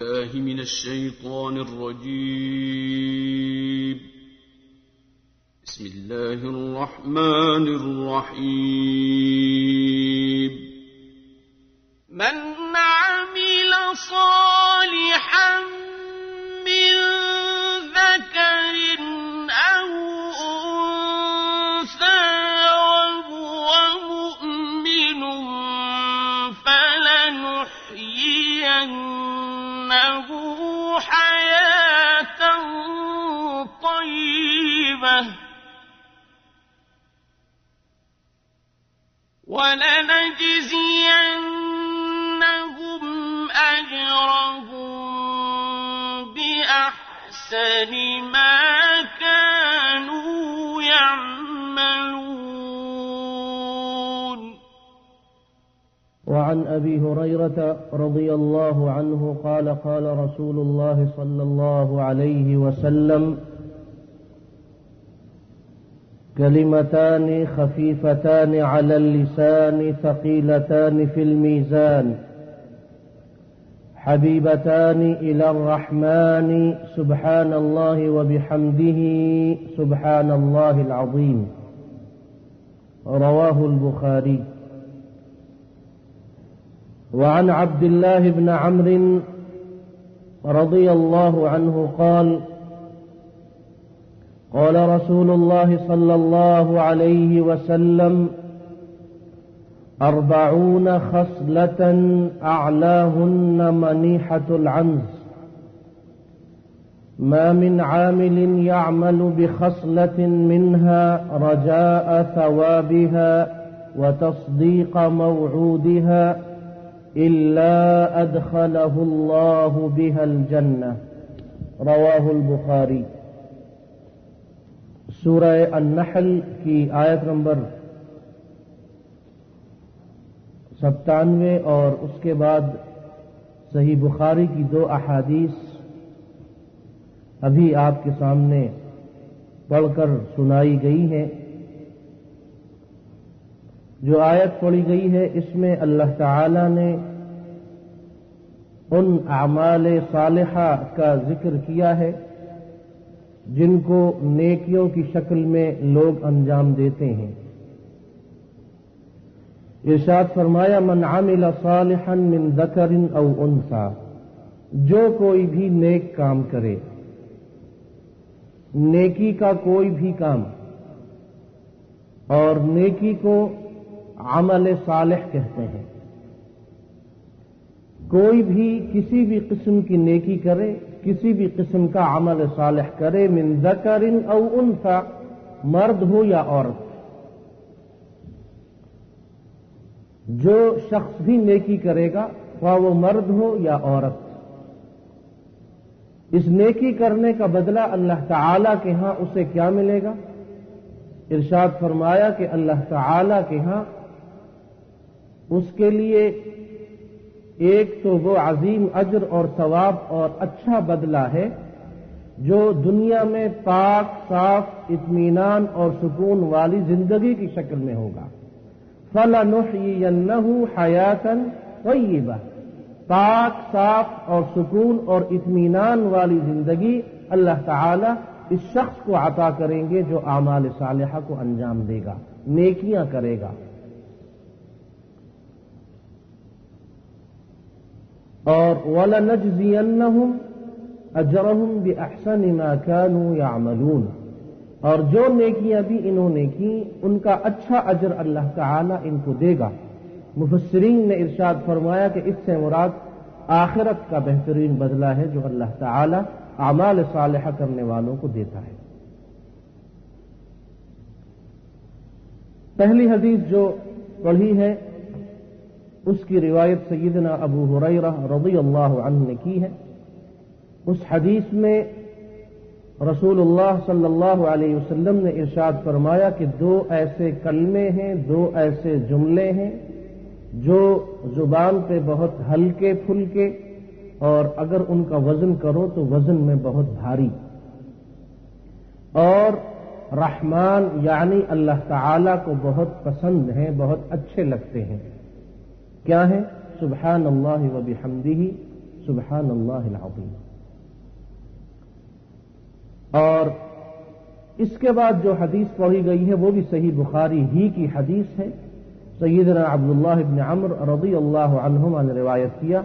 الله من الشيطان الرجيم. بسم الله الرحمن الرحيم. من عمل صالحا من ذكر أو أنثى وهو مؤمن فلنحيينه حياة طيبة ولنجزينهم أجرهم بأحسن ما كانوا يعملون. وعن أبي هريرة رضي الله عنه قال قال رسول الله صلى الله عليه وسلم: كلمتان خفيفتان على اللسان ثقيلتان في الميزان حبيبتان إلى الرحمن سبحان الله وبحمده سبحان الله العظيم. رواه البخاري. وعن عبد الله بن عمرو رضي الله عنه قال: قال رسول الله صلى الله عليه وسلم: 40 خصلة أعلاهن منيحة العنز، ما من عامل يعمل بخصلة منها رجاء ثوابها وتصديق موعودها إلا أدخله الله بها الجنة. رواه البخاري. سورہ النحل کی آیت نمبر 97 اور اس کے بعد صحیح بخاری کی 2 احادیث ابھی آپ کے سامنے پڑھ کر سنائی گئی ہیں. جو آیت پڑھی گئی ہے اس میں اللہ تعالی نے ان اعمال صالحہ کا ذکر کیا ہے جن کو نیکیوں کی شکل میں لوگ انجام دیتے ہیں. ارشاد فرمایا: من عمل صالحا من ذکر او انثى، جو کوئی بھی نیک کام کرے، نیکی کا کوئی بھی کام، اور نیکی کو عمل صالح کہتے ہیں. کوئی بھی کسی بھی قسم کی نیکی کرے، کسی بھی قسم کا عمل صالح کرے، من ذکر او انثى، مرد ہو یا عورت، جو شخص بھی نیکی کرے گا خواہ وہ مرد ہو یا عورت، اس نیکی کرنے کا بدلہ اللہ تعالی کے ہاں اسے کیا ملے گا؟ ارشاد فرمایا کہ اللہ تعالی کے ہاں اس کے لیے ایک تو وہ عظیم اجر اور ثواب اور اچھا بدلہ ہے جو دنیا میں پاک صاف اطمینان اور سکون والی زندگی کی شکل میں ہوگا. فَلَنُحْيِيَنَّهُ حَيَاةً طَيِّبَةً، پاک صاف اور سکون اور اطمینان والی زندگی اللہ تعالی اس شخص کو عطا کریں گے جو اعمال صالحہ کو انجام دے گا، نیکیاں کرے گا. اور وَلَنَجْزِيَنَّهُمْ أَجْرَهُمْ بِأَحْسَنِ مَا كَانُوا يَعْمَلُونَ، اور جو نیکیاں بھی انہوں نے کی ان کا اچھا اجر اللہ تعالی ان کو دے گا. مفسرین نے ارشاد فرمایا کہ اس سے مراد آخرت کا بہترین بدلہ ہے جو اللہ تعالی اعمال صالحہ کرنے والوں کو دیتا ہے. پہلی حدیث جو پڑھی ہے اس کی روایت سیدنا ابو ہریرہ رضی اللہ عنہ نے کی ہے. اس حدیث میں رسول اللہ صلی اللہ علیہ وسلم نے ارشاد فرمایا کہ 2 ایسے کلمے ہیں، 2 ایسے جملے ہیں جو زبان پہ بہت ہلکے پھلکے اور اگر ان کا وزن کرو تو وزن میں بہت بھاری، اور رحمان یعنی اللہ تعالی کو بہت پسند ہیں، بہت اچھے لگتے ہیں. کیا ہے؟ سبحان اللہ و بحمدہ سبحان اللہ العظیم۔ اور اس کے بعد جو حدیث پڑھی گئی ہے وہ بھی صحیح بخاری ہی کی حدیث ہے۔ سیدنا عبداللہ ابن عمرو رضی اللہ عنہما نے روایت کیا،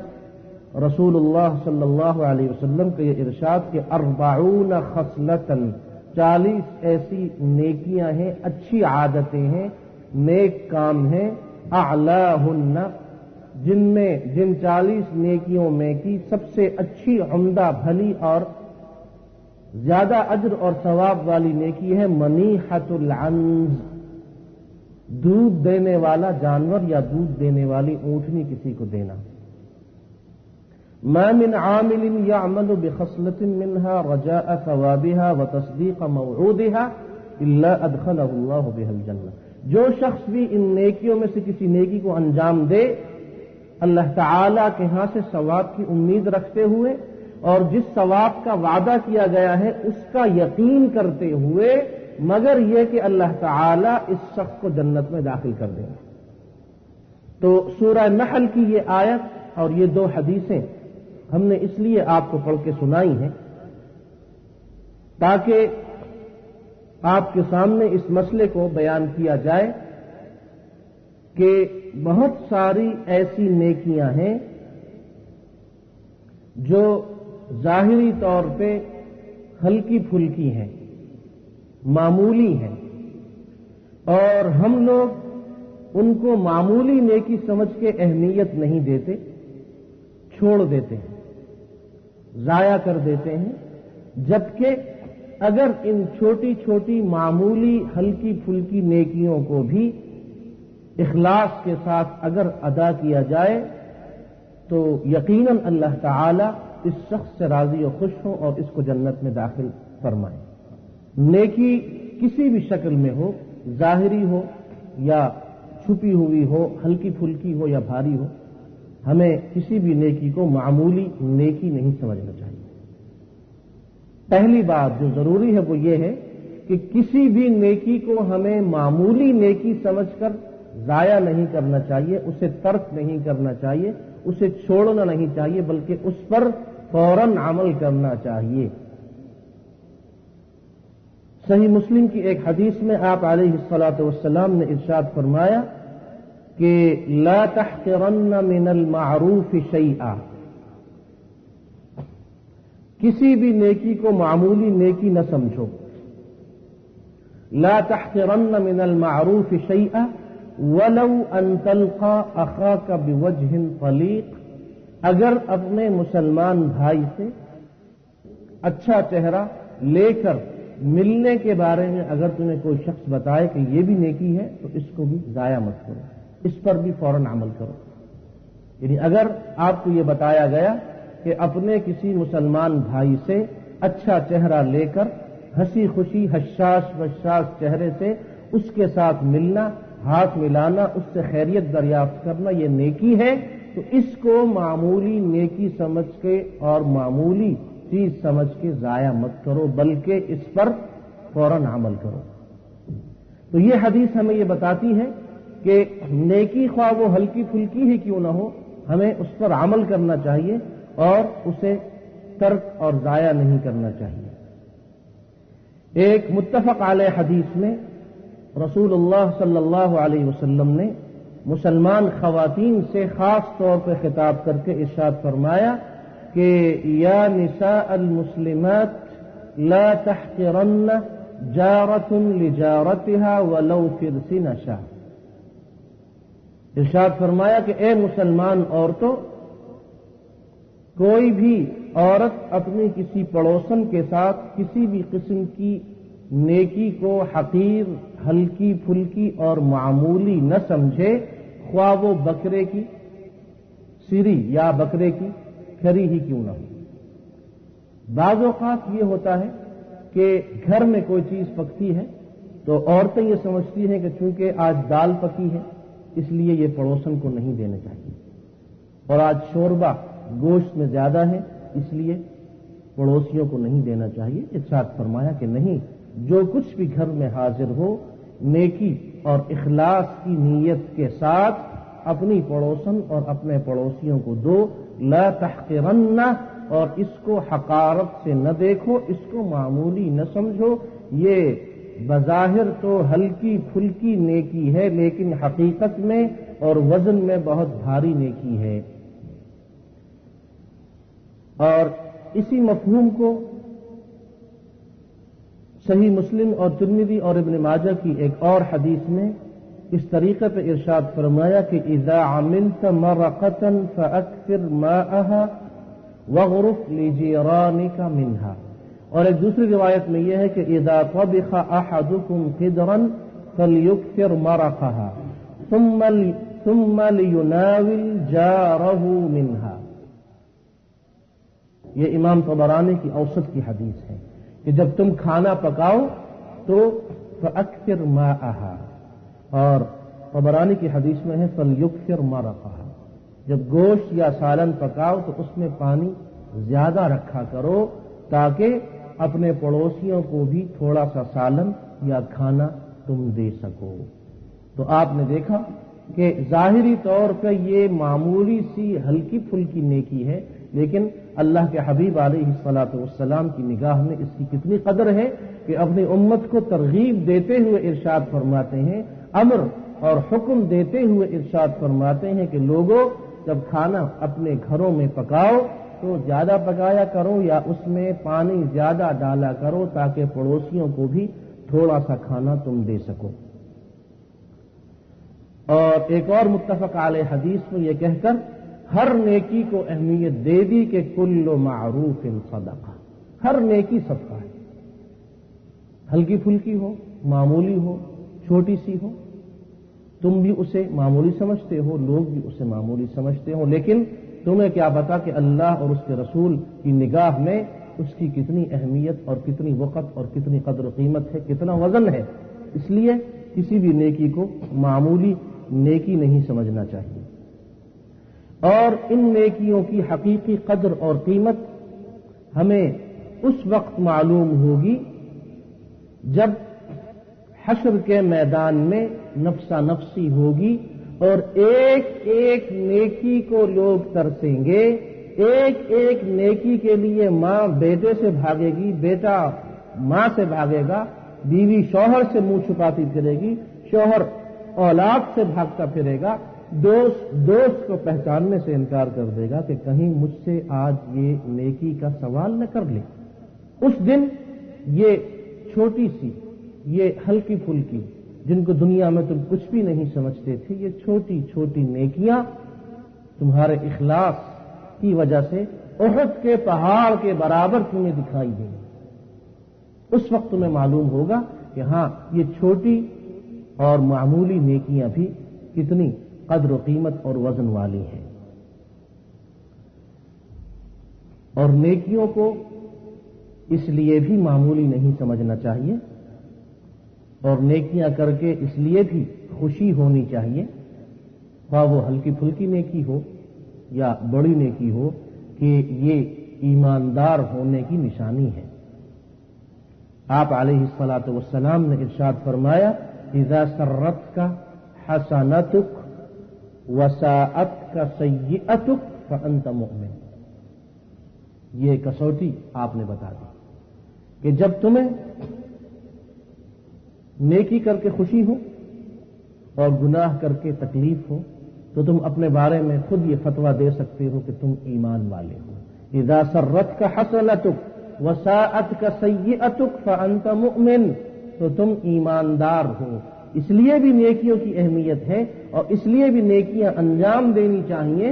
رسول اللہ صلی اللہ علیہ وسلم کا یہ ارشاد کہ 40 خصلتن، 40 ایسی نیکیاں ہیں، اچھی عادتیں ہیں، نیک کام ہیں، اعلاہن، جن 40 نیکیوں میں کی سب سے اچھی، عمدہ، بھلی اور زیادہ اجر اور ثواب والی نیکی ہے منیحۃ العنز، دودھ دینے والا جانور یا دودھ دینے والی اونٹنی کسی کو دینا۔ ما من عامل يعمل بخصلة منها رجاء ثوابها وتصديق موعودها الا ادخله الله بها الجنة، جو شخص بھی ان نیکیوں میں سے کسی نیکی کو انجام دے اللہ تعالی کے ہاں سے ثواب کی امید رکھتے ہوئے اور جس ثواب کا وعدہ کیا گیا ہے اس کا یقین کرتے ہوئے، مگر یہ کہ اللہ تعالی اس شخص کو جنت میں داخل کر دیں گے۔ تو سورہ نحل کی یہ آیت اور یہ 2 حدیثیں ہم نے اس لیے آپ کو پڑھ کے سنائی ہیں تاکہ آپ کے سامنے اس مسئلے کو بیان کیا جائے کہ بہت ساری ایسی نیکیاں ہیں جو ظاہری طور پہ ہلکی پھلکی ہیں، معمولی ہیں، اور ہم لوگ ان کو معمولی نیکی سمجھ کے اہمیت نہیں دیتے، چھوڑ دیتے ہیں، ضائع کر دیتے ہیں، جبکہ اگر ان چھوٹی چھوٹی معمولی ہلکی پھلکی نیکیوں کو بھی اخلاص کے ساتھ اگر ادا کیا جائے تو یقیناً اللہ تعالی اس شخص سے راضی و خوش ہو اور اس کو جنت میں داخل فرمائے۔ نیکی کسی بھی شکل میں ہو، ظاہری ہو یا چھپی ہوئی ہو، ہلکی پھلکی ہو یا بھاری ہو، ہمیں کسی بھی نیکی کو معمولی نیکی نہیں سمجھنا چاہیے۔ پہلی بات جو ضروری ہے وہ یہ ہے کہ کسی بھی نیکی کو ہمیں معمولی نیکی سمجھ کر ضائع نہیں کرنا چاہیے، اسے ترک نہیں کرنا چاہیے، اسے چھوڑنا نہیں چاہیے، بلکہ اس پر فوراً عمل کرنا چاہیے۔ صحیح مسلم کی ایک حدیث میں آپ علیہ الصلاۃ والسلام نے ارشاد فرمایا کہ لا تحقرن من المعروف شیئا، کسی بھی نیکی کو معمولی نیکی نہ سمجھو۔ لا تحقرن من المعروف شیئا ولو ان تلقى اخاك بوجه طليق، اگر اپنے مسلمان بھائی سے اچھا چہرہ لے کر ملنے کے بارے میں اگر تمہیں کوئی شخص بتائے کہ یہ بھی نیکی ہے تو اس کو بھی ضائع مت کرو، اس پر بھی فوراً عمل کرو۔ یعنی اگر آپ کو یہ بتایا گیا کہ اپنے کسی مسلمان بھائی سے اچھا چہرہ لے کر ہنسی خوشی حشاش بشاش چہرے سے اس کے ساتھ ملنا، ہاتھ ملانا، اس سے خیریت دریافت کرنا یہ نیکی ہے، تو اس کو معمولی نیکی سمجھ کے اور معمولی چیز سمجھ کے ضائع مت کرو، بلکہ اس پر فوراً عمل کرو۔ تو یہ حدیث ہمیں یہ بتاتی ہے کہ نیکی خواہ وہ ہلکی پھلکی ہی کیوں نہ ہو، ہمیں اس پر عمل کرنا چاہیے اور اسے ترک اور ضائع نہیں کرنا چاہیے۔ ایک متفق علیہ حدیث میں رسول اللہ صلی اللہ علیہ وسلم نے مسلمان خواتین سے خاص طور پہ خطاب کر کے ارشاد فرمایا کہ یا نساء المسلمات لا تحقرن جارۃ لجارتها ولو فرس نشا، ارشاد فرمایا کہ اے مسلمان عورتوں، کوئی بھی عورت اپنی کسی پڑوسن کے ساتھ کسی بھی قسم کی نیکی کو حقیر، ہلکی پھلکی اور معمولی نہ سمجھے، خواہ وہ بکرے کی سری یا بکرے کی کھری ہی کیوں نہ ہو۔ بعض اوقات یہ ہوتا ہے کہ گھر میں کوئی چیز پکتی ہے تو عورتیں یہ سمجھتی ہیں کہ چونکہ آج دال پکی ہے اس لیے یہ پڑوسن کو نہیں دینے چاہیے، اور آج شوربہ گوشت میں زیادہ ہے اس لیے پڑوسیوں کو نہیں دینا چاہیے۔ ارشاد فرمایا کہ نہیں، جو کچھ بھی گھر میں حاضر ہو نیکی اور اخلاص کی نیت کے ساتھ اپنی پڑوسن اور اپنے پڑوسیوں کو دو، لا تحقرن، اور اس کو حقارت سے نہ دیکھو، اس کو معمولی نہ سمجھو، یہ بظاہر تو ہلکی پھلکی نیکی ہے لیکن حقیقت میں اور وزن میں بہت بھاری نیکی ہے۔ اور اسی مفہوم کو صحیح مسلم اور ترمذی اور ابن ماجہ کی ایک اور حدیث میں اس طریقے پہ ارشاد فرمایا کہ اذا عملت مرقة فاکثر ماءها واغرف لجيرانك منها، اور ایک دوسری روایت میں یہ ہے کہ اذا طبخ احدكم قدرا فليكثر مرقها ثم ليناول جاره منها۔ یہ امام طبرانی کی اوسط کی حدیث ہے کہ جب تم کھانا پکاؤ تو فاکثر ماءها، اور طبرانی کی حدیث میں ہے فلیکثر مرقها، جب گوشت یا سالن پکاؤ تو اس میں پانی زیادہ رکھا کرو تاکہ اپنے پڑوسیوں کو بھی تھوڑا سا سالن یا کھانا تم دے سکو۔ تو آپ نے دیکھا کہ ظاہری طور پہ یہ معمولی سی ہلکی پھلکی نیکی ہے، لیکن اللہ کے حبیب علیہ الصلاۃ والسلام کی نگاہ میں اس کی کتنی قدر ہے کہ اپنی امت کو ترغیب دیتے ہوئے ارشاد فرماتے ہیں، امر اور حکم دیتے ہوئے ارشاد فرماتے ہیں کہ لوگوں جب کھانا اپنے گھروں میں پکاؤ تو زیادہ پکایا کرو یا اس میں پانی زیادہ ڈالا کرو تاکہ پڑوسیوں کو بھی تھوڑا سا کھانا تم دے سکو۔ اور ایک اور متفق علیہ حدیث میں یہ کہہ کر ہر نیکی کو اہمیت دے دی کہ کل معروف صدقہ، ہر نیکی صدقہ ہے، ہلکی پھلکی ہو، معمولی ہو، چھوٹی سی ہو، تم بھی اسے معمولی سمجھتے ہو، لوگ بھی اسے معمولی سمجھتے ہو، لیکن تمہیں کیا پتا کہ اللہ اور اس کے رسول کی نگاہ میں اس کی کتنی اہمیت اور کتنی وقت اور کتنی قدر و قیمت ہے، کتنا وزن ہے۔ اس لیے کسی بھی نیکی کو معمولی نیکی نہیں سمجھنا چاہیے، اور ان نیکیوں کی حقیقی قدر اور قیمت ہمیں اس وقت معلوم ہوگی جب حشر کے میدان میں نفسا نفسی ہوگی اور ایک ایک نیکی کو لوگ ترسیں گے، ایک ایک نیکی کے لیے ماں بیٹے سے بھاگے گی، بیٹا ماں سے بھاگے گا، بیوی شوہر سے منہ چھپاتی پھرے گی، شوہر اولاد سے بھاگتا پھرے گا، دوست کو پہچاننے سے انکار کر دے گا کہ کہیں مجھ سے آج یہ نیکی کا سوال نہ کر لے۔ اس دن یہ چھوٹی سی، یہ ہلکی پھلکی، جن کو دنیا میں تم کچھ بھی نہیں سمجھتے تھے، یہ چھوٹی چھوٹی نیکیاں تمہارے اخلاص کی وجہ سے احد کے پہاڑ کے برابر تمہیں دکھائی دیں گی۔ اس وقت تمہیں معلوم ہوگا کہ ہاں یہ چھوٹی اور معمولی نیکیاں بھی کتنی قدر و قیمت اور وزن والی ہیں۔ اور نیکیوں کو اس لیے بھی معمولی نہیں سمجھنا چاہیے، اور نیکیاں کر کے اس لیے بھی خوشی ہونی چاہیے، خواہ وہ ہلکی پھلکی نیکی ہو یا بڑی نیکی ہو، کہ یہ ایماندار ہونے کی نشانی ہے۔ آپ علیہ الصلاۃ والسلام نے ارشاد فرمایا اذا سرتک حسنتک وساءتک سیئتک فانت مؤمن۔ یہ کسوٹی آپ نے بتا دی کہ جب تمہیں نیکی کر کے خوشی ہو اور گناہ کر کے تکلیف ہو تو تم اپنے بارے میں خود یہ فتویٰ دے سکتے ہو کہ تم ایمان والے ہو۔ اذا سرتک حسنتک وساءتک سیئتک فانت مؤمن، تو تم ایماندار ہو۔ اس لیے بھی نیکیوں کی اہمیت ہے اور اس لیے بھی نیکیاں انجام دینی چاہیے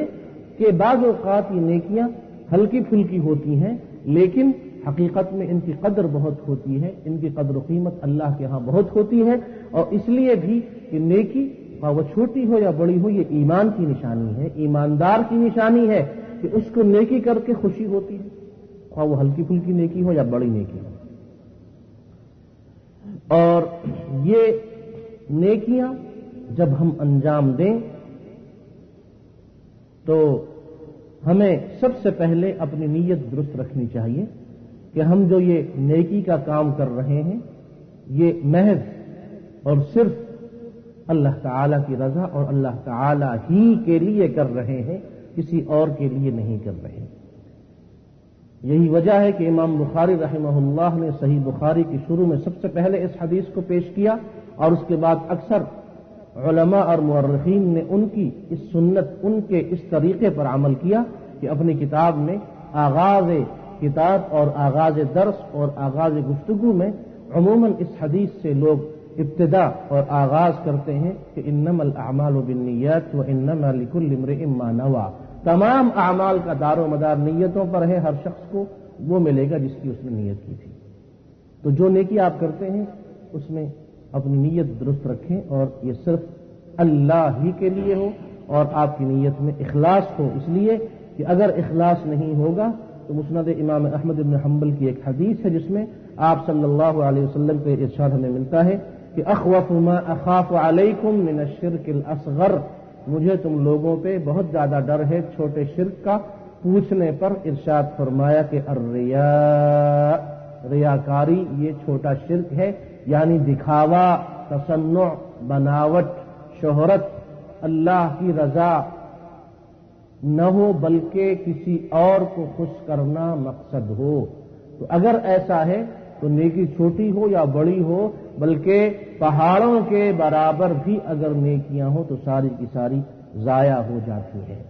کہ بعض اوقات یہ نیکیاں ہلکی پھلکی ہوتی ہیں لیکن حقیقت میں ان کی قدر بہت ہوتی ہے، ان کی قدر و قیمت اللہ کے ہاں بہت ہوتی ہے، اور اس لیے بھی کہ نیکی وہ چھوٹی ہو یا بڑی ہو یہ ایمان کی نشانی ہے، ایماندار کی نشانی ہے کہ اس کو نیکی کر کے خوشی ہوتی ہے، خواہ وہ ہلکی پھلکی نیکی ہو یا بڑی نیکی ہو۔ اور یہ نیکیاں جب ہم انجام دیں تو ہمیں سب سے پہلے اپنی نیت درست رکھنی چاہیے کہ ہم جو یہ نیکی کا کام کر رہے ہیں یہ محض اور صرف اللہ تعالی کی رضا اور اللہ تعالی ہی کے لیے کر رہے ہیں، کسی اور کے لیے نہیں کر رہے. یہی وجہ ہے کہ امام بخاری رحمہ اللہ نے صحیح بخاری کی شروع میں سب سے پہلے اس حدیث کو پیش کیا، اور اس کے بعد اکثر علماء اور مورخین نے ان کی اس سنت، ان کے اس طریقے پر عمل کیا کہ اپنی کتاب میں آغاز کتاب اور آغاز درس اور آغاز گفتگو میں عموماً اس حدیث سے لوگ ابتدا اور آغاز کرتے ہیں کہ انما الاعمال بالنیات وانما لکل امرئ ما نوى. تمام اعمال کا دار و مدار نیتوں پر ہے، ہر شخص کو وہ ملے گا جس کی اس نے نیت کی تھی. تو جو نیکی آپ کرتے ہیں اس میں اپنی نیت درست رکھیں، اور یہ صرف اللہ ہی کے لیے ہو، اور آپ کی نیت میں اخلاص ہو. اس لیے کہ اگر اخلاص نہیں ہوگا تو مسند امام احمد بن حنبل کی ایک حدیث ہے جس میں آپ صلی اللہ علیہ وسلم کے ارشاد ہمیں ملتا ہے کہ اخوف ما اخاف علیکم من الشرک الاصغر، مجھے تم لوگوں پہ بہت زیادہ ڈر ہے چھوٹے شرک کا. پوچھنے پر ارشاد فرمایا کہ الریا، ریاکاری یہ چھوٹا شرک ہے، یعنی دکھاوا، تصنع، بناوٹ، شہرت، اللہ کی رضا نہ ہو بلکہ کسی اور کو خوش کرنا مقصد ہو. تو اگر ایسا ہے تو نیکی چھوٹی ہو یا بڑی ہو، بلکہ پہاڑوں کے برابر بھی اگر نیکیاں ہوں تو ساری کی ساری ضائع ہو جاتی ہیں.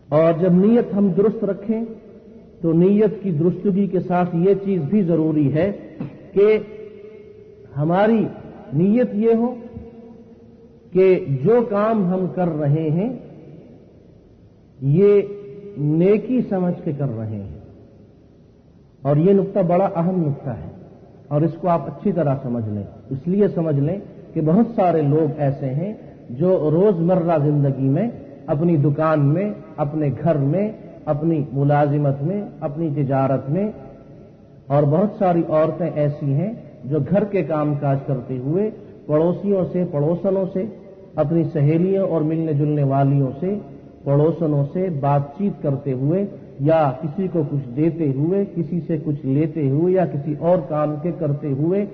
اور جب نیت ہم درست رکھیں تو نیت کی درستگی کے ساتھ یہ چیز بھی ضروری ہے کہ ہماری نیت یہ ہو کہ جو کام ہم کر رہے ہیں یہ نیکی سمجھ کے کر رہے ہیں. اور یہ نقطہ بڑا اہم نقطہ ہے، اور اس کو آپ اچھی طرح سمجھ لیں. اس لیے سمجھ لیں کہ بہت سارے لوگ ایسے ہیں جو روزمرہ زندگی میں، اپنی دکان میں، اپنے گھر میں، اپنی ملازمت میں، اپنی تجارت میں، اور بہت ساری عورتیں ایسی ہیں جو گھر کے کام کاج کرتے ہوئے پڑوسیوں سے، پڑوسنوں سے، اپنی سہیلیوں اور ملنے جلنے والیوں سے، پڑوسنوں سے بات چیت کرتے ہوئے، یا کسی کو کچھ دیتے ہوئے، کسی سے کچھ لیتے ہوئے، یا کسی اور کام کے کرتے ہوئے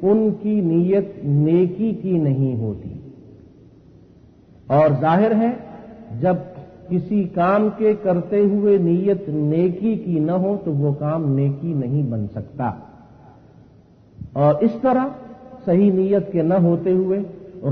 ان کی نیت نیکی کی نہیں ہوتی. اور ظاہر ہے جب کسی کام کے کرتے ہوئے نیت نیکی کی نہ ہو تو وہ کام نیکی نہیں بن سکتا. اور اس طرح صحیح نیت کے نہ ہوتے ہوئے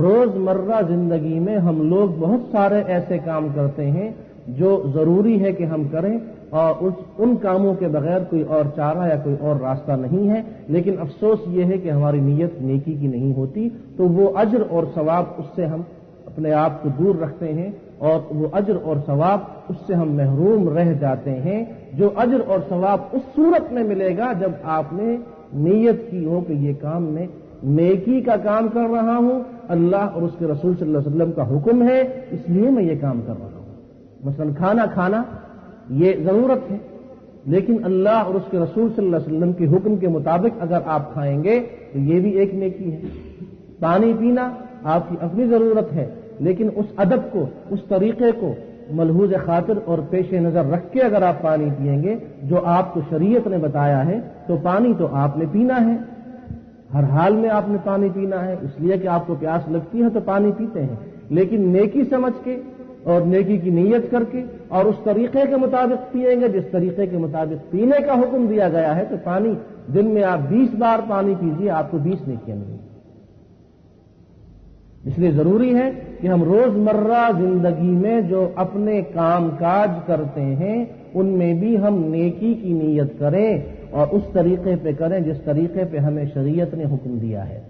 روزمرہ زندگی میں ہم لوگ بہت سارے ایسے کام کرتے ہیں جو ضروری ہے کہ ہم کریں، اور ان کاموں کے بغیر کوئی اور چارہ یا کوئی اور راستہ نہیں ہے، لیکن افسوس یہ ہے کہ ہماری نیت نیکی کی نہیں ہوتی، تو وہ اجر اور ثواب اس سے ہم اپنے آپ کو دور رکھتے ہیں، اور وہ اجر اور ثواب اس سے ہم محروم رہ جاتے ہیں، جو اجر اور ثواب اس صورت میں ملے گا جب آپ نے نیت کی ہو کہ یہ کام میں نیکی کا کام کر رہا ہوں، اللہ اور اس کے رسول صلی اللہ علیہ وسلم کا حکم ہے اس لیے میں یہ کام کر رہا ہوں. مثلا کھانا یہ ضرورت ہے، لیکن اللہ اور اس کے رسول صلی اللہ علیہ وسلم کے حکم کے مطابق اگر آپ کھائیں گے تو یہ بھی ایک نیکی ہے. پانی پینا آپ کی اپنی ضرورت ہے، لیکن اس ادب کو، اس طریقے کو ملحوظ خاطر اور پیش نظر رکھ کے اگر آپ پانی پیئیں گے جو آپ کو شریعت نے بتایا ہے، تو پانی تو آپ نے پینا ہے، ہر حال میں آپ نے پانی پینا ہے. اس لیے کہ آپ کو پیاس لگتی ہے تو پانی پیتے ہیں، لیکن نیکی سمجھ کے اور نیکی کی نیت کر کے اور اس طریقے کے مطابق پیئیں گے جس طریقے کے مطابق پینے کا حکم دیا گیا ہے. تو پانی دن میں آپ 20 بار پانی پیجیے، آپ کو 20 نیکیاں ملیں گی. اس لیے ضروری ہے کہ ہم روزمرہ زندگی میں جو اپنے کام کاج کرتے ہیں ان میں بھی ہم نیکی کی نیت کریں، اور اس طریقے پہ کریں جس طریقے پہ ہمیں شریعت نے حکم دیا ہے.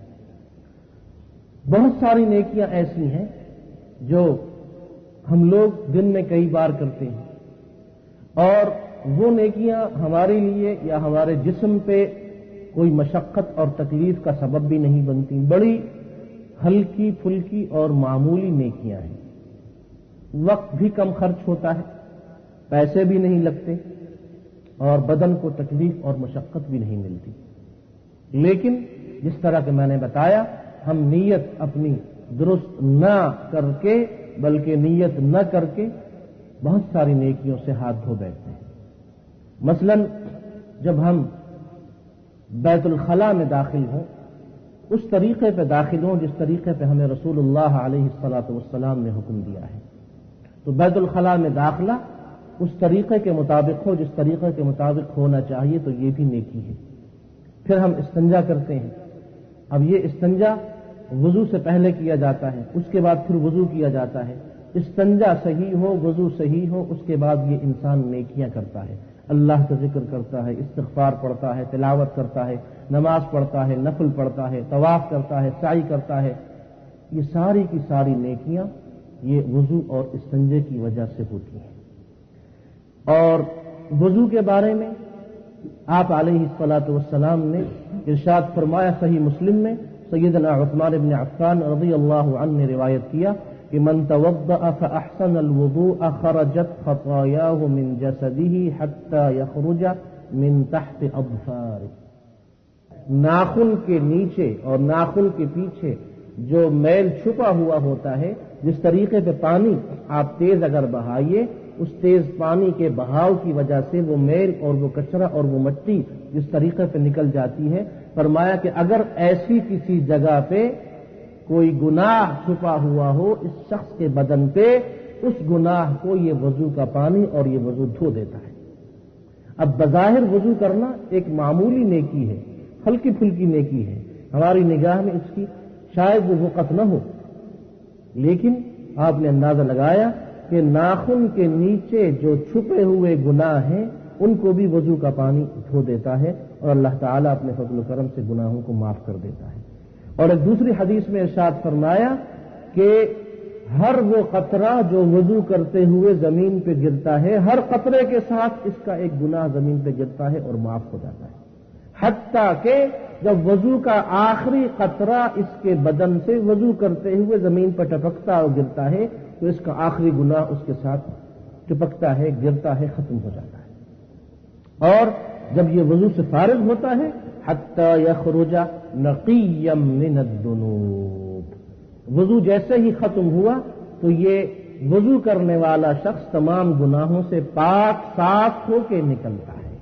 بہت ساری نیکیاں ایسی ہیں جو ہم لوگ دن میں کئی بار کرتے ہیں، اور وہ نیکیاں ہمارے لیے یا ہمارے جسم پہ کوئی مشقت اور تکلیف کا سبب بھی نہیں بنتی. بڑی ہلکی پھلکی اور معمولی نیکیاں ہیں. وقت بھی کم خرچ ہوتا ہے، پیسے بھی نہیں لگتے، اور بدن کو تکلیف اور مشقت بھی نہیں ملتی. لیکن جس طرح کہ میں نے بتایا، ہم نیت اپنی درست نہ کر کے بلکہ نیت نہ کر کے بہت ساری نیکیوں سے ہاتھ دھو بیٹھتے ہیں. مثلا جب ہم بیت الخلاء میں داخل ہوں اس طریقے پہ داخل ہوں جس طریقے پہ ہمیں رسول اللہ علیہ الصلاۃ والسلام نے حکم دیا ہے. تو بیت الخلاء میں داخلہ اس طریقے کے مطابق ہو جس طریقے کے مطابق ہونا چاہیے، تو یہ بھی نیکی ہے۔ پھر ہم استنجا کرتے ہیں۔ اب یہ استنجا وضو سے پہلے کیا جاتا ہے، اس کے بعد پھر وضو کیا جاتا ہے۔ استنجا صحیح ہو، وضو صحیح ہو، اس کے بعد یہ انسان نیکیاں کرتا ہے، اللہ کا ذکر کرتا ہے، استغفار پڑھتا ہے، تلاوت کرتا ہے، نماز پڑھتا ہے، نفل پڑھتا ہے، طواف کرتا ہے، سعی کرتا ہے۔ یہ ساری کی ساری نیکیاں یہ وضو اور استنجے کی وجہ سے ہوتی ہیں۔ اور وضو کے بارے میں آپ علیہ الصلاۃ والسلام نے ارشاد فرمایا، صحیح مسلم میں سیدنا عثمان بن عفان رضی اللہ عنہ نے روایت کیا کہ من توضأ فأحسن الوضوء خرجت خطاياه من جسده حتى يخرج من تحت اظفاره۔ ناخن کے نیچے اور ناخن کے پیچھے جو میل چھپا ہوا ہوتا ہے، جس طریقے پہ پانی آپ تیز اگر بہائیے، اس تیز پانی کے بہاؤ کی وجہ سے وہ میل اور وہ کچرا اور وہ مٹی جس طریقے پہ نکل جاتی ہے، فرمایا کہ اگر ایسی کسی جگہ پہ کوئی گناہ چھپا ہوا ہو اس شخص کے بدن پہ، اس گناہ کو یہ وضو کا پانی اور یہ وضو دھو دیتا ہے۔ اب بظاہر وضو کرنا ایک معمولی نیکی ہے، ہلکی پھلکی نیکی ہے، ہماری نگاہ میں اس کی شاید وہ وقت نہ ہو، لیکن آپ نے اندازہ لگایا کہ ناخن کے نیچے جو چھپے ہوئے گناہ ہیں ان کو بھی وضو کا پانی دھو دیتا ہے، اور اللہ تعالیٰ اپنے فضل و کرم سے گناہوں کو معاف کر دیتا ہے۔ اور ایک دوسری حدیث میں ارشاد فرمایا کہ ہر وہ قطرہ جو وضو کرتے ہوئے زمین پہ گرتا ہے، ہر قطرے کے ساتھ اس کا ایک گناہ زمین پہ گرتا ہے اور معاف ہو جاتا ہے، حتیٰ کہ جب وضو کا آخری قطرہ اس کے بدن سے وضو کرتے ہوئے زمین پر ٹپکتا اور گرتا ہے تو اس کا آخری گناہ اس کے ساتھ ٹپکتا ہے، گرتا ہے، ختم ہو جاتا ہے۔ اور جب یہ وضو سے فارغ ہوتا ہے حتی یخرج نقیا من الذنوب، وضو جیسے ہی ختم ہوا تو یہ وضو کرنے والا شخص تمام گناہوں سے پاک صاف ہو کے نکلتا ہے۔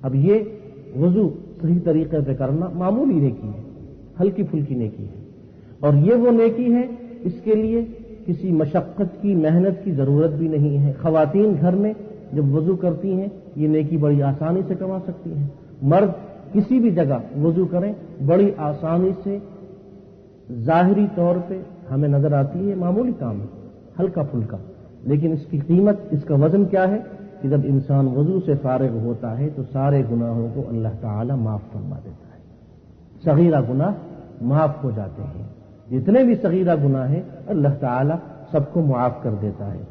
اب یہ وضو صحیح طریقے پہ کرنا معمولی نیکی ہے، ہلکی پھلکی نیکی ہے، اور یہ وہ نیکی ہے اس کے لیے کسی مشقت کی، محنت کی ضرورت بھی نہیں ہے۔ خواتین گھر میں جب وضو کرتی ہیں یہ نیکی بڑی آسانی سے کما سکتی ہیں، مرد کسی بھی جگہ وضو کریں بڑی آسانی سے، ظاہری طور پہ ہمیں نظر آتی ہے معمولی کام ہے، ہلکا پھلکا، لیکن اس کی قیمت، اس کا وزن کیا ہے کہ جب انسان وضو سے فارغ ہوتا ہے تو سارے گناہوں کو اللہ تعالی معاف فرما دیتا ہے، صغیرہ گناہ معاف ہو جاتے ہیں، جتنے بھی صغیرہ گناہ ہیں اللہ تعالی سب کو معاف کر دیتا ہے۔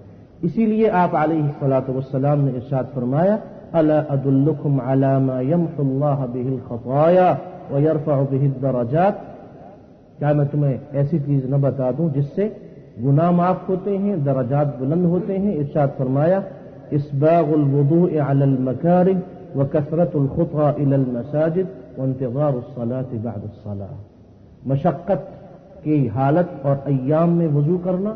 اسی لیے آپ علیہ الصلاۃ والسلام نے ارشاد فرمایا الا ادلکم علی ما یمحو اللہ بہ الخطایا ویرفع بہ الدرجات، کیا میں تمہیں ایسی چیز نہ بتا دوں جس سے گناہ معاف ہوتے ہیں، درجات بلند ہوتے ہیں؟ ارشاد فرمایا اسباغ الوضوء علی المکارہ وکثرۃ الخطى الی المساجد وانتظار الصلاة بعد الصلاة، مشقت کی حالت اور ایام میں وضو کرنا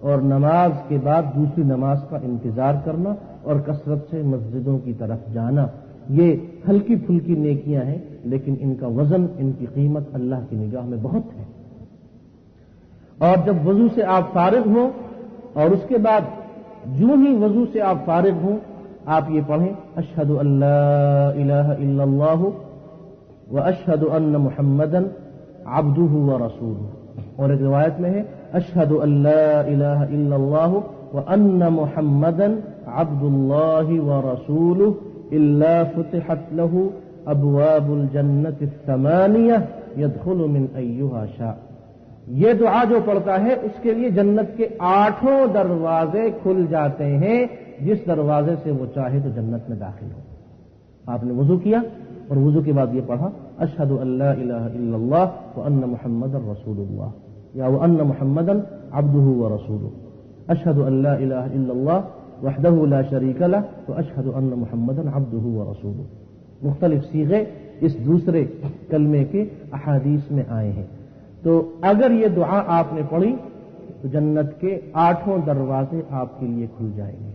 اور نماز کے بعد دوسری نماز کا انتظار کرنا اور کثرت سے مسجدوں کی طرف جانا، یہ ہلکی پھلکی نیکیاں ہیں لیکن ان کا وزن، ان کی قیمت اللہ کی نگاہ میں بہت ہے۔ اور جب وضو سے آپ فارغ ہوں اور اس کے بعد جو ہی وضو سے آپ فارغ ہوں آپ یہ پڑھیں اشہد ان لا الہ الا اللہ واشہد ان محمدا عبدہ ورسولہ، اور ایک روایت میں ہے اشہد ان لا الہ الا اللہ وان محمدا عبد اللہ ورسولہ الا فتحت له ابواب الجنت الثمانیہ يدخل من ایہا شاء، یہ دعا جو پڑھتا ہے اس کے لیے جنت کے 8 دروازے کھل جاتے ہیں، جس دروازے سے وہ چاہے تو جنت میں داخل ہو۔ آپ نے وضو کیا اور وضو کے بعد یہ پڑھا اشہد ان لا الہ الا اللہ وان محمدا رسول اللہ یا وان محمدا عبدہ ورسولہ، اشہد ان لا الہ الا اللہ وحدہ لا شریک لہ واشہد ان محمدا عبدہ ورسولہ، مختلف صیغے اس دوسرے کلمے کے احادیث میں آئے ہیں۔ تو اگر یہ دعا آپ نے پڑھی تو جنت کے 8 دروازے آپ کے لیے کھل جائیں گے۔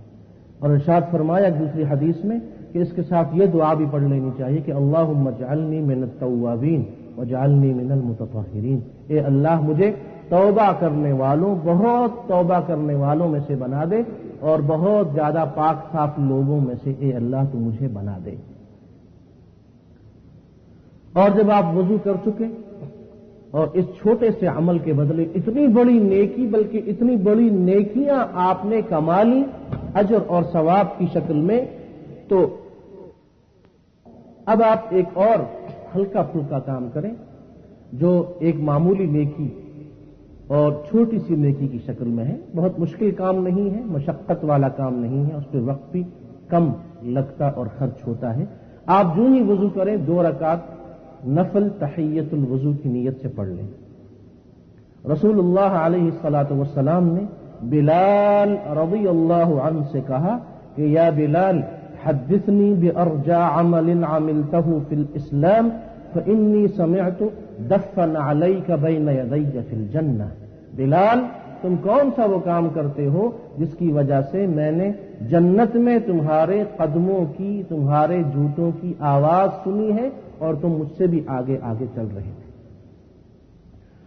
اور ارشاد فرمایا دوسری حدیث میں کہ اس کے ساتھ یہ دعا بھی پڑھ لینی چاہیے کہ اللہم اجعلنی من التوابین وجعلنی من المتطہرین، اے اللہ مجھے توبہ کرنے والوں، بہت توبہ کرنے والوں میں سے بنا دے، اور بہت زیادہ پاک صاف لوگوں میں سے اے اللہ تو مجھے بنا دے۔ اور جب آپ وضو کر چکے اور اس چھوٹے سے عمل کے بدلے اتنی بڑی نیکی، بلکہ اتنی بڑی نیکیاں آپ نے کما لی اجر اور ثواب کی شکل میں، تو اب آپ ایک اور ہلکا پھلکا کام کریں جو ایک معمولی نیکی اور چھوٹی سی نیکی کی شکل میں ہے۔ بہت مشکل کام نہیں ہے، مشقت والا کام نہیں ہے، اس پہ وقت بھی کم لگتا اور خرچ ہوتا ہے۔ آپ جو ہی وضو کریں 2 رکعت نفل تحیت الوضو کی نیت سے پڑھ لیں۔ رسول اللہ علیہ الصلاۃ والسلام نے بلال رضی اللہ عنہ سے کہا کہ یا بلال حدثنی بأرجى عمل عملته في الإسلام فإني سمعت دفن عليك بين يدي في الجنة۔ بلال، تم کون سا وہ کام کرتے ہو جس کی وجہ سے میں نے جنت میں تمہارے قدموں کی، تمہارے جوتوں کی آواز سنی ہے اور تم مجھ سے بھی آگے آگے چل رہے تھے؟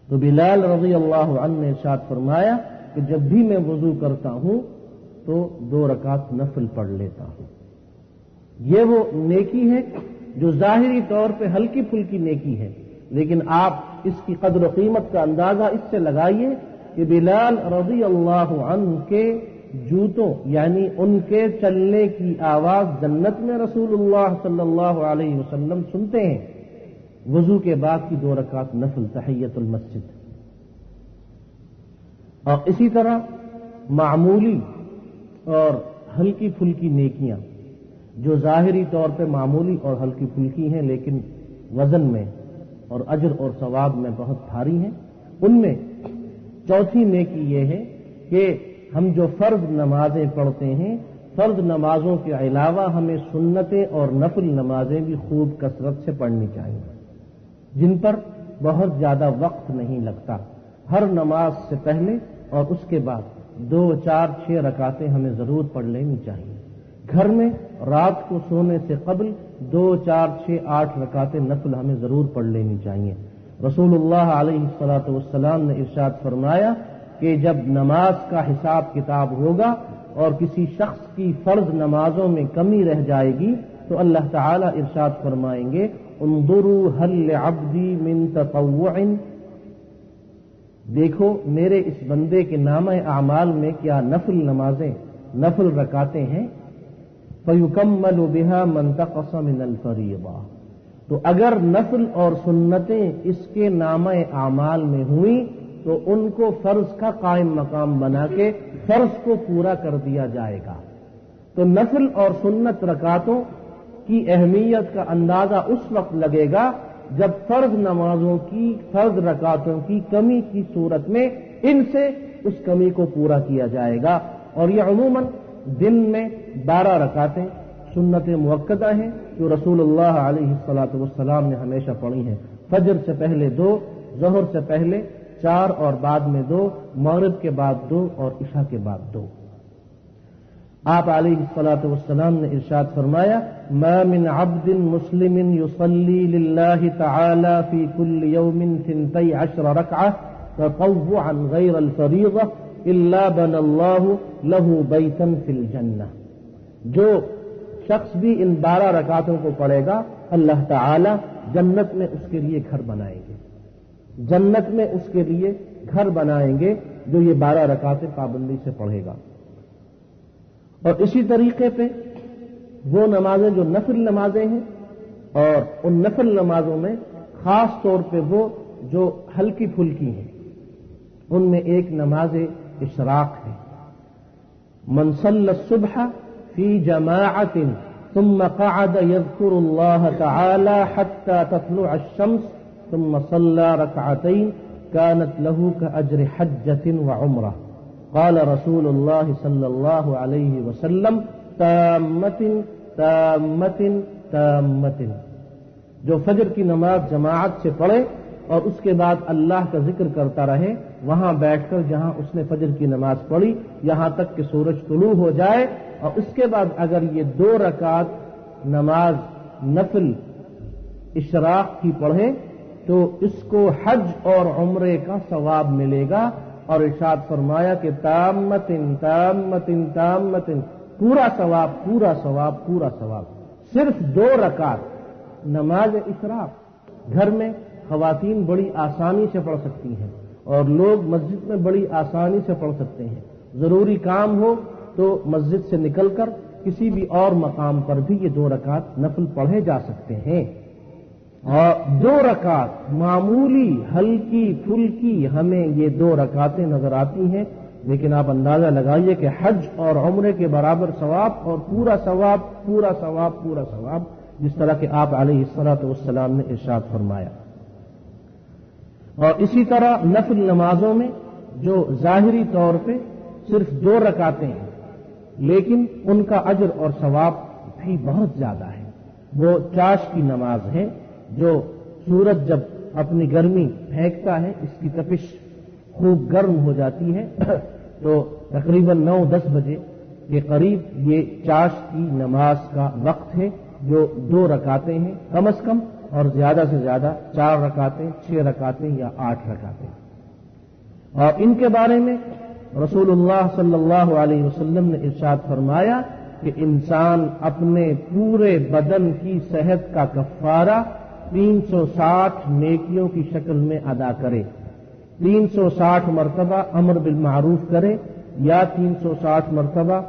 تو بلال رضی اللہ عنہ نے ارشاد فرمایا کہ جب بھی میں وضو کرتا ہوں تو 2 رکعت نفل پڑھ لیتا ہوں۔ یہ وہ نیکی ہے جو ظاہری طور پہ ہلکی پھلکی نیکی ہے، لیکن آپ اس کی قدر و قیمت کا اندازہ اس سے لگائیے کہ بلال رضی اللہ عنہ کے جوتوں یعنی ان کے چلنے کی آواز جنت میں رسول اللہ صلی اللہ علیہ وسلم سنتے ہیں وضو کے بعد کی 2 رکعت نفل تحیت المسجد۔ اور اسی طرح معمولی اور ہلکی پھلکی نیکیاں جو ظاہری طور پہ معمولی اور ہلکی پھلکی ہیں لیکن وزن میں اور اجر اور ثواب میں بہت بھاری ہیں، ان میں چوتھی نیکی یہ ہے کہ ہم جو فرض نمازیں پڑھتے ہیں، فرض نمازوں کے علاوہ ہمیں سنتیں اور نفل نمازیں بھی خوب کثرت سے پڑھنی چاہیے، جن پر بہت زیادہ وقت نہیں لگتا۔ ہر نماز سے پہلے اور اس کے بعد 2 4 6 رکعتیں ہمیں ضرور پڑھ لینی چاہیے۔ گھر میں رات کو سونے سے قبل 2 4 6 8 رکعتیں نفل ہمیں ضرور پڑھ لینی چاہیے۔ رسول اللہ علیہ الصلاۃ والسلام نے ارشاد فرمایا کہ جب نماز کا حساب کتاب ہوگا اور کسی شخص کی فرض نمازوں میں کمی رہ جائے گی تو اللہ تعالی ارشاد فرمائیں گے انظروا هل لعبدی من تطوع، دیکھو میرے اس بندے کے نامہ اعمال میں کیا نفل نمازیں، نفل رکعتیں ہیں، فَيُكَمَّلُ بِهَا مَنْ تَقَصَ مِنَ الْفَرِيضَةِ، تو اگر نفل اور سنتیں اس کے نامہ اعمال میں ہوئیں تو ان کو فرض کا قائم مقام بنا کے فرض کو پورا کر دیا جائے گا۔ تو نفل اور سنت رکعتوں کی اہمیت کا اندازہ اس وقت لگے گا جب فرض نمازوں کی، فرض رکعتوں کی کمی کی صورت میں ان سے اس کمی کو پورا کیا جائے گا۔ اور یہ عموماً دن میں 12 رکعتیں سنت مؤکدہ ہیں جو رسول اللہ علیہ الصلاۃ والسلام نے ہمیشہ پڑھی ہیں۔ فجر سے پہلے 2، ظہر سے پہلے 4 اور بعد میں 2، مغرب کے بعد 2 اور عشاء کے بعد 2۔ آپ علیہ الصلاۃ والسلام نے ارشاد فرمایا ما من عبد مسلم يصلي لله تعالى في كل يوم 12 ركعة تطوعا غير الفريضة إلا بنى الله له بيتا في الجنة، جو شخص بھی ان 12 رکعتوں کو پڑھے گا اللہ تعالی جنت میں اس کے لیے گھر بنائیں گے، جنت میں اس کے لیے گھر بنائیں گے جو یہ 12 رکعتیں پابندی سے پڑھے گا۔ اور اسی طریقے پہ وہ نمازیں جو نفل نمازیں ہیں، اور ان نفل نمازوں میں خاص طور پہ وہ جو ہلکی پھلکی ہیں، ان میں ایک نماز اشراق ہے۔ من صلی الصبح فی جماعت ثم قعد يذكر الله تعالى حتى تطلع الشمس ثم صلى ركعتين كانت له كأجر حجة وعمرة، قال رسول الله صلى الله عليه وسلم تامة تامة تامة، جو فجر کی نماز جماعت سے پڑھے اور اس کے بعد اللہ کا ذکر کرتا رہے وہاں بیٹھ کر جہاں اس نے فجر کی نماز پڑھی یہاں تک کہ سورج طلوع ہو جائے، اور اس کے بعد اگر یہ 2 رکعت نماز نفل اشراق کی پڑھے تو تو اس کو حج اور عمرے کا ثواب ملے گا. اور ارشاد فرمایا کہ تامتن تامتن تامتن، پورا ثواب پورا ثواب پورا ثواب. صرف 2 رکعت نماز اشراق گھر میں خواتین بڑی آسانی سے پڑھ سکتی ہیں اور لوگ مسجد میں بڑی آسانی سے پڑھ سکتے ہیں. ضروری کام ہو تو مسجد سے نکل کر کسی بھی اور مقام پر بھی یہ 2 رکعت نفل پڑھے جا سکتے ہیں. اور 2 رکعت معمولی ہلکی پھلکی ہمیں یہ 2 رکعتیں نظر آتی ہیں، لیکن آپ اندازہ لگائیے کہ حج اور عمرے کے برابر ثواب اور پورا ثواب پورا ثواب پورا ثواب، جس طرح کہ آپ علیہ الصلوۃ والسلام نے ارشاد فرمایا. اور اسی طرح نفل نمازوں میں جو ظاہری طور پہ صرف 2 رکعتیں ہیں لیکن ان کا اجر اور ثواب بھی بہت زیادہ ہے، وہ چاش کی نماز ہے جو سورج جب اپنی گرمی پھینکتا ہے، اس کی تپش خوب گرم ہو جاتی ہے تو تقریباً 9-10 بجے کے قریب یہ چاش کی نماز کا وقت ہے جو 2 رکعتیں ہیں کم از کم، اور زیادہ سے زیادہ 4 رکعتیں 6 رکعتیں یا 8 رکعتیں. اور ان کے بارے میں رسول اللہ صلی اللہ علیہ وسلم نے ارشاد فرمایا کہ انسان اپنے پورے بدن کی صحت کا کفارہ 360 نیکیوں کی شکل میں ادا کرے. 360 مرتبہ امر بالمعروف کرے، یا 360 مرتبہ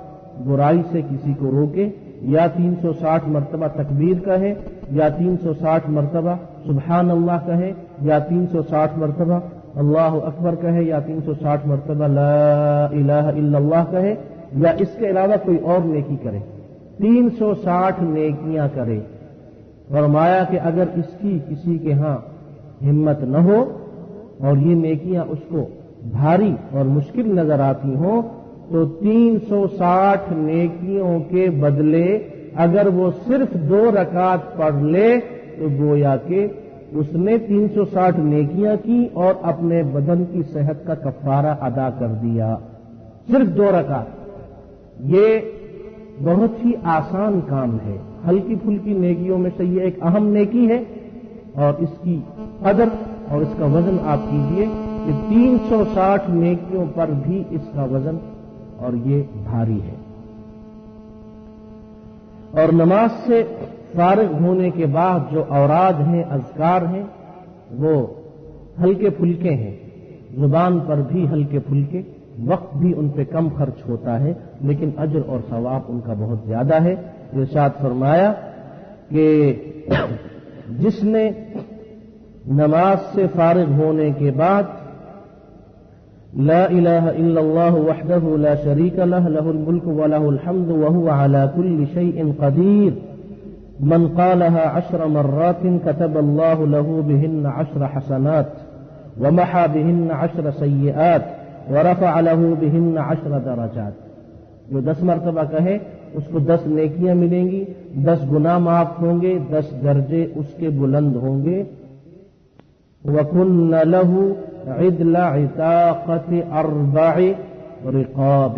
برائی سے کسی کو روکے، یا 360 مرتبہ تکبیر کہے، یا 360 مرتبہ سبحان اللہ کہے، یا 360 مرتبہ اللہ اکبر کہے، یا 360 مرتبہ لا الہ الا اللہ کہے، یا اس کے علاوہ کوئی اور نیکی کرے. 360 نیکیاں کرے. فرمایا کہ اگر اس کی کسی کے ہاں ہمت نہ ہو اور یہ نیکیاں اس کو بھاری اور مشکل نظر آتی ہوں تو 360 نیکیوں کے بدلے اگر وہ صرف 2 رکعت پڑھ لے تو گویا کہ اس نے 360 نیکیاں کی اور اپنے بدن کی صحت کا کفارہ ادا کر دیا. صرف 2 رکعت، یہ بہت ہی آسان کام ہے. ہلکی پھلکی نیکیوں میں سے یہ ایک اہم نیکی ہے، اور اس کی قدر اور اس کا وزن آپ کیجئے کہ 360 نیکیوں پر بھی اس کا وزن اور یہ بھاری ہے. اور نماز سے فارغ ہونے کے بعد جو اوراد ہیں، اذکار ہیں، وہ ہلکے پھلکے ہیں، زبان پر بھی ہلکے پھلکے، وقت بھی ان پہ کم خرچ ہوتا ہے، لیکن اجر اور ثواب ان کا بہت زیادہ ہے. ارشاد فرمایا کہ جس نے نماز سے فارغ ہونے کے بعد لا الہ الا اللہ وحدہ لا شریک لہ لہ الملک ولہ الحمد وہو علی کل شیء قدیر من قالها 10 مرات كتب الله له بهن 10 حسنات ومحى بهن 10 سیئات ورفع له بهن 10 درجات. جو 10 مرتبہ کہے اس کو 10 نیکیاں ملیں گی، 10 گناہ معاف ہوں گے، 10 درجے اس کے بلند ہوں گے. وَكُنَّ لَهُ عِدْلَ عِتَاقَةِ 4 رِقَابٍ،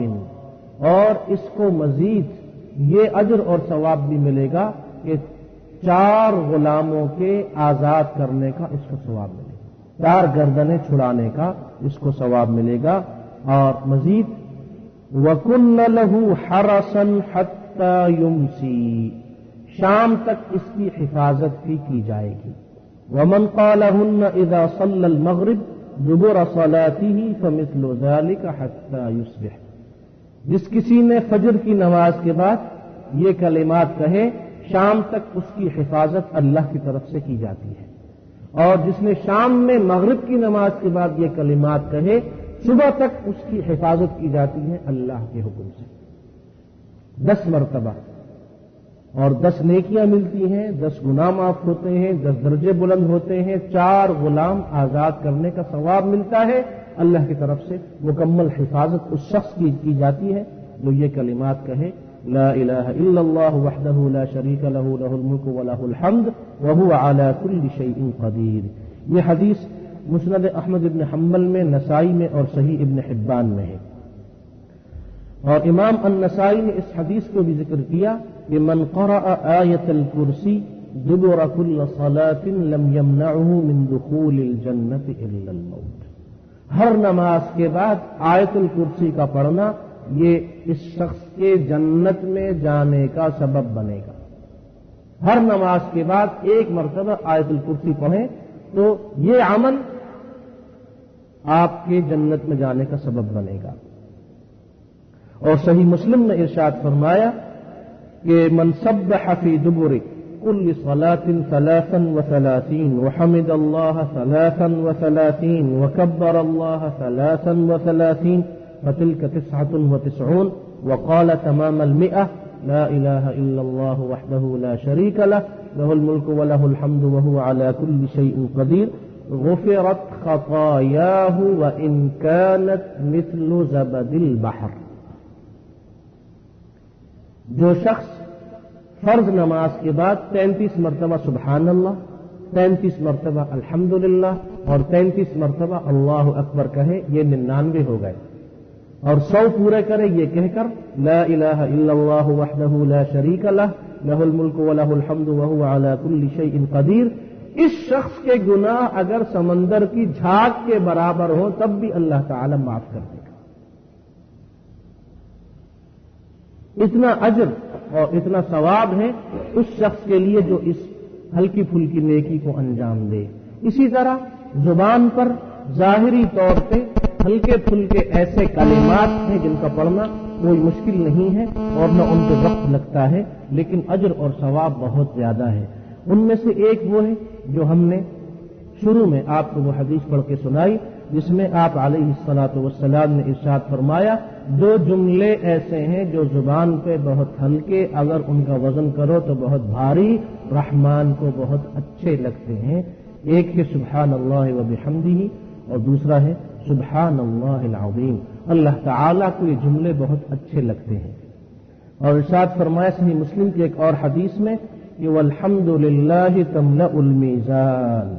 اور اس کو مزید یہ اجر اور ثواب بھی ملے گا کہ 4 غلاموں کے آزاد کرنے کا اس کو ثواب ملے گا، 4 گردنیں چھڑانے کا اس کو ثواب ملے گا. اور مزید وَكُنَّ لَهُ حَرَسًا حَتَّى يُمْسِي، شام تک اس کی حفاظت بھی کی جائے گی. وَمَنْ قَالَهُنَّ إِذَا صَلَّى الْمَغْرِبَ دُبُرَ صَلَاتِهِ فَمِثْلُ ذَلِكَ حَتَّى يُصْبِحَ، جس کسی نے فجر کی نماز کے بعد یہ کلمات کہے، شام تک اس کی حفاظت اللہ کی طرف سے کی جاتی ہے. اور جس نے شام میں مغرب کی نماز کے بعد یہ کلمات کہے، صبح تک اس کی حفاظت کی جاتی ہے اللہ کے حکم سے. 10 مرتبہ، اور 10 نیکیاں ملتی ہیں، 10 گناہ معاف ہوتے ہیں، 10 درجے بلند ہوتے ہیں، 4 غلام آزاد کرنے کا ثواب ملتا ہے. اللہ کی طرف سے مکمل حفاظت اس شخص کی جاتی ہے جو یہ کلمات کہے، لا الہ الا اللہ وحدہ لا شریک لہ لہ الملک ولہ الحمد وہو علی کل شیء قدیر. یہ حدیث مسند احمد ابن حنبل میں، نسائی میں اور صحیح ابن حبان میں ہے. اور امام النسائی نے اس حدیث کو بھی ذکر کیا کہ من قرأ آیت الکرسی دبر كل صلاة لم يمنعه من دخول الجنة إلا الموت. ہر نماز کے بعد آیت الکرسی کا پڑھنا یہ اس شخص کے جنت میں جانے کا سبب بنے گا. ہر نماز کے بعد ایک مرتبہ آیت الکرسی پڑھیں تو یہ عمل آپ کے جنت میں جانے کا سبب بنے گا. اور صحیح مسلم نے ارشاد فرمایا کہ من سبح فی دبر كل صلاة 33 وحمد الله 33 وكبر الله 33 فتلك 99 وقال تمام 100 لا إله إلا الله وحده لا شريك له له الملك وله الحمد وهو على كل شيء قدير غفرت خطاياه وإن كانت مثل زبد البحر. جو شخص فرض نماز کے بعد 33 مرتبہ سبحان اللہ، 33 مرتبہ الحمدللہ اور 33 مرتبہ اللہ اکبر کہے، یہ 99 ہو گئے. اور 100 پورے کرے یہ کہہ کر لا الہ الا اللہ وحدہ لا شریک لہ لہ الملک ولہ الحمد وہو علی کل شیء قدیر. اس شخص کے گناہ اگر سمندر کی جھاگ کے برابر ہو تب بھی اللہ تعالی معاف کر دے گا. اتنا اجر اور اتنا ثواب ہے اس شخص کے لیے جو اس ہلکی پھلکی نیکی کو انجام دے. اسی طرح زبان پر ظاہری طور پہ ہلکے پھلکے ایسے کلمات ہیں جن کا پڑھنا کوئی مشکل نہیں ہے اور نہ ان پہ وقت لگتا ہے، لیکن اجر اور ثواب بہت زیادہ ہے. ان میں سے ایک وہ ہے جو ہم نے شروع میں آپ کو وہ حدیث پڑھ کے سنائی جس میں آپ علیہ الصلاۃ والسلام نے ارشاد فرمایا 2 جملے ایسے ہیں جو زبان پہ بہت ہلکے، اگر ان کا وزن کرو تو بہت بھاری، رحمان کو بہت اچھے لگتے ہیں. ایک ہے سبحان اللہ و بحمدہ اور دوسرا ہے سبحان اللہ العظیم. اللہ تعالیٰ کو یہ جملے بہت اچھے لگتے ہیں. اور ارشاد فرمایا صحیح مسلم کی ایک اور حدیث میں کہ والحمد للہ تملأ المیزان،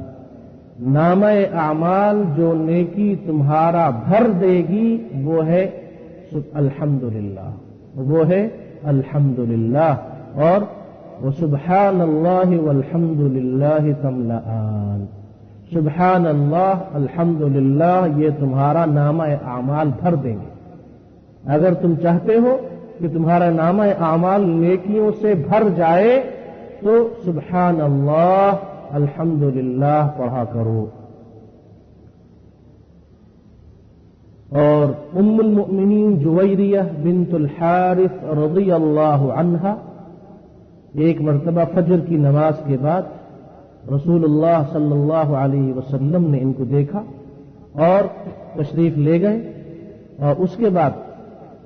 نامہ اعمال جو نیکی تمہارا بھر دے گی وہ ہے الحمدللہ، وہ ہے الحمدللہ. اور وسبحان اللہ والحمدللہ تملأان، سبحان اللہ الحمدللہ یہ تمہارا نامہ اعمال بھر دیں گے. اگر تم چاہتے ہو کہ تمہارا نامہ اعمال نیکیوں سے بھر جائے تو سبحان اللہ الحمدللہ پڑھا کرو. اور ام المؤمنین جویریہ بنت الحارث رضی اللہ عنہا ایک مرتبہ فجر کی نماز کے بعد رسول اللہ صلی اللہ علیہ وسلم نے ان کو دیکھا اور تشریف لے گئے اور اس کے بعد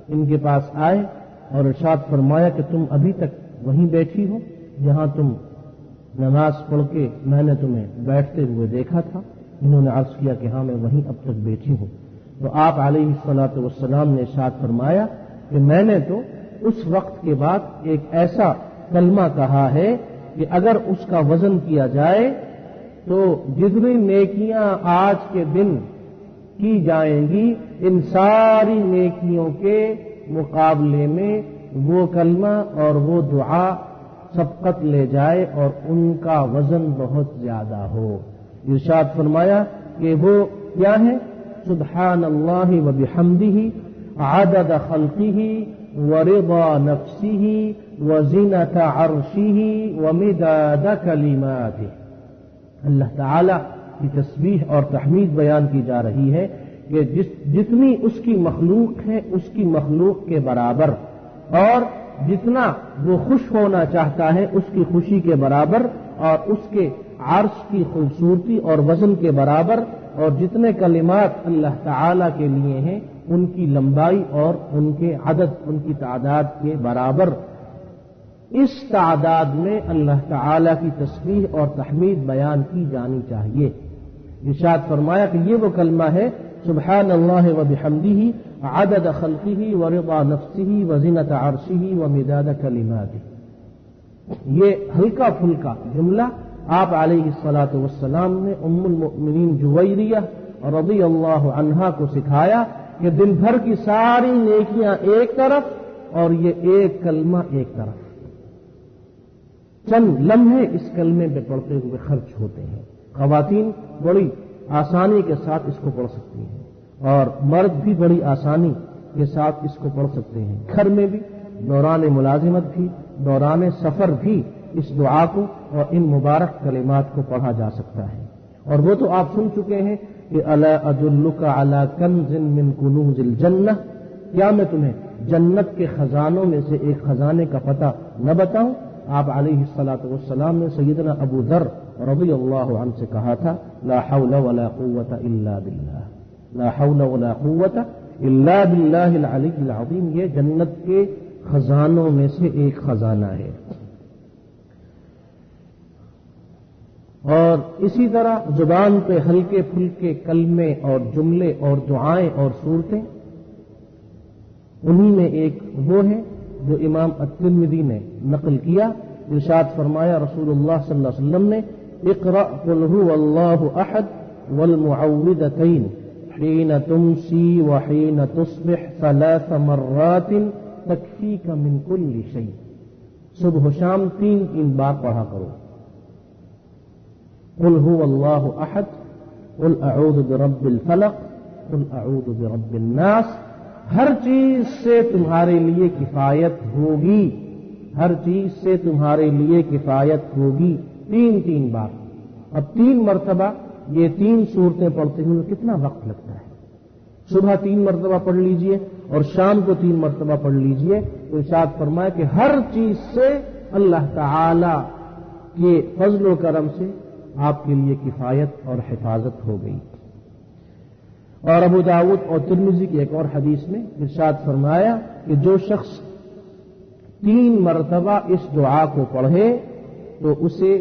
ان کے پاس آئے اور ارشاد فرمایا کہ تم ابھی تک وہیں بیٹھی ہو جہاں تم نماز پڑھ کے میں نے تمہیں بیٹھتے ہوئے دیکھا تھا. انہوں نے عرض کیا کہ ہاں میں وہیں اب تک بیٹھی ہوں. تو آپ علیہ الصلاۃ والسلام نے ارشاد فرمایا کہ میں نے تو اس وقت کے بعد ایک ایسا کلمہ کہا ہے کہ اگر اس کا وزن کیا جائے تو جتنی نیکیاں آج کے دن کی جائیں گی ان ساری نیکیوں کے مقابلے میں وہ کلمہ اور وہ دعا سبقت لے جائے اور ان کا وزن بہت زیادہ ہو. ارشاد فرمایا کہ وہ کیا ہے؟ سبحان اللہ و بحمدہ عدد خلقہ ورضا نفسہ وزنۃ عرشہ ومداد کلماتہ. اللہ تعالی کی تسبیح اور تحمید بیان کی جا رہی ہے کہ جتنی اس کی مخلوق ہے اس کی مخلوق کے برابر، اور جتنا وہ خوش ہونا چاہتا ہے اس کی خوشی کے برابر، اور اس کے عرش کی خوبصورتی اور وزن کے برابر، اور جتنے کلمات اللہ تعالی کے لیے ہیں ان کی لمبائی اور ان کے عدد، ان کی تعداد کے برابر. اس تعداد میں اللہ تعالی کی تسبیح اور تحمید بیان کی جانی چاہیے. ارشاد فرمایا کہ یہ وہ کلمہ ہے سبحان اللہ و بحمدہ عدد خلقہ ورضا نفسہ وزنۃ عرشہ ومداد کلماتہ. یہ ہلکا پھلکا جملہ آپ علیہ الصلاۃ والسلام نے ام المؤمنین جویریہ رضی اللہ عنہا کو سکھایا کہ دن بھر کی ساری نیکیاں ایک طرف اور یہ ایک کلمہ ایک طرف. چند لمحے اس کلمے پہ پڑھتے ہوئے خرچ ہوتے ہیں۔ خواتین بڑی آسانی کے ساتھ اس کو پڑھ سکتی ہیں اور مرد بھی بڑی آسانی کے ساتھ اس کو پڑھ سکتے ہیں۔ گھر میں بھی، دوران ملازمت بھی، دوران سفر بھی اس دعا کو اور ان مبارک کلمات کو پڑھا جا سکتا ہے۔ اور وہ تو آپ سن چکے ہیں کہ الا ادلک علی کنز من کنوز الجنہ، کیا میں تمہیں جنت کے خزانوں میں سے ایک خزانے کا پتہ نہ بتاؤں؟ آپ علیہ الصلوۃ والسلام نے سیدنا ابو ذر رضی اللہ عنہ سے کہا تھا لا حول ولا قوت الا باللہ، لا حول ولا قوت الا باللہ العلی العظیم، یہ جنت کے خزانوں میں سے ایک خزانہ ہے۔ اور اسی طرح زبان پہ ہلکے پھلکے کلمے اور جملے اور دعائیں اور صورتیں، انہی میں ایک وہ ہے جو امام الترمذی نے نقل کیا۔ ارشاد فرمایا رسول اللہ صلی اللہ علیہ وسلم نے اقرأ قل هو اللہ احد والمعوذتین حین تمسی وحین تصبح 3 مرات تکفیک من کل شیء، صبح و شام 3 بار پڑھا کرو۔ قل هو اللہ احد، قل اعوذ برب الفلق، قل اعوذ برب الناس، ہر چیز سے تمہارے لیے کفایت ہوگی، ہر چیز سے تمہارے لیے کفایت ہوگی، 3 بار۔ اب 3 مرتبہ یہ 3 صورتیں پڑھتے ہوئے کتنا وقت لگتا ہے؟ صبح 3 مرتبہ پڑھ لیجئے اور شام کو 3 مرتبہ پڑھ لیجئے، تو ارشاد فرمائے کہ ہر چیز سے اللہ تعالی کے فضل و کرم سے آپ کے لیے کفایت اور حفاظت ہو گئی۔ اور ابو داؤد اور ترمذی کی ایک اور حدیث میں ارشاد فرمایا کہ جو شخص 3 مرتبہ اس دعا کو پڑھے تو اسے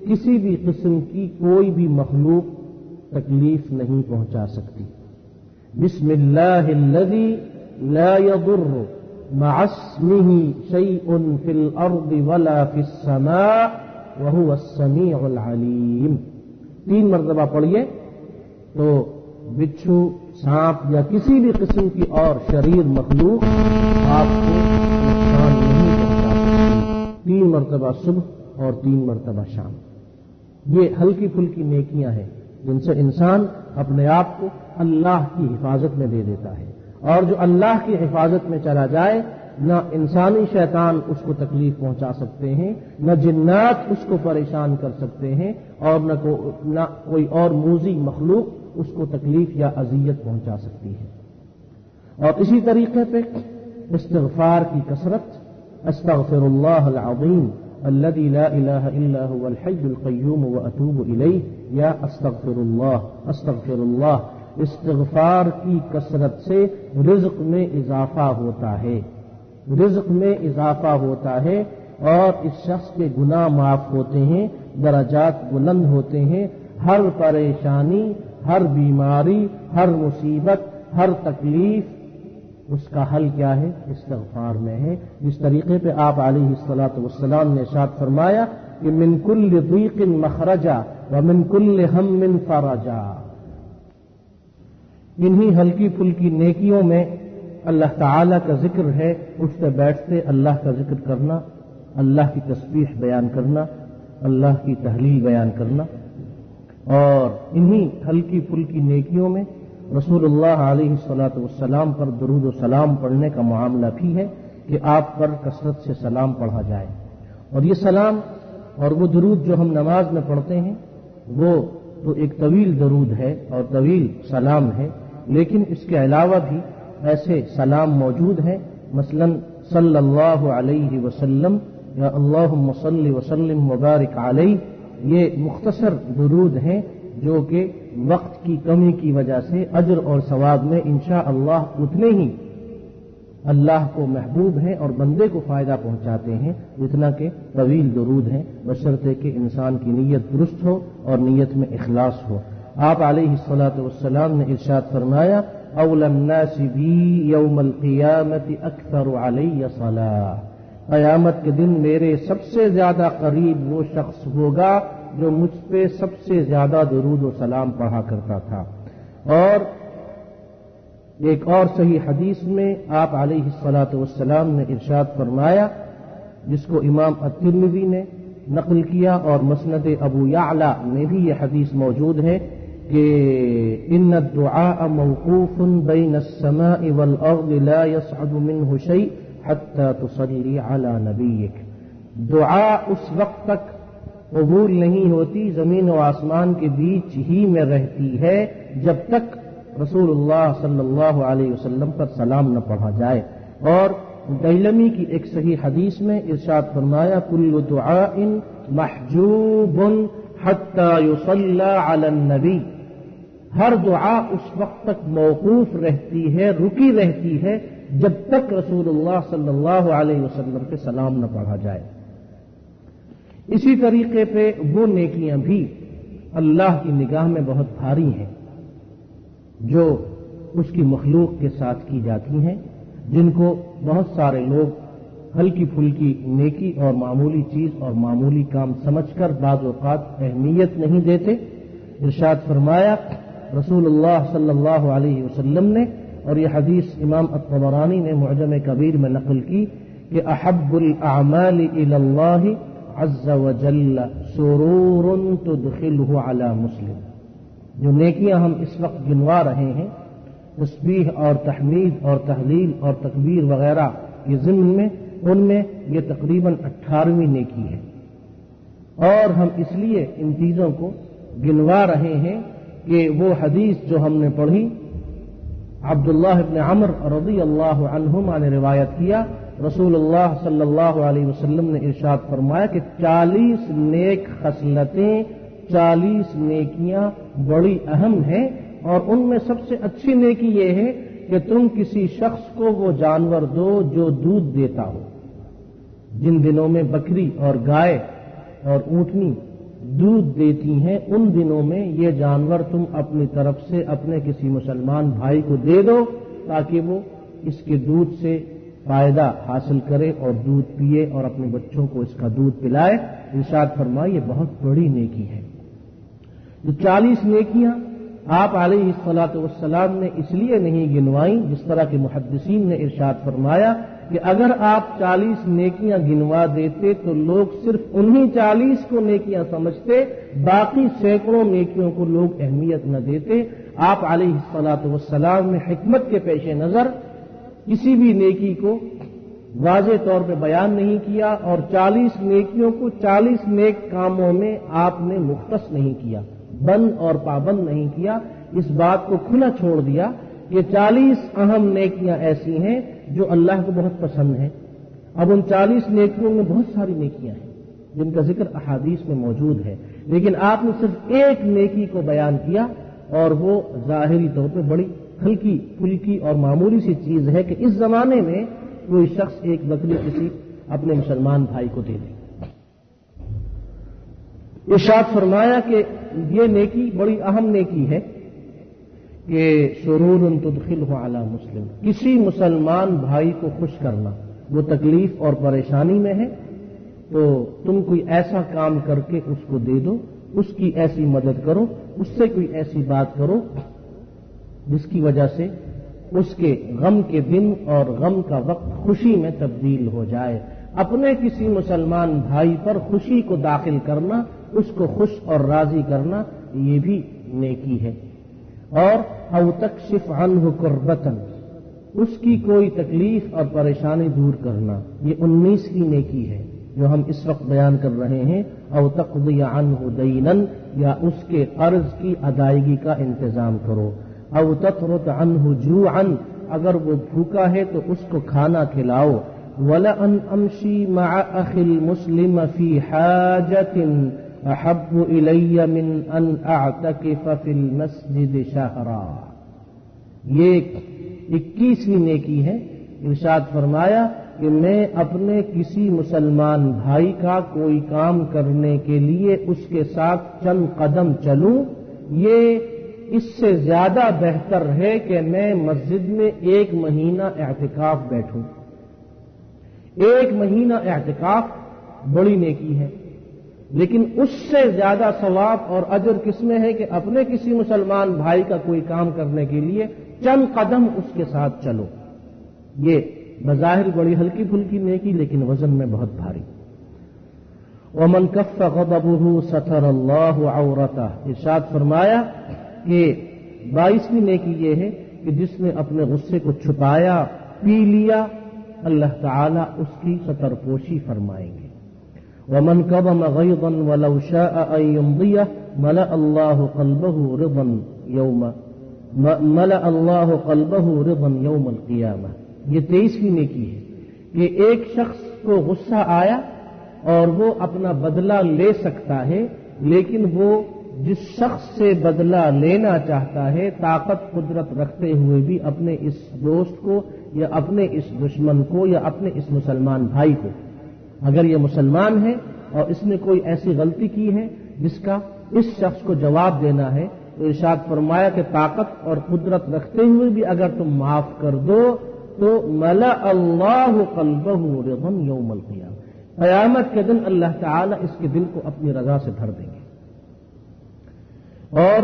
کسی بھی قسم کی کوئی بھی مخلوق تکلیف نہیں پہنچا سکتی۔ بسم اللہ الذی لا يضر مع اسمہ شیء فی الارض ولا فی السماء وهو السمیع العلیم۔ 3 مرتبہ پڑھیے تو بچھو، سانپ یا کسی بھی قسم کی اور شریر مخلوق آپ کو نقصان نہیں پہنچا سکتی۔ 3 مرتبہ صبح اور 3 مرتبہ شام، یہ ہلکی پھلکی نیکیاں ہیں جن سے انسان اپنے آپ کو اللہ کی حفاظت میں دے دیتا ہے۔ اور جو اللہ کی حفاظت میں چلا جائے، نہ انسانی شیطان اس کو تکلیف پہنچا سکتے ہیں، نہ جنات اس کو پریشان کر سکتے ہیں، اور نہ کوئی اور موذی مخلوق اس کو تکلیف یا اذیت پہنچا سکتی ہے۔ اور اسی طریقے پہ استغفار کی کثرت، استغفر اللہ العظیم الذی لا الہ الا هو الحی القیوم واتوب الیہ، یا استغفر اللہ۔ استغفار کی کثرت سے رزق میں اضافہ ہوتا ہے، رزق میں اضافہ ہوتا ہے، اور اس شخص کے گناہ معاف ہوتے ہیں، درجات بلند ہوتے ہیں، ہر پریشانی، ہر بیماری، ہر مصیبت، ہر تکلیف، اس کا حل کیا ہے؟ استغفار میں ہے۔ جس طریقے پہ آپ علیہ الصلوۃ والسلام نے ارشاد فرمایا کہ من کل ضیق مخرجا ومن کل ہم فرجا، انہی ہلکی پھلکی نیکیوں میں اللہ تعالی کا ذکر ہے، اٹھتے بیٹھتے اللہ کا ذکر کرنا، اللہ کی تسبیح بیان کرنا، اللہ کی تحلیل بیان کرنا۔ اور انہی ہلکی پھلکی نیکیوں میں رسول اللہ علیہ الصلوۃ والسلام پر درود و سلام پڑھنے کا معاملہ بھی ہے کہ آپ پر کثرت سے سلام پڑھا جائے۔ اور یہ سلام اور وہ درود جو ہم نماز میں پڑھتے ہیں وہ تو ایک طویل درود ہے اور طویل سلام ہے، لیکن اس کے علاوہ بھی ایسے سلام موجود ہیں، مثلا صلی اللہ علیہ وسلم یا اللہم صلی وسلم وبارک علیہ، یہ مختصر درود ہیں جو کہ وقت کی کمی کی وجہ سے اجر اور ثواب میں انشاءاللہ اتنے ہی اللہ کو محبوب ہیں اور بندے کو فائدہ پہنچاتے ہیں جتنا کہ طویل درود ہیں، بشرطے کہ انسان کی نیت درست ہو اور نیت میں اخلاص ہو۔ آپ علیہ الصلوۃ والسلام نے ارشاد فرمایا اولى الناس بی یوم القیامت اکثر علی صلاۃ، قیامت کے دن میرے سب سے زیادہ قریب وہ شخص ہوگا جو مجھ پہ سب سے زیادہ درود و سلام پڑھا کرتا تھا۔ اور ایک اور صحیح حدیث میں آپ علیہ الصلوۃ والسلام نے ارشاد فرمایا، جس کو امام الترمذی نے نقل کیا اور مسند ابو یعلا میں بھی یہ حدیث موجود ہے کہ ان الدعاء موقوف بین السماء والارض لا يصعد منه شيء حتى تصلي على نبيك. دعا اس وقت تک قبول نہیں ہوتی، زمین و آسمان کے بیچ ہی میں رہتی ہے جب تک رسول اللہ صلی اللہ علیہ وسلم پر سلام نہ پڑھا جائے. اور دیلمی کی ایک صحیح حدیث میں ارشاد فرمایا کل دعاء محجوب حتی یصلی علی النبی، ہر دعا اس وقت تک موقوف رہتی ہے، رکی رہتی ہے جب تک رسول اللہ صلی اللہ علیہ وسلم پہ سلام نہ پڑھا جائے. اسی طریقے پہ وہ نیکیاں بھی اللہ کی نگاہ میں بہت بھاری ہیں جو اس کی مخلوق کے ساتھ کی جاتی ہیں، جن کو بہت سارے لوگ ہلکی پھلکی نیکی اور معمولی چیز اور معمولی کام سمجھ کر بعض اوقات اہمیت نہیں دیتے. ارشاد فرمایا رسول اللہ صلی اللہ علیہ وسلم نے، اور یہ حدیث امام الطبرانی نے معجم کبیر میں نقل کی کہ احب الاعمال الی اللہ عز وجل سرور تدخلہ علی مسلم. جو نیکیاں ہم اس وقت گنوا رہے ہیں، تسبیح اور تحمید اور تحلیل اور تکبیر وغیرہ کے ضمن میں، ان میں یہ تقریباً 18ویں نیکی ہے. اور ہم اس لیے ان چیزوں کو گنوا رہے ہیں کہ وہ حدیث جو ہم نے پڑھی عبداللہ ابن عمر رضی اللہ عنہما نے روایت کیا، رسول اللہ صلی اللہ علیہ وسلم نے ارشاد فرمایا کہ 40 نیک خصلتیں، 40 نیکیاں بڑی اہم ہیں، اور ان میں سب سے اچھی نیکی یہ ہے کہ تم کسی شخص کو وہ جانور دو جو دودھ دیتا ہو. جن دنوں میں بکری اور گائے اور اونٹنی دودھ دیتی ہیں، ان دنوں میں یہ جانور تم اپنی طرف سے اپنے کسی مسلمان بھائی کو دے دو تاکہ وہ اس کے دودھ سے فائدہ حاصل کرے اور دودھ پیے اور اپنے بچوں کو اس کا دودھ پلائے. ارشاد فرمائے یہ بہت بڑی نیکی ہے. جو 40 نیکیاں آپ علیہ الصلاۃ والسلام نے اس لیے نہیں گنوائیں، جس طرح کے محدثین نے ارشاد فرمایا کہ اگر آپ 40 نیکیاں گنوا دیتے تو لوگ صرف انہی 40 کو نیکیاں سمجھتے، باقی سینکڑوں نیکیوں کو لوگ اہمیت نہ دیتے. آپ علیہ الصلاۃ والسلام نے حکمت کے پیش نظر کسی بھی نیکی کو واضح طور پہ بیان نہیں کیا، اور 40 نیکیوں کو 40 نیک کاموں میں آپ نے مختص نہیں کیا، بند اور پابند نہیں کیا. اس بات کو کھلا چھوڑ دیا کہ 40 اہم نیکیاں ایسی ہیں جو اللہ کو بہت پسند ہیں. اب ان 40 نیکیوں میں بہت ساری نیکیاں ہیں جن کا ذکر احادیث میں موجود ہے، لیکن آپ نے صرف ایک نیکی کو بیان کیا، اور وہ ظاہری طور پہ بڑی ہلکی پھلکی اور معمولی سی چیز ہے کہ اس زمانے میں کوئی شخص ایک بکری کسی اپنے مسلمان بھائی کو دے دے. ارشاد فرمایا کہ یہ نیکی بڑی اہم نیکی ہے کہ سرور تدخلہ علی مسلم، کسی مسلمان بھائی کو خوش کرنا. وہ تکلیف اور پریشانی میں ہے تو تم کوئی ایسا کام کر کے اس کو دے دو، اس کی ایسی مدد کرو، اس سے کوئی ایسی بات کرو جس کی وجہ سے اس کے غم کے دن اور غم کا وقت خوشی میں تبدیل ہو جائے. اپنے کسی مسلمان بھائی پر خوشی کو داخل کرنا، اس کو خوش اور راضی کرنا، یہ بھی نیکی ہے. اور او تکشف عنہ کربتن، اس کی کوئی تکلیف اور پریشانی دور کرنا، یہ 19ویں نیکی ہے جو ہم اس وقت بیان کر رہے ہیں. او تقضی عنہ دینا، یا اس کے قرض کی ادائیگی کا انتظام کرو. او تطرد عنہ جوعا، اگر وہ بھوکا ہے تو اس کو کھانا کھلاؤ. وَلَأَنْ أَمْشِي مَعَ أَخِي الْمُسْلِمَ فِي حَاجَةٍ أَحَبُّ إِلَيَّ مِنْ أَنْ أَعْتَكِفَ فِي الْمَسْجِدِ شَهْرًا. یہ 21ویں نیکی ہے. ارشاد فرمایا کہ میں اپنے کسی مسلمان بھائی کا کوئی کام کرنے کے لیے اس کے ساتھ چند قدم چلوں، یہ اس سے زیادہ بہتر ہے کہ میں مسجد میں 1 مہینہ اعتکاف بیٹھوں. 1 مہینہ اعتکاف بڑی نیکی ہے، لیکن اس سے زیادہ ثواب اور اجر کس میں ہے کہ اپنے کسی مسلمان بھائی کا کوئی کام کرنے کے لیے چند قدم اس کے ساتھ چلو. یہ بظاہر بڑی ہلکی پھلکی نیکی، لیکن وزن میں بہت بھاری. ومن کف غضبہ ستر اللہ عورتہ، ارشاد فرمایا کہ 22ویں نیکی یہ ہے کہ جس نے اپنے غصے کو چھپایا، پی لیا، اللہ تعالی اس کی ستر پوشی فرمائیں گے۔ ومن كظم غيظا ولو شاء ان يمضيه ملأ الله قلبه رضا يوم القيامة۔ یہ 23ویں نیکی ہے کہ ایک شخص کو غصہ آیا اور وہ اپنا بدلہ لے سکتا ہے، لیکن وہ جس شخص سے بدلہ لینا چاہتا ہے طاقت قدرت رکھتے ہوئے بھی اپنے اس دوست کو یا اپنے اس دشمن کو یا اپنے اس مسلمان بھائی کو، اگر یہ مسلمان ہے اور اس نے کوئی ایسی غلطی کی ہے جس کا اس شخص کو جواب دینا ہے، تو ارشاد فرمایا کہ طاقت اور قدرت رکھتے ہوئے بھی اگر تم معاف کر دو تو ملأ اللہ قلبہ رضا یوم القیامہ، قیامت کے دن اللہ تعالی اس کے دل کو اپنی رضا سے بھر دیں گے۔ اور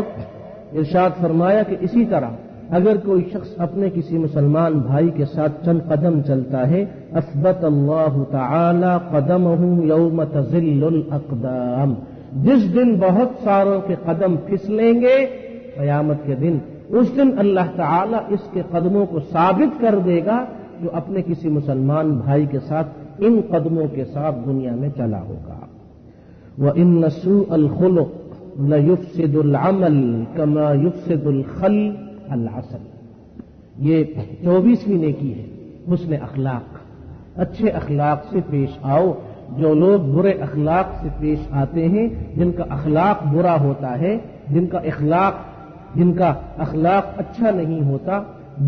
ارشاد فرمایا کہ اسی طرح اگر کوئی شخص اپنے کسی مسلمان بھائی کے ساتھ چند قدم چلتا ہے، اثبت اللہ تعالی قدمہ یوم تزل الاقدام، جس دن بہت ساروں کے قدم پھسلیں گے قیامت کے دن، اس دن اللہ تعالی اس کے قدموں کو ثابت کر دے گا جو اپنے کسی مسلمان بھائی کے ساتھ ان قدموں کے ساتھ دنیا میں چلا ہوگا۔ وَإِنَّ سُوءَ الْخُلُقِ لَيُفْسِدُ الْعَمَلَ كَمَا يُفْسِدُ الْخَلَّ العسل۔ یہ 24ویں نیکی ہے، حسن اخلاق، اچھے اخلاق سے پیش آؤ۔ جو لوگ برے اخلاق سے پیش آتے ہیں، جن کا اخلاق برا ہوتا ہے، جن کا اخلاق اچھا نہیں ہوتا،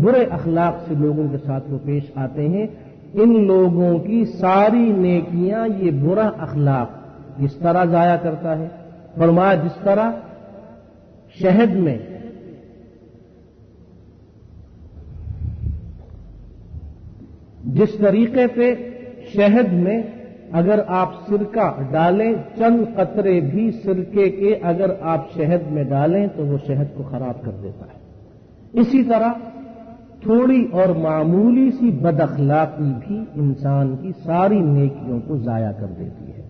برے اخلاق سے لوگوں کے ساتھ وہ پیش آتے ہیں، ان لوگوں کی ساری نیکیاں یہ برا اخلاق اس طرح ضائع کرتا ہے۔ فرمایا جس طرح شہد میں جس طریقے سے شہد میں اگر آپ سرکہ ڈالیں، چند قطرے بھی سرکے کے اگر آپ شہد میں ڈالیں تو وہ شہد کو خراب کر دیتا ہے، اسی طرح تھوڑی اور معمولی سی بد اخلاقی بھی انسان کی ساری نیکیوں کو ضائع کر دیتی ہے۔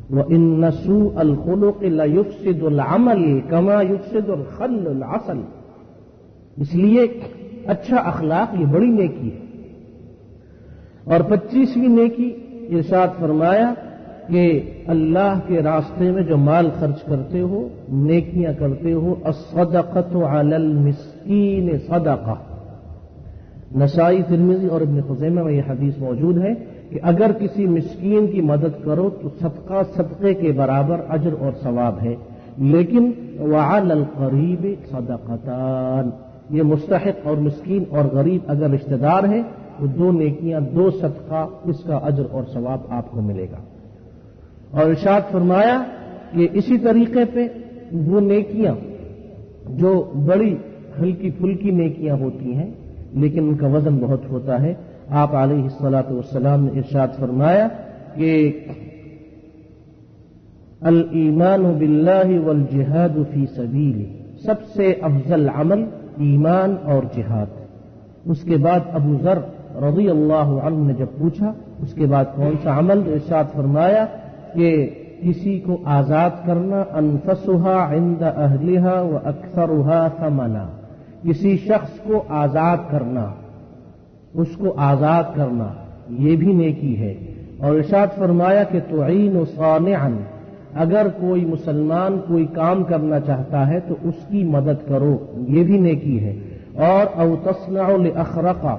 وَإِنَّ سُوءَ الْخُلُقِ لَيُفْسِدُ الْعَمَلَ كَمَا يُفْسِدُ الْخَلُّ الْعَسَلَ، اس لیے اچھا اخلاق یہ بڑی نیکی ہے۔ اور 25ویں نیکی ارشاد فرمایا کہ اللہ کے راستے میں جو مال خرچ کرتے ہو، نیکیاں کرتے ہو، الصدقۃ علی المسکین صدقہ۔ نسائی، ترمذی اور ابن خزیمہ میں یہ حدیث موجود ہے کہ اگر کسی مسکین کی مدد کرو تو صدقہ صدقے کے برابر اجر اور ثواب ہے، لیکن وعلی القریب صدقتان، یہ مستحق اور مسکین اور غریب اگر رشتہ دار ہیں تو 2 نیکیاں، 2 صدقہ، اس کا اجر اور ثواب آپ کو ملے گا۔ اور ارشاد فرمایا کہ اسی طریقے پہ وہ نیکیاں جو بڑی ہلکی پھلکی نیکیاں ہوتی ہیں لیکن ان کا وزن بہت ہوتا ہے، آپ علیہ الصلاۃ والسلام نے ارشاد فرمایا کہ الایمان باللہ والجہاد فی سبیلہ، سب سے افضل عمل ایمان اور جہاد۔ اس کے بعد ابو ذر رضی اللہ عنہ نے جب پوچھا اس کے بعد کون سا عمل، ارشاد فرمایا کہ کسی کو آزاد کرنا، انفسها عند اہلها واکثرها ثمنا، کسی شخص کو آزاد کرنا، اس کو آزاد کرنا یہ بھی نیکی ہے۔ اور ارشاد فرمایا کہ تعین صانعا، اگر کوئی مسلمان کوئی کام کرنا چاہتا ہے تو اس کی مدد کرو، یہ بھی نیکی ہے۔ اور او تصنع لاخرقا،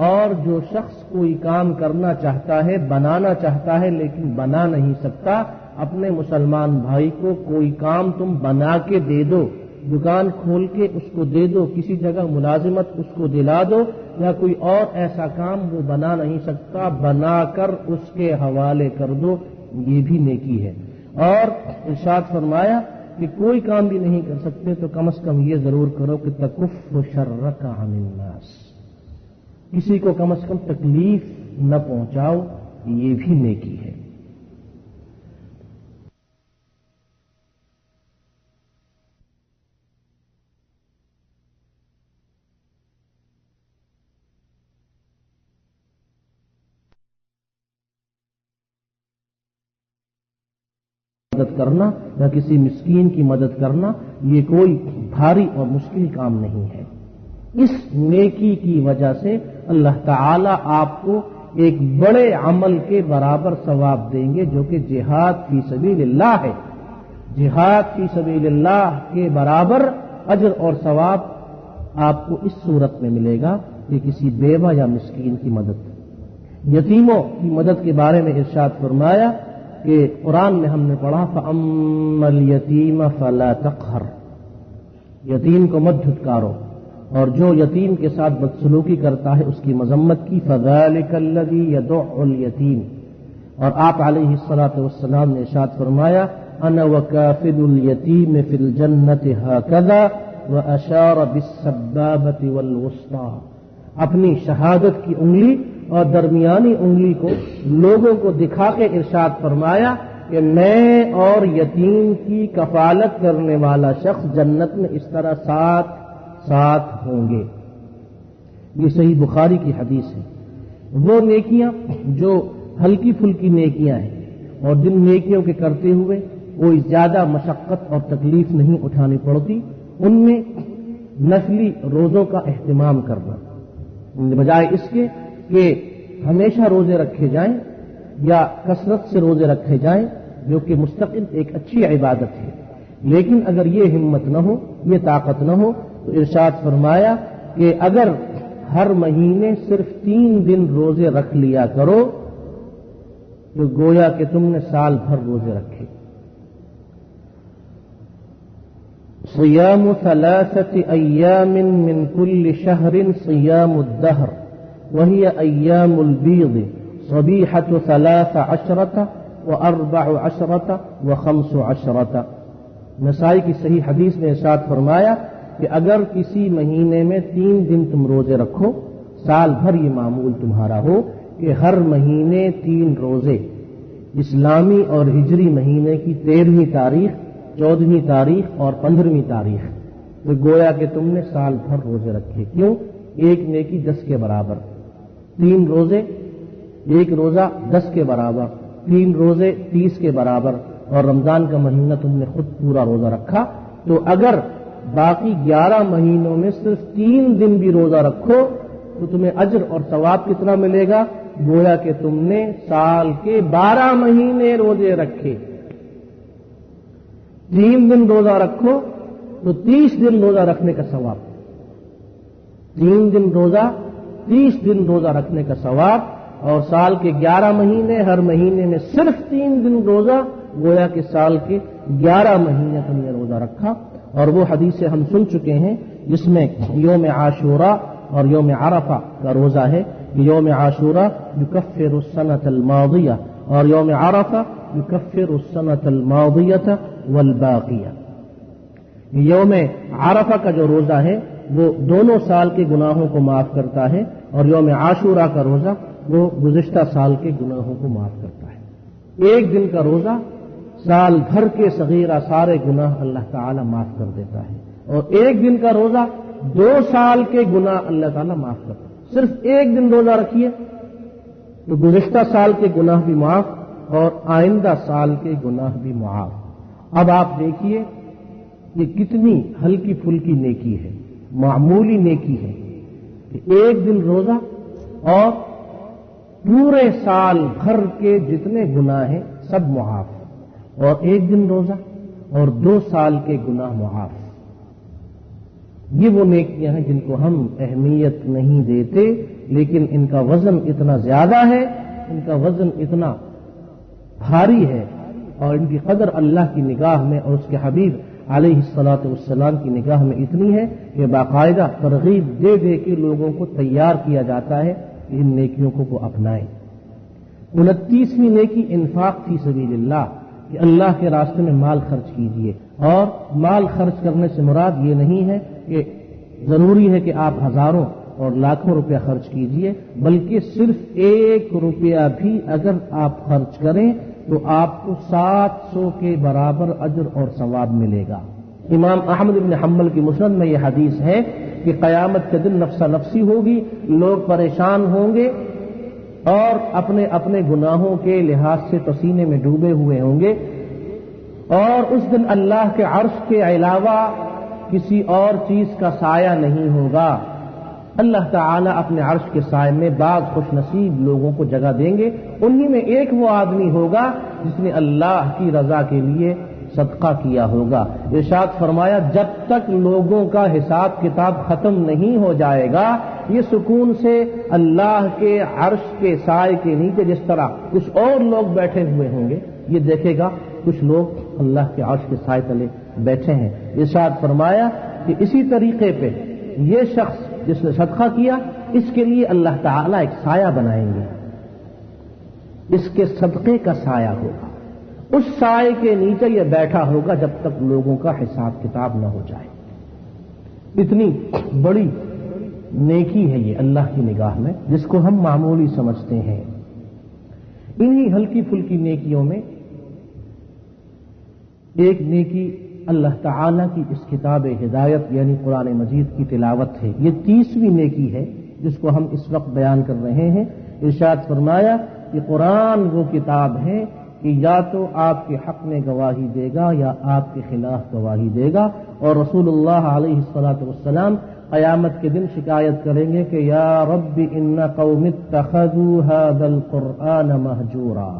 اور جو شخص کوئی کام کرنا چاہتا ہے، بنانا چاہتا ہے لیکن بنا نہیں سکتا، اپنے مسلمان بھائی کو کوئی کام تم بنا کے دے دو، دکان کھول کے اس کو دے دو، کسی جگہ ملازمت اس کو دلا دو، یا کوئی اور ایسا کام وہ بنا نہیں سکتا بنا کر اس کے حوالے کر دو، یہ بھی نیکی ہے۔ اور ارشاد فرمایا کہ کوئی کام بھی نہیں کر سکتے تو کم از کم یہ ضرور کرو کہ تکف شرک عن الناس، کسی کو کم از کم تکلیف نہ پہنچاؤ، یہ بھی نیکی ہے۔ مدد کرنا یا کسی مسکین کی مدد کرنا یہ کوئی بھاری اور مشکل کام نہیں ہے۔ اس نیکی کی وجہ سے اللہ تعالی آپ کو ایک بڑے عمل کے برابر ثواب دیں گے جو کہ جہاد فی سبیل اللہ ہے۔ جہاد فی سبیل اللہ کے برابر اجر اور ثواب آپ کو اس صورت میں ملے گا کہ کسی بیوہ یا مسکین کی مدد۔ یتیموں کی مدد کے بارے میں ارشاد فرمایا کہ قرآن میں ہم نے پڑھا فَأَمَّا الْيَتِيمَ فَلَا تَقْهَرْ، یتیم کو مت دھتکارو، اور جو یتیم کے ساتھ بدسلوکی کرتا ہے اس کی مذمت کی۔ فَذَلِكَ الَّذِي يَدُعُّ الْيَتِيمَ، اور آپ علیہ الصلاۃ والسلام نے ارشاد فرمایا أَنَا وَكَافِلُ الْيَتِيمِ فِي الْجَنَّةِ هَكَذَا وَأَشَارَ بِالسَّبَّابَةِ وَالْوُسْطَىٰ، اپنی شہادت کی انگلی اور درمیانی انگلی کو لوگوں کو دکھا کے ارشاد فرمایا کہ میں اور یتیم کی کفالت کرنے والا شخص جنت میں اس طرح ساتھ ساتھ ہوں گے۔ یہ صحیح بخاری کی حدیث ہے۔ وہ نیکیاں جو ہلکی پھلکی نیکیاں ہیں اور جن نیکیوں کے کرتے ہوئے کوئی زیادہ مشقت اور تکلیف نہیں اٹھانی پڑتی، ان میں نفلی روزوں کا اہتمام کرنا، بجائے اس کے کہ ہمیشہ روزے رکھے جائیں یا کثرت سے روزے رکھے جائیں، جو کہ مستقل ایک اچھی عبادت ہے، لیکن اگر یہ ہمت نہ ہو، یہ طاقت نہ ہو تو ارشاد فرمایا کہ اگر ہر مہینے صرف 3 دن روزے رکھ لیا کرو تو گویا کہ تم نے سال بھر روزے رکھے۔ صیام 3 ایام من کل شہر صیام الدہر وہی ایام البیض صبیحۃ 13 و14 و15۔ نسائی کی صحیح حدیث میں ارشاد فرمایا کہ اگر کسی مہینے میں 3 دن تم روزے رکھو، سال بھر یہ معمول تمہارا ہو کہ ہر مہینے 3 روزے، اسلامی اور ہجری مہینے کی 13ویں تاریخ، 14ویں تاریخ اور 15ویں تاریخ، تو گویا کہ تم نے سال بھر روزے رکھے۔ کیوں؟ ایک نیکی 10 کے برابر، 3 روزے، ایک روزہ 10 کے برابر، 3 روزے 30 کے برابر، اور رمضان کا مہینہ تم نے خود پورا روزہ رکھا، تو اگر باقی 11 مہینوں میں صرف 3 دن بھی روزہ رکھو تو تمہیں اجر اور ثواب کتنا ملے گا؟ گویا کہ تم نے سال کے 12 مہینے روزے رکھے۔ 3 دن روزہ رکھو تو 30 دن روزہ رکھنے کا ثواب، 3 دن روزہ 30 دن روزہ رکھنے کا ثواب، اور سال کے 11 مہینے، ہر مہینے میں صرف 3 دن روزہ، گویا کہ سال کے 11 مہینے تم نے روزہ رکھا۔ اور وہ حدیثیں ہم سن چکے ہیں جس میں یوم عاشوراء اور یوم عرفہ کا روزہ ہے کہ یوم عاشوراء یکفر السنۃ الماضیہ اور یوم عرفہ یکفر السنۃ الماضیہ والباقیہ۔ یوم عرفہ کا جو روزہ ہے وہ دونوں سال کے گناہوں کو معاف کرتا ہے، اور یوم عاشوراء کا روزہ وہ گزشتہ سال کے گناہوں کو معاف کرتا ہے۔ ایک دن کا روزہ سال بھر کے صغیرہ سارے گناہ اللہ تعالی معاف کر دیتا ہے، اور ایک دن کا روزہ 2 سال کے گناہ اللہ تعالی معاف کرتا ہے۔ صرف ایک دن روزہ رکھیے تو گزشتہ سال کے گناہ بھی معاف اور آئندہ سال کے گناہ بھی معاف۔ اب آپ دیکھیے یہ کتنی ہلکی پھلکی نیکی ہے، معمولی نیکی ہے کہ ایک دن روزہ اور پورے سال بھر کے جتنے گناہ ہیں سب معاف، اور ایک دن روزہ اور 2 سال کے گناہ معاف۔ یہ وہ نیکیاں ہیں جن کو ہم اہمیت نہیں دیتے، لیکن ان کا وزن اتنا زیادہ ہے، ان کا وزن اتنا بھاری ہے، اور ان کی قدر اللہ کی نگاہ میں اور اس کے حبیب علیہ الصلاۃ والسلام کی نگاہ میں اتنی ہے کہ باقاعدہ ترغیب دے دے کے لوگوں کو تیار کیا جاتا ہے کہ ان نیکیوں کو اپنائیں۔ 29ویں نیکی انفاق فی سبیل اللہ، کہ اللہ کے راستے میں مال خرچ کیجیے، اور مال خرچ کرنے سے مراد یہ نہیں ہے کہ ضروری ہے کہ آپ ہزاروں اور لاکھوں روپیہ خرچ کیجیے، بلکہ صرف 1 روپیہ بھی اگر آپ خرچ کریں تو آپ کو 700 کے برابر اجر اور ثواب ملے گا۔ امام احمد بن حنبل کی مسند میں یہ حدیث ہے کہ قیامت کے دن نفسا نفسی ہوگی، لوگ پریشان ہوں گے اور اپنے اپنے گناہوں کے لحاظ سے پسینے میں ڈوبے ہوئے ہوں گے، اور اس دن اللہ کے عرش کے علاوہ کسی اور چیز کا سایہ نہیں ہوگا۔ اللہ تعالیٰ اپنے عرش کے سائے میں بعض خوش نصیب لوگوں کو جگہ دیں گے، انہی میں ایک وہ آدمی ہوگا جس نے اللہ کی رضا کے لیے صدقہ کیا ہوگا۔ ارشاد فرمایا جب تک لوگوں کا حساب کتاب ختم نہیں ہو جائے گا، یہ سکون سے اللہ کے عرش کے سائے کے نیچے جس طرح کچھ اور لوگ بیٹھے ہوئے ہوں گے، یہ دیکھے گا کچھ لوگ اللہ کے عرش کے سائے تلے بیٹھے ہیں۔ ارشاد فرمایا کہ اسی طریقے پہ یہ شخص جس نے صدقہ کیا، اس کے لیے اللہ تعالیٰ ایک سایہ بنائیں گے، اس کے صدقے کا سایہ ہوگا، اس سائے کے نیچے یہ بیٹھا ہوگا جب تک لوگوں کا حساب کتاب نہ ہو جائے۔ اتنی بڑی نیکی ہے یہ اللہ کی نگاہ میں، جس کو ہم معمولی سمجھتے ہیں۔ انہی ہلکی پھلکی نیکیوں میں ایک نیکی اللہ تعالیٰ کی اس کتاب ہدایت یعنی قرآن مجید کی تلاوت ہے۔ یہ 30ویں نیکی ہے جس کو ہم اس وقت بیان کر رہے ہیں۔ ارشاد فرمایا کہ قرآن وہ کتاب ہے کہ یا تو آپ کے حق میں گواہی دے گا یا آپ کے خلاف گواہی دے گا، اور رسول اللہ علیہ الصلوۃ والسلام قیامت کے دن شکایت کریں گے کہ یا رب ان قوم اتخذوا هذا القرآن مہجورا۔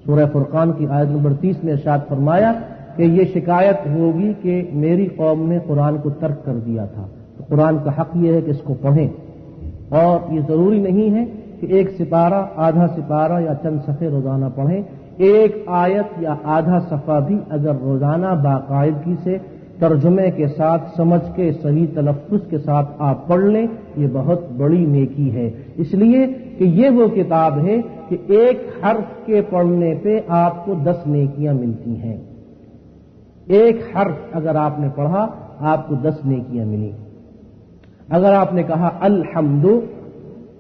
سورہ فرقان کی آیت نمبر 30 میں ارشاد فرمایا کہ یہ شکایت ہوگی کہ میری قوم نے قرآن کو ترک کر دیا تھا۔ تو قرآن کا حق یہ ہے کہ اس کو پڑھیں، اور یہ ضروری نہیں ہے کہ ایک سپارہ، آدھا سپارہ یا چند صفحے روزانہ پڑھیں۔ ایک آیت یا آدھا صفحہ بھی اگر روزانہ باقاعدگی سے ترجمے کے ساتھ سمجھ کے صحیح تلفظ کے ساتھ آپ پڑھ لیں، یہ بہت بڑی نیکی ہے، اس لیے کہ یہ وہ کتاب ہے کہ ایک حرف کے پڑھنے پہ آپ کو 10 نیکیاں ملتی ہیں۔ ایک حرف اگر آپ نے پڑھا آپ کو 10 نیکیاں ملی۔ اگر آپ نے کہا الحمد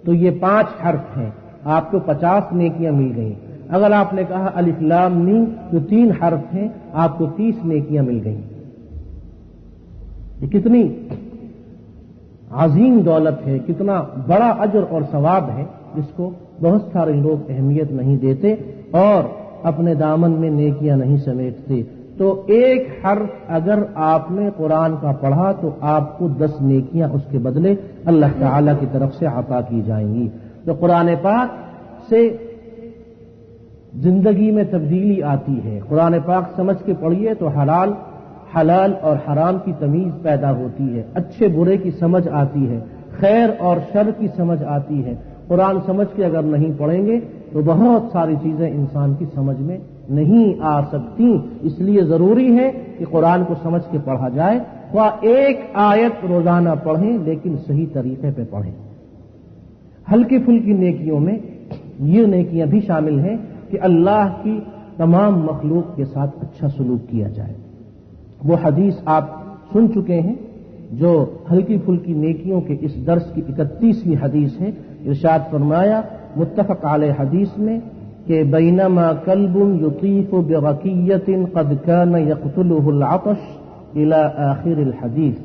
تو یہ 5 حرف ہیں، آپ کو 50 نیکیاں مل گئیں۔ اگر آپ نے کہا الف لام میم جو 3 حرف ہیں، آپ کو 30 نیکیاں مل گئیں۔ یہ کتنی عظیم دولت ہے، کتنا بڑا اجر اور ثواب ہے، جس کو بہت سارے لوگ اہمیت نہیں دیتے اور اپنے دامن میں نیکیاں نہیں سمیٹتے۔ تو ایک حرف اگر آپ نے قرآن کا پڑھا تو آپ کو 10 نیکیاں اس کے بدلے اللہ تعالی کی طرف سے عطا کی جائیں گی۔ تو قرآن پاک سے زندگی میں تبدیلی آتی ہے۔ قرآن پاک سمجھ کے پڑھیے تو حلال اور حرام کی تمیز پیدا ہوتی ہے، اچھے برے کی سمجھ آتی ہے، خیر اور شر کی سمجھ آتی ہے۔ قرآن سمجھ کے اگر نہیں پڑھیں گے تو بہت ساری چیزیں انسان کی سمجھ میں نہیں آ سکتی، اس لیے ضروری ہے کہ قرآن کو سمجھ کے پڑھا جائے۔ خواہ ایک آیت روزانہ پڑھیں لیکن صحیح طریقے پہ پڑھیں۔ ہلکی پھلکی نیکیوں میں یہ نیکیاں بھی شامل ہیں کہ اللہ کی تمام مخلوق کے ساتھ اچھا سلوک کیا جائے۔ وہ حدیث آپ سن چکے ہیں جو ہلکی پھلکی نیکیوں کے اس درس کی 31ویں حدیث ہے۔ ارشاد فرمایا متفق علیہ حدیث میں کہ بینما کلب یطیف برقیۃ قد کان یقتلہ العطش الی آخر الحدیث۔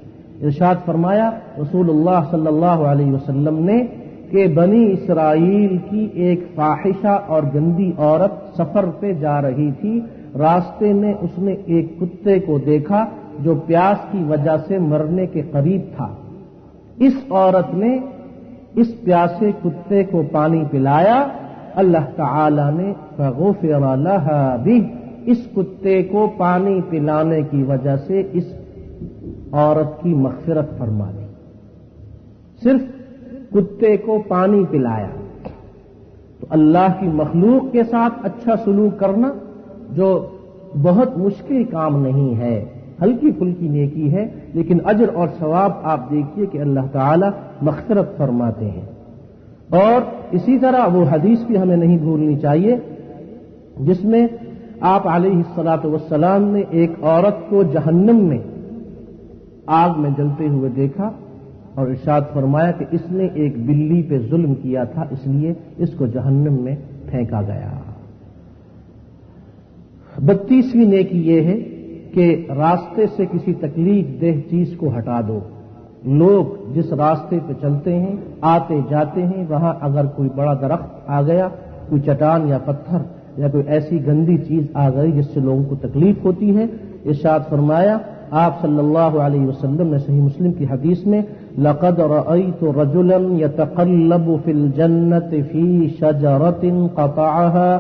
ارشاد فرمایا رسول اللہ صلی اللہ علیہ وسلم نے کہ بنی اسرائیل کی ایک فاحشہ اور گندی عورت سفر پہ جا رہی تھی، راستے میں اس نے ایک کتے کو دیکھا جو پیاس کی وجہ سے مرنے کے قریب تھا۔ اس عورت نے اس پیاسے کتے کو پانی پلایا، اللہ تعالی نے فغفر لها به، اس کتے کو پانی پلانے کی وجہ سے اس عورت کی مغفرت فرما دی۔ صرف کتے کو پانی پلایا۔ تو اللہ کی مخلوق کے ساتھ اچھا سلوک کرنا جو بہت مشکل کام نہیں ہے، ہلکی پھلکی نیکی ہے، لیکن اجر اور ثواب آپ دیکھیے کہ اللہ تعالی مغفرت فرماتے ہیں۔ اور اسی طرح وہ حدیث بھی ہمیں نہیں بھولنی چاہیے جس میں آپ علیہ الصلاۃ والسلام نے ایک عورت کو جہنم میں آگ میں جلتے ہوئے دیکھا اور ارشاد فرمایا کہ اس نے ایک بلی پہ ظلم کیا تھا، اس لیے اس کو جہنم میں پھینکا گیا۔ 32ویں نیکی یہ ہے کہ راستے سے کسی تکلیف دہ چیز کو ہٹا دو۔ لوگ جس راستے پہ چلتے ہیں، آتے جاتے ہیں، وہاں اگر کوئی بڑا درخت آ گیا، کوئی چٹان یا پتھر، یا کوئی ایسی گندی چیز آ گئی جس سے لوگوں کو تکلیف ہوتی ہے. ارشاد فرمایا آپ صلی اللہ علیہ وسلم نے صحیح مسلم کی حدیث میں لقد رأيت رجلا يتقلب في الجنة في شجرة قطعها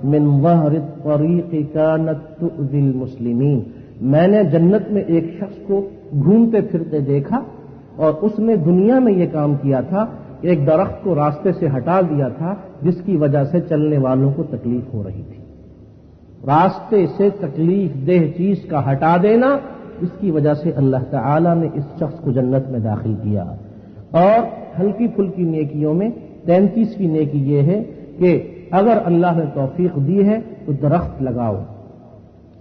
من ظهر الطريق كانت تؤذي المسلمين. میں نے جنت میں ایک شخص کو گھومتے پھرتے دیکھا اور اس نے دنیا میں یہ کام کیا تھا کہ ایک درخت کو راستے سے ہٹا دیا تھا جس کی وجہ سے چلنے والوں کو تکلیف ہو رہی تھی. راستے سے تکلیف دہ چیز کا ہٹا دینا، اس کی وجہ سے اللہ تعالی نے اس شخص کو جنت میں داخل کیا. اور ہلکی پھلکی نیکیوں میں 33ویں نیکی یہ ہے کہ اگر اللہ نے توفیق دی ہے تو درخت لگاؤ.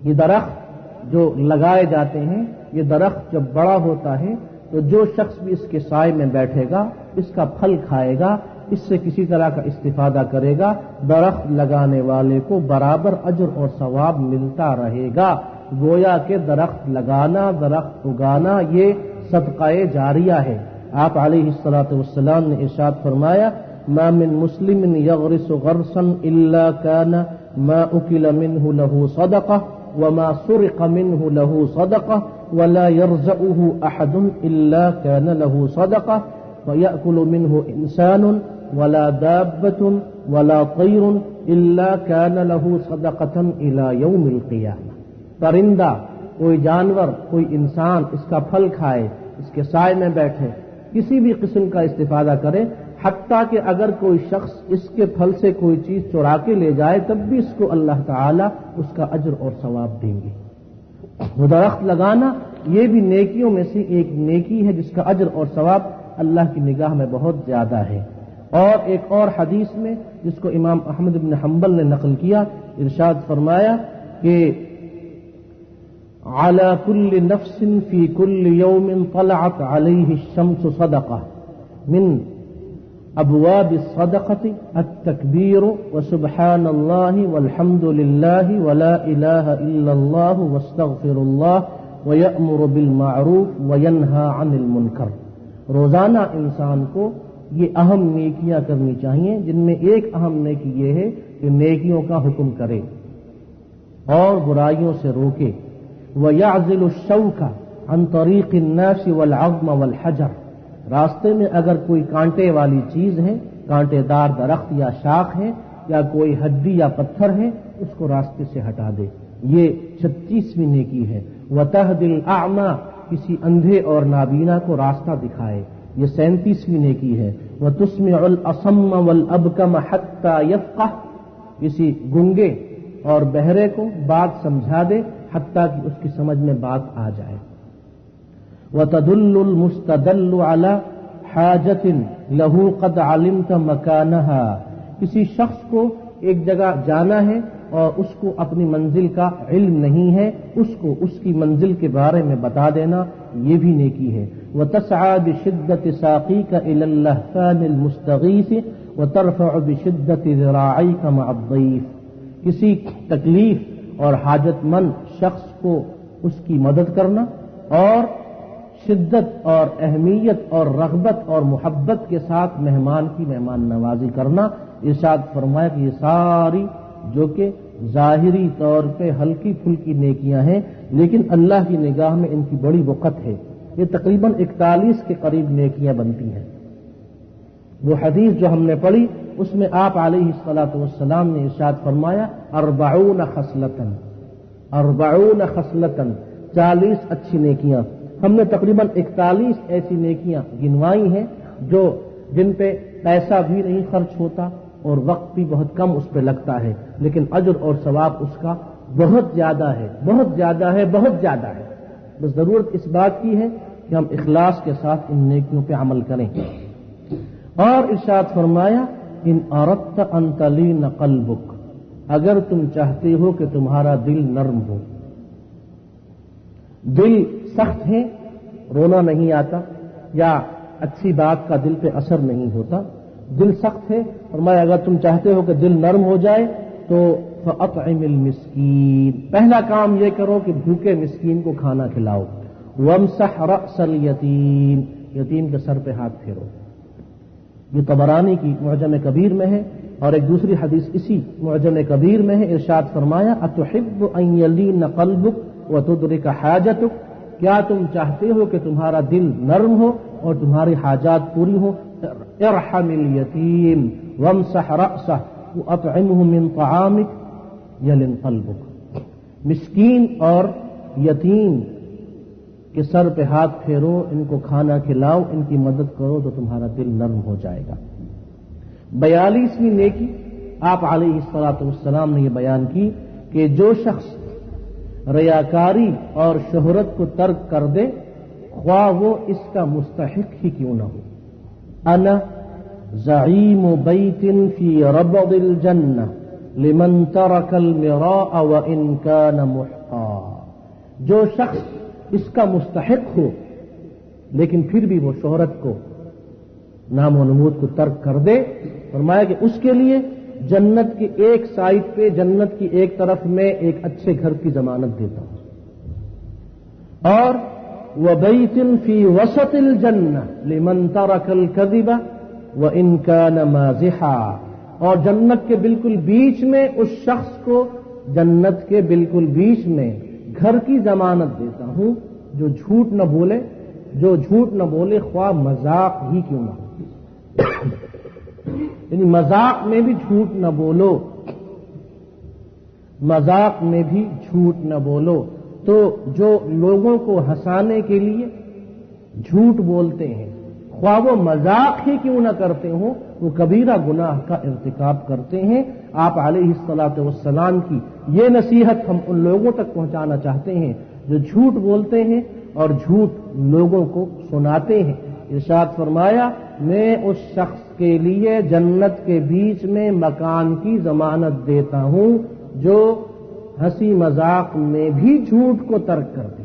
یہ درخت جو لگائے جاتے ہیں، یہ درخت جب بڑا ہوتا ہے تو جو شخص بھی اس کے سائے میں بیٹھے گا، اس کا پھل کھائے گا، اس سے کسی طرح کا استفادہ کرے گا، درخت لگانے والے کو برابر اجر اور ثواب ملتا رہے گا. گویا کہ درخت لگانا، درخت اگانا یہ صدقہ جاریہ ہے. آپ علیہ الصلاۃ والسلام نے ارشاد فرمایا ما من مسلم یغرس غرسا الا كان ما اکل منه له صدقہ وما سرق منه له صدقہ ولا يرزقه احد الا كان له صدقہ ويأكل منه انسان ولا دابة ولا طير الا كان له صدقة الى يوم القيامة. پرندہ، کوئی جانور، کوئی انسان اس کا پھل کھائے، اس کے سائے میں بیٹھے، کسی بھی قسم کا استفادہ کرے، حتیٰ کہ اگر کوئی شخص اس کے پھل سے کوئی چیز چرا کے لے جائے تب بھی اس کو اللہ تعالی اس کا اجر اور ثواب دیں گے. وہ درخت لگانا یہ بھی نیکیوں میں سے ایک نیکی ہے جس کا اجر اور ثواب اللہ کی نگاہ میں بہت زیادہ ہے. اور ایک اور حدیث میں جس کو امام احمد بن حنبل نے نقل کیا، ارشاد فرمایا کہ على كل نفس في كل يوم طلعت عليه الشمس صدقة من أبواب الصدقة التكبير وسبحان الله والحمد لله ولا إله إلا الله واستغفر الله ويأمر بالمعروف وينهى عن المنكر. روزانہ انسان کو یہ اہم نیکیاں کرنی چاہیے، جن میں ایک اہم نیکی یہ ہے کہ نیکیوں کا حکم کرے اور برائیوں سے روکے. وَيَعْزِلُ الشَّوْكَ عَنْ طَرِيقِ النَّاسِ وَالْعَظْمَ وَالْحَجَرِ. راستے میں اگر کوئی کانٹے والی چیز ہے، کانٹے دار درخت یا شاخ ہے یا کوئی ہڈی یا پتھر ہے، اس کو راستے سے ہٹا دے. یہ 36ویں نیکی ہے. وَتَهْدِي الْأَعْمَى، کسی اندھے اور نابینا کو راستہ دکھائے، یہ 37ویں نیکی ہے. وَتُسْمِعُ الْأَصَمَّ وَالْأَبْكَمَ حَتَّى يَفْقَهَ، کسی گنگے اور بہرے کو بات سمجھا دے حتیٰ کہ اس کی سمجھ میں بات آ جائے. وَتَدُلُّ الْمُسْتَدَلُّ عَلَى حَاجَةٍ لَهُ قَدْ عَلِمْتَ مَكَانَهَا، کسی شخص کو ایک جگہ جانا ہے اور اس کو اپنی منزل کا علم نہیں ہے، اس کو اس کی منزل کے بارے میں بتا دینا، یہ بھی نیکی ہے. وَتَسْعَى بِشِدَّةِ سَاقِيكَ إِلَى اللَّهْفَانِ الْمُسْتَغِيثِ وَتَرْفَعُ بِشِدَّةِ ذِرَاعَيْكَ مَعَ الضَّيْفِ. کسی تکلیف اور حاجت مند شخص کو اس کی مدد کرنا اور شدت اور اہمیت اور رغبت اور محبت کے ساتھ مہمان کی مہمان نوازی کرنا. ارشاد فرمایا کہ یہ ساری جو کہ ظاہری طور پہ ہلکی پھلکی نیکیاں ہیں لیکن اللہ کی نگاہ میں ان کی بڑی وقت ہے. یہ تقریباً 41 کے قریب نیکیاں بنتی ہیں. وہ حدیث جو ہم نے پڑھی اس میں آپ علیہ الصلاۃ والسلام نے ارشاد فرمایا 40 خصلتن 40 اچھی نیکیاں. ہم نے تقریباً 41 ایسی نیکیاں گنوائی ہیں جو جن پہ پیسہ بھی نہیں خرچ ہوتا اور وقت بھی بہت کم اس پہ لگتا ہے لیکن اجر اور ثواب اس کا بہت زیادہ ہے، بہت زیادہ ہے، بہت زیادہ ہے. بس ضرورت اس بات کی ہے کہ ہم اخلاص کے ساتھ ان نیکیوں پہ عمل کریں. اور ارشاد فرمایا ان اردت ان تلین قلبک، اگر تم چاہتے ہو کہ تمہارا دل نرم ہو. دل سخت ہے، رونا نہیں آتا یا اچھی بات کا دل پہ اثر نہیں ہوتا. دل سخت ہے، فرمایا اگر تم چاہتے ہو کہ دل نرم ہو جائے تو فاطعم المسکین، پہلا کام یہ کرو کہ بھوکے مسکین کو کھانا کھلاؤ. وامسح رأس الیتیم، یتیم کے سر پہ ہاتھ پھیرو. یہ طبرانی کی معجم کبیر میں ہے اور ایک دوسری حدیث اسی معجم کبیر میں ہے، ارشاد فرمایا اتحب ان یلین قلبک وتدرک حاجتک، کیا تم چاہتے ہو کہ تمہارا دل نرم ہو اور تمہاری حاجات پوری ہو؟ ارحم الیتیم وامسح رأسہ واطعمہ من طعامک یلن قلبک، مسکین اور یتیم کے سر پہ ہاتھ پھیرو، ان کو کھانا کھلاؤ، ان کی مدد کرو تو تمہارا دل نرم ہو جائے گا۔ 42ویں نیکی آپ علیہ الصلوۃ والسلام نے یہ بیان کی کہ جو شخص ریاکاری اور شہرت کو ترک کر دے، خواہ وہ اس کا مستحق ہی کیوں نہ ہو۔ انا زعیم بیت فی ربض الجنہ لمن ترک المراء وان کان محقا، جو شخص اس کا مستحق ہو لیکن پھر بھی وہ شہرت کو، نام و نمود کو ترک کر دے، فرمایا کہ اس کے لیے جنت کی ایک سائڈ پہ، جنت کی ایک طرف میں ایک اچھے گھر کی ضمانت دیتا ہوں۔ اور وَبَيْتٍ فِي وَسَطِ الْجَنَّةِ لِمَنْ تَرَكَ الْكَذِبَ وَإِنْ كَانَ مَازِحًا، اور جنت کے بالکل بیچ میں اس شخص کو، جنت کے بالکل بیچ میں گھر کی ضمانت دیتا ہوں جو جھوٹ نہ بولے، جو جھوٹ نہ بولے خواہ مذاق ہی کیوں نہ ہو، یعنی مذاق میں بھی جھوٹ نہ بولو، مذاق میں بھی جھوٹ نہ بولو۔ تو جو لوگوں کو ہنسانے کے لیے جھوٹ بولتے ہیں، خواہ وہ مذاق ہی کیوں نہ کرتے ہوں، وہ کبیرہ گناہ کا ارتکاب کرتے ہیں۔ آپ علیہ الصلوۃ والسلام کی یہ نصیحت ہم ان لوگوں تک پہنچانا چاہتے ہیں جو جھوٹ بولتے ہیں اور جھوٹ لوگوں کو سناتے ہیں۔ ارشاد فرمایا میں اس شخص کے لیے جنت کے بیچ میں مکان کی ضمانت دیتا ہوں جو ہنسی مذاق میں بھی جھوٹ کو ترک کر دے۔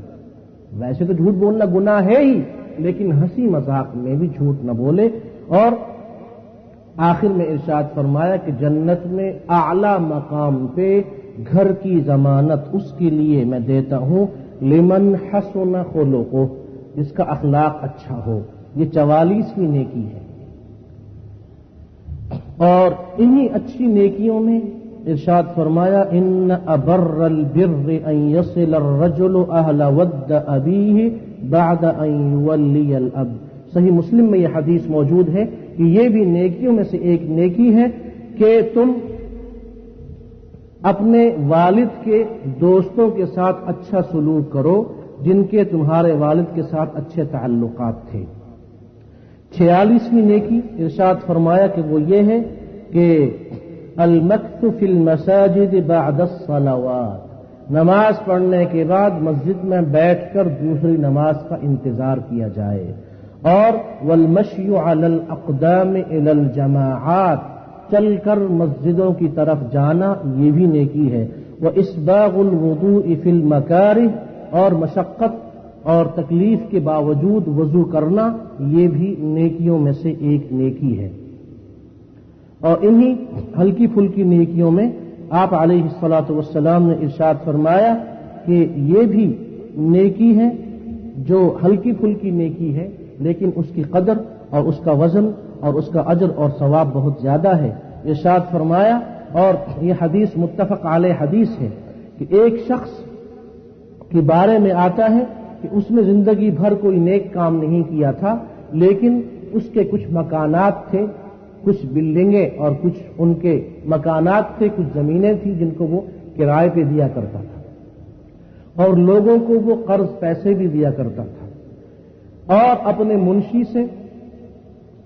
ویسے تو جھوٹ بولنا گناہ ہے ہی، لیکن ہنسی مذاق میں بھی جھوٹ نہ بولے۔ اور آخر میں ارشاد فرمایا کہ جنت میں اعلی مقام پہ گھر کی ضمانت اس کے لیے میں دیتا ہوں لمن حسن خلقہ، جس کا اخلاق اچھا ہو۔ یہ 44ویں نیکی ہے۔ اور انہی اچھی نیکیوں میں ارشاد فرمایا ان ابر البر ان يصل الرجل اهل ود ابيه بعد ان يولي الاب، صحیح مسلم میں یہ حدیث موجود ہے کہ یہ بھی نیکیوں میں سے ایک نیکی ہے کہ تم اپنے والد کے دوستوں کے ساتھ اچھا سلوک کرو جن کے تمہارے والد کے ساتھ اچھے تعلقات تھے۔ 46ویں نیکی ارشاد فرمایا کہ وہ یہ ہے کہ المکث فی المساجد بعد الصلوات، نماز پڑھنے کے بعد مسجد میں بیٹھ کر دوسری نماز کا انتظار کیا جائے۔ اور والمشی علی الاقدام الی الجماعات، چل کر مسجدوں کی طرف جانا یہ بھی نیکی ہے۔ واسباغ الوضوء فی المکارہ، اور مشقت اور تکلیف کے باوجود وضو کرنا یہ بھی نیکیوں میں سے ایک نیکی ہے۔ اور انہی ہلکی پھلکی نیکیوں میں آپ علیہ الصلوۃ والسلام نے ارشاد فرمایا کہ یہ بھی نیکی ہے جو ہلکی پھلکی نیکی ہے لیکن اس کی قدر اور اس کا وزن اور اس کا اجر اور ثواب بہت زیادہ ہے۔ ارشاد فرمایا، اور یہ حدیث متفق علیہ حدیث ہے کہ ایک شخص کے بارے میں آتا ہے کہ اس نے زندگی بھر کوئی نیک کام نہیں کیا تھا، لیکن اس کے کچھ مکانات تھے، کچھ بلڈنگیں اور کچھ ان کے مکانات تھے، کچھ زمینیں تھیں جن کو وہ کرائے پہ دیا کرتا تھا، اور لوگوں کو وہ قرض پیسے بھی دیا کرتا تھا، اور اپنے منشی سے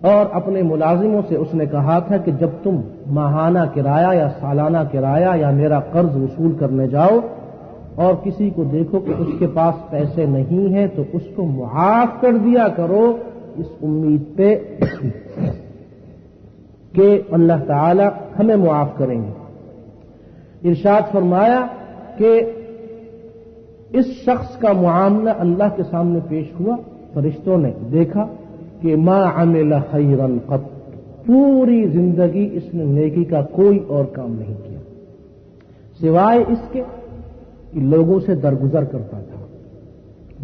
اور اپنے ملازموں سے اس نے کہا تھا کہ جب تم ماہانہ کرایہ یا سالانہ کرایہ یا میرا قرض وصول کرنے جاؤ اور کسی کو دیکھو کہ اس کے پاس پیسے نہیں ہیں تو اس کو معاف کر دیا کرو، اس امید پہ کہ اللہ تعالی ہمیں معاف کریں گے۔ ارشاد فرمایا کہ اس شخص کا معاملہ اللہ کے سامنے پیش ہوا، فرشتوں نے دیکھا کہ ما عمل خیرا قط، پوری زندگی اس نے نیکی کا کوئی اور کام نہیں کیا سوائے اس کے کہ لوگوں سے درگزر کرتا تھا،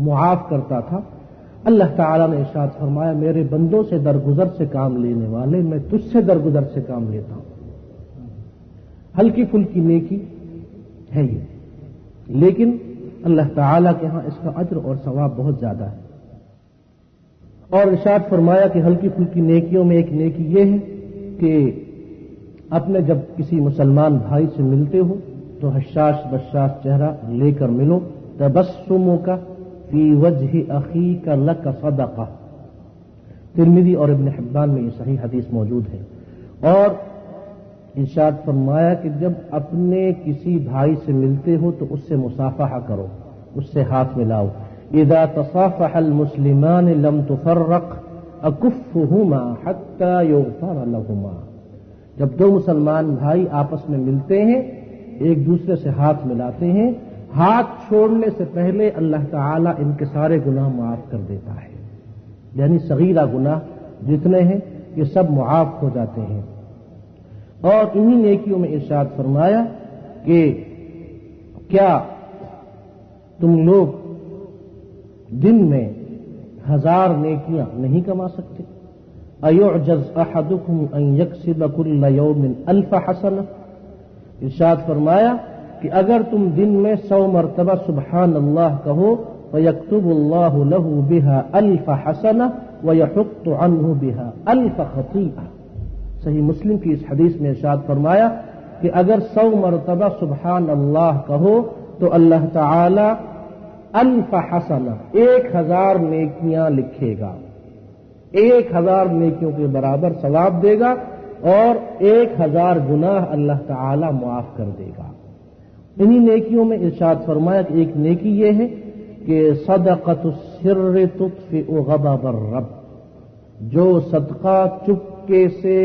معاف کرتا تھا۔ اللہ تعالیٰ نے ارشاد فرمایا میرے بندوں سے درگزر سے کام لینے والے، میں تجھ سے درگزر سے کام لیتا ہوں۔ ہلکی پھلکی نیکی ہے یہ، لیکن اللہ تعالیٰ کے ہاں اس کا اجر اور ثواب بہت زیادہ ہے۔ اور ارشاد فرمایا کہ ہلکی پھلکی نیکیوں میں ایک نیکی یہ ہے کہ اپنے جب کسی مسلمان بھائی سے ملتے ہو تو حشاش بشاش چہرہ لے کر ملو، تبسمک فی وجہ اخیک لک صدقہ، ترمذی اور ابن حبان میں یہ صحیح حدیث موجود ہے۔ اور ارشاد فرمایا کہ جب اپنے کسی بھائی سے ملتے ہو تو اس سے مصافحہ کرو، اس سے ہاتھ ملاؤ۔ اذا تصافح المسلمان لم تفرق اکفہما حتی یغفر لہما، جب دو مسلمان بھائی آپس میں ملتے ہیں، ایک دوسرے سے ہاتھ ملاتے ہیں، ہاتھ چھوڑنے سے پہلے اللہ تعالیٰ ان کے سارے گناہ معاف کر دیتا ہے، یعنی صغیرہ گناہ جتنے ہیں یہ سب معاف ہو جاتے ہیں۔ اور انہی نیکیوں میں ارشاد فرمایا کہ کیا تم لوگ دن میں 1000 نیکیاں نہیں کما سکتے؟ ایعجز احدکم ان یکسب کل یوم 1000 حسنہ، ارشاد فرمایا کہ اگر تم دن میں 100 مرتبہ سبحان اللہ کہو فیکتب اللہ لہ بہا 1000 حسنہ ویحط عنہ بہا 1000 خطیئہ۔ صحیح مسلم کی اس حدیث میں ارشاد فرمایا کہ اگر 100 مرتبہ سبحان اللہ کہو تو اللہ تعالی 1000 حسنہ 1000 نیکیاں لکھے گا، 1000 نیکیوں کے برابر ثواب دے گا اور 1000 گناہ اللہ تعالی معاف کر دے گا۔ انہی نیکیوں میں ارشاد فرمایا کہ ایک نیکی یہ ہے کہ صدقۃ السر تطفئ غضب الرب، جو صدقہ چپکے سے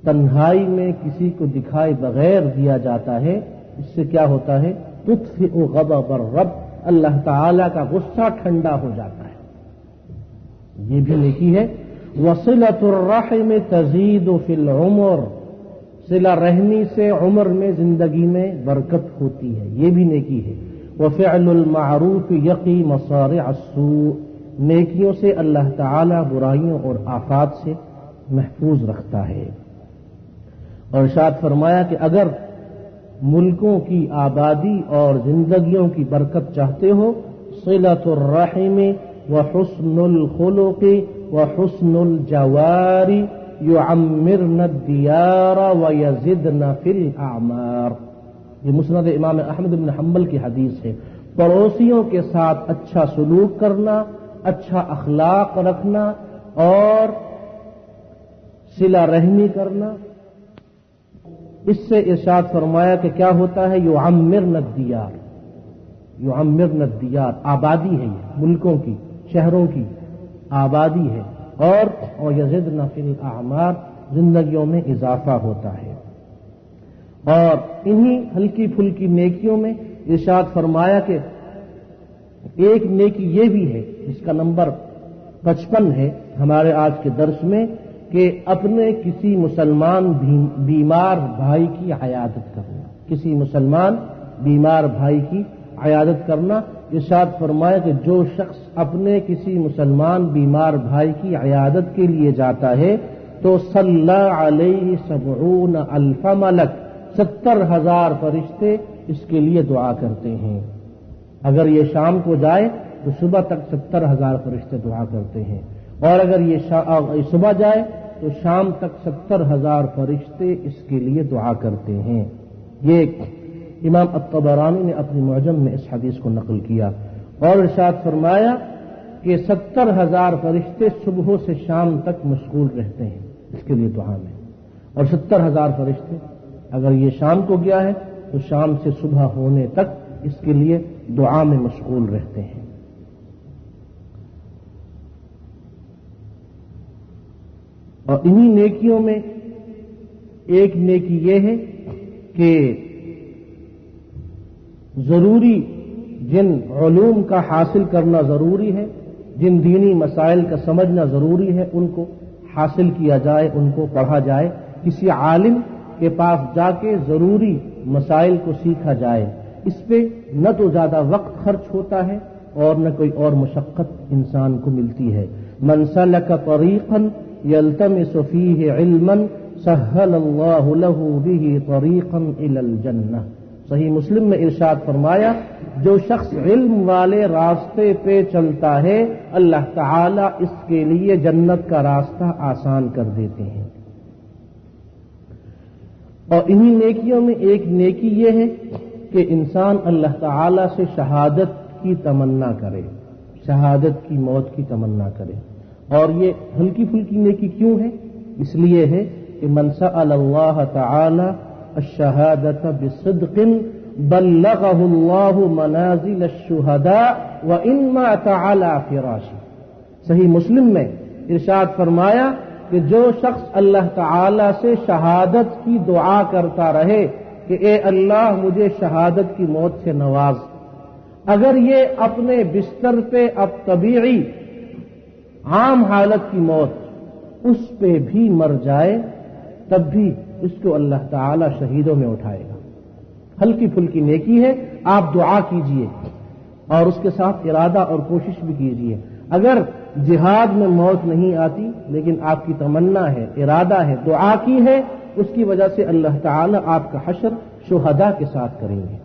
تنہائی میں کسی کو دکھائے بغیر دیا جاتا ہے، اس سے کیا ہوتا ہے؟ تطفئ غضب الرب، اللہ تعالی کا غصہ ٹھنڈا ہو جاتا ہے، یہ بھی نیکی ہے۔ وصلۃ الرحم تزید فی العمر، صلہ رحمی سے عمر میں زندگی میں برکت ہوتی ہے، یہ بھی نیکی ہے۔ وفعل المعروف یقی مصارع السوء، نیکیوں سے اللہ تعالی برائیوں اور آفات سے محفوظ رکھتا ہے۔ اور ارشاد فرمایا کہ اگر ملکوں کی آبادی اور زندگیوں کی برکت چاہتے ہو، صلۃ الرحم وحسن الخلق وحسن الجوار یعمرن الدیار ویزدن فی الاعمار، یہ مسند امام احمد بن حنبل کی حدیث ہے۔ پڑوسیوں کے ساتھ اچھا سلوک کرنا، اچھا اخلاق رکھنا اور صلہ رحمی کرنا، اس سے ارشاد فرمایا کہ کیا ہوتا ہے؟ یعمرن الدیار، یعمرن الدیار، آبادی ہے یہ، ملکوں کی شہروں کی آبادی ہے، اور یزدن فی الاعمار، زندگیوں میں اضافہ ہوتا ہے۔ اور انہی ہلکی پھلکی نیکیوں میں ارشاد فرمایا کہ ایک نیکی یہ بھی ہے جس کا نمبر 55 ہے ہمارے آج کے درس میں، کہ اپنے کسی مسلمان بیمار بھائی کی عیادت کرنا، کسی مسلمان بیمار بھائی کی عیادت کرنا۔ ارشاد فرمایا کہ جو شخص اپنے کسی مسلمان بیمار بھائی کی عیادت کے لیے جاتا ہے تو صلی علیہ 70,000 ملک، 70,000 فرشتے اس کے لیے دعا کرتے ہیں۔ اگر یہ شام کو جائے تو صبح تک 70,000 فرشتے دعا کرتے ہیں، اور اگر یہ صبح جائے تو شام تک 70,000 فرشتے اس کے لیے دعا کرتے ہیں۔ یہ امام الطبرانی نے اپنی معجم میں اس حدیث کو نقل کیا۔ اور ارشاد فرمایا کہ 70,000 فرشتے صبح سے شام تک مشغول رہتے ہیں اس کے لیے دعا میں، اور 70,000 فرشتے اگر یہ شام کو گیا ہے تو شام سے صبح ہونے تک اس کے لیے دعا میں مشغول رہتے ہیں۔ اور انہی نیکیوں میں ایک نیکی یہ ہے کہ ضروری جن علوم کا حاصل کرنا ضروری ہے، جن دینی مسائل کا سمجھنا ضروری ہے، ان کو حاصل کیا جائے، ان کو پڑھا جائے، کسی عالم کے پاس جا کے ضروری مسائل کو سیکھا جائے۔ اس پہ نہ تو زیادہ وقت خرچ ہوتا ہے اور نہ کوئی اور مشقت انسان کو ملتی ہے۔ من سلک طریقا یلتمس فیہ علما سهل الله له به طريقا الى الجنہ۔ صحیح مسلم میں ارشاد فرمایا جو شخص علم والے راستے پہ چلتا ہے اللہ تعالی اس کے لیے جنت کا راستہ آسان کر دیتے ہیں۔ اور انہی نیکیوں میں ایک نیکی یہ ہے کہ انسان اللہ تعالی سے شہادت کی تمنا کرے، شہادت کی موت کی تمنا کرے۔ اور یہ ہلکی پھلکی نیکی کیوں ہے؟ اس لیے ہے کہ من سأل اللہ تعالی الشہادت بصدق بلغه اللہ منازل الشہداء وان مات علی فراشہ۔ صحیح مسلم میں ارشاد فرمایا کہ جو شخص اللہ تعالی سے شہادت کی دعا کرتا رہے کہ اے اللہ مجھے شہادت کی موت سے نواز، اگر یہ اپنے بستر پہ اب طبیعی عام حالت کی موت اس پہ بھی مر جائے تب بھی اس کو اللہ تعالی شہیدوں میں اٹھائے گا۔ ہلکی پھلکی نیکی ہے، آپ دعا کیجئے اور اس کے ساتھ ارادہ اور کوشش بھی کیجئے۔ اگر جہاد میں موت نہیں آتی لیکن آپ کی تمنا ہے، ارادہ ہے، دعا کی ہے، اس کی وجہ سے اللہ تعالی آپ کا حشر شہداء کے ساتھ کریں گے۔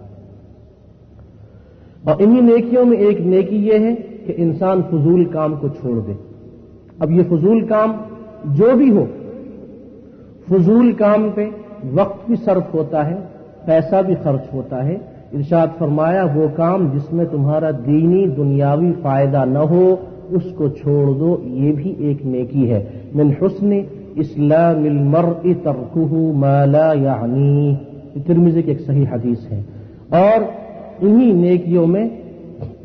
اور انہی نیکیوں میں ایک نیکی یہ ہے کہ انسان فضول کام کو چھوڑ دے۔ اب یہ فضول کام جو بھی ہو، فضول کام پہ وقت بھی صرف ہوتا ہے، پیسہ بھی خرچ ہوتا ہے۔ ارشاد فرمایا وہ کام جس میں تمہارا دینی دنیاوی فائدہ نہ ہو اس کو چھوڑ دو، یہ بھی ایک نیکی ہے۔ من حسن اسلام المرء ترکہ ما لا یعنی، یہ ترمذی کی ایک صحیح حدیث ہے۔ اور انہی نیکیوں میں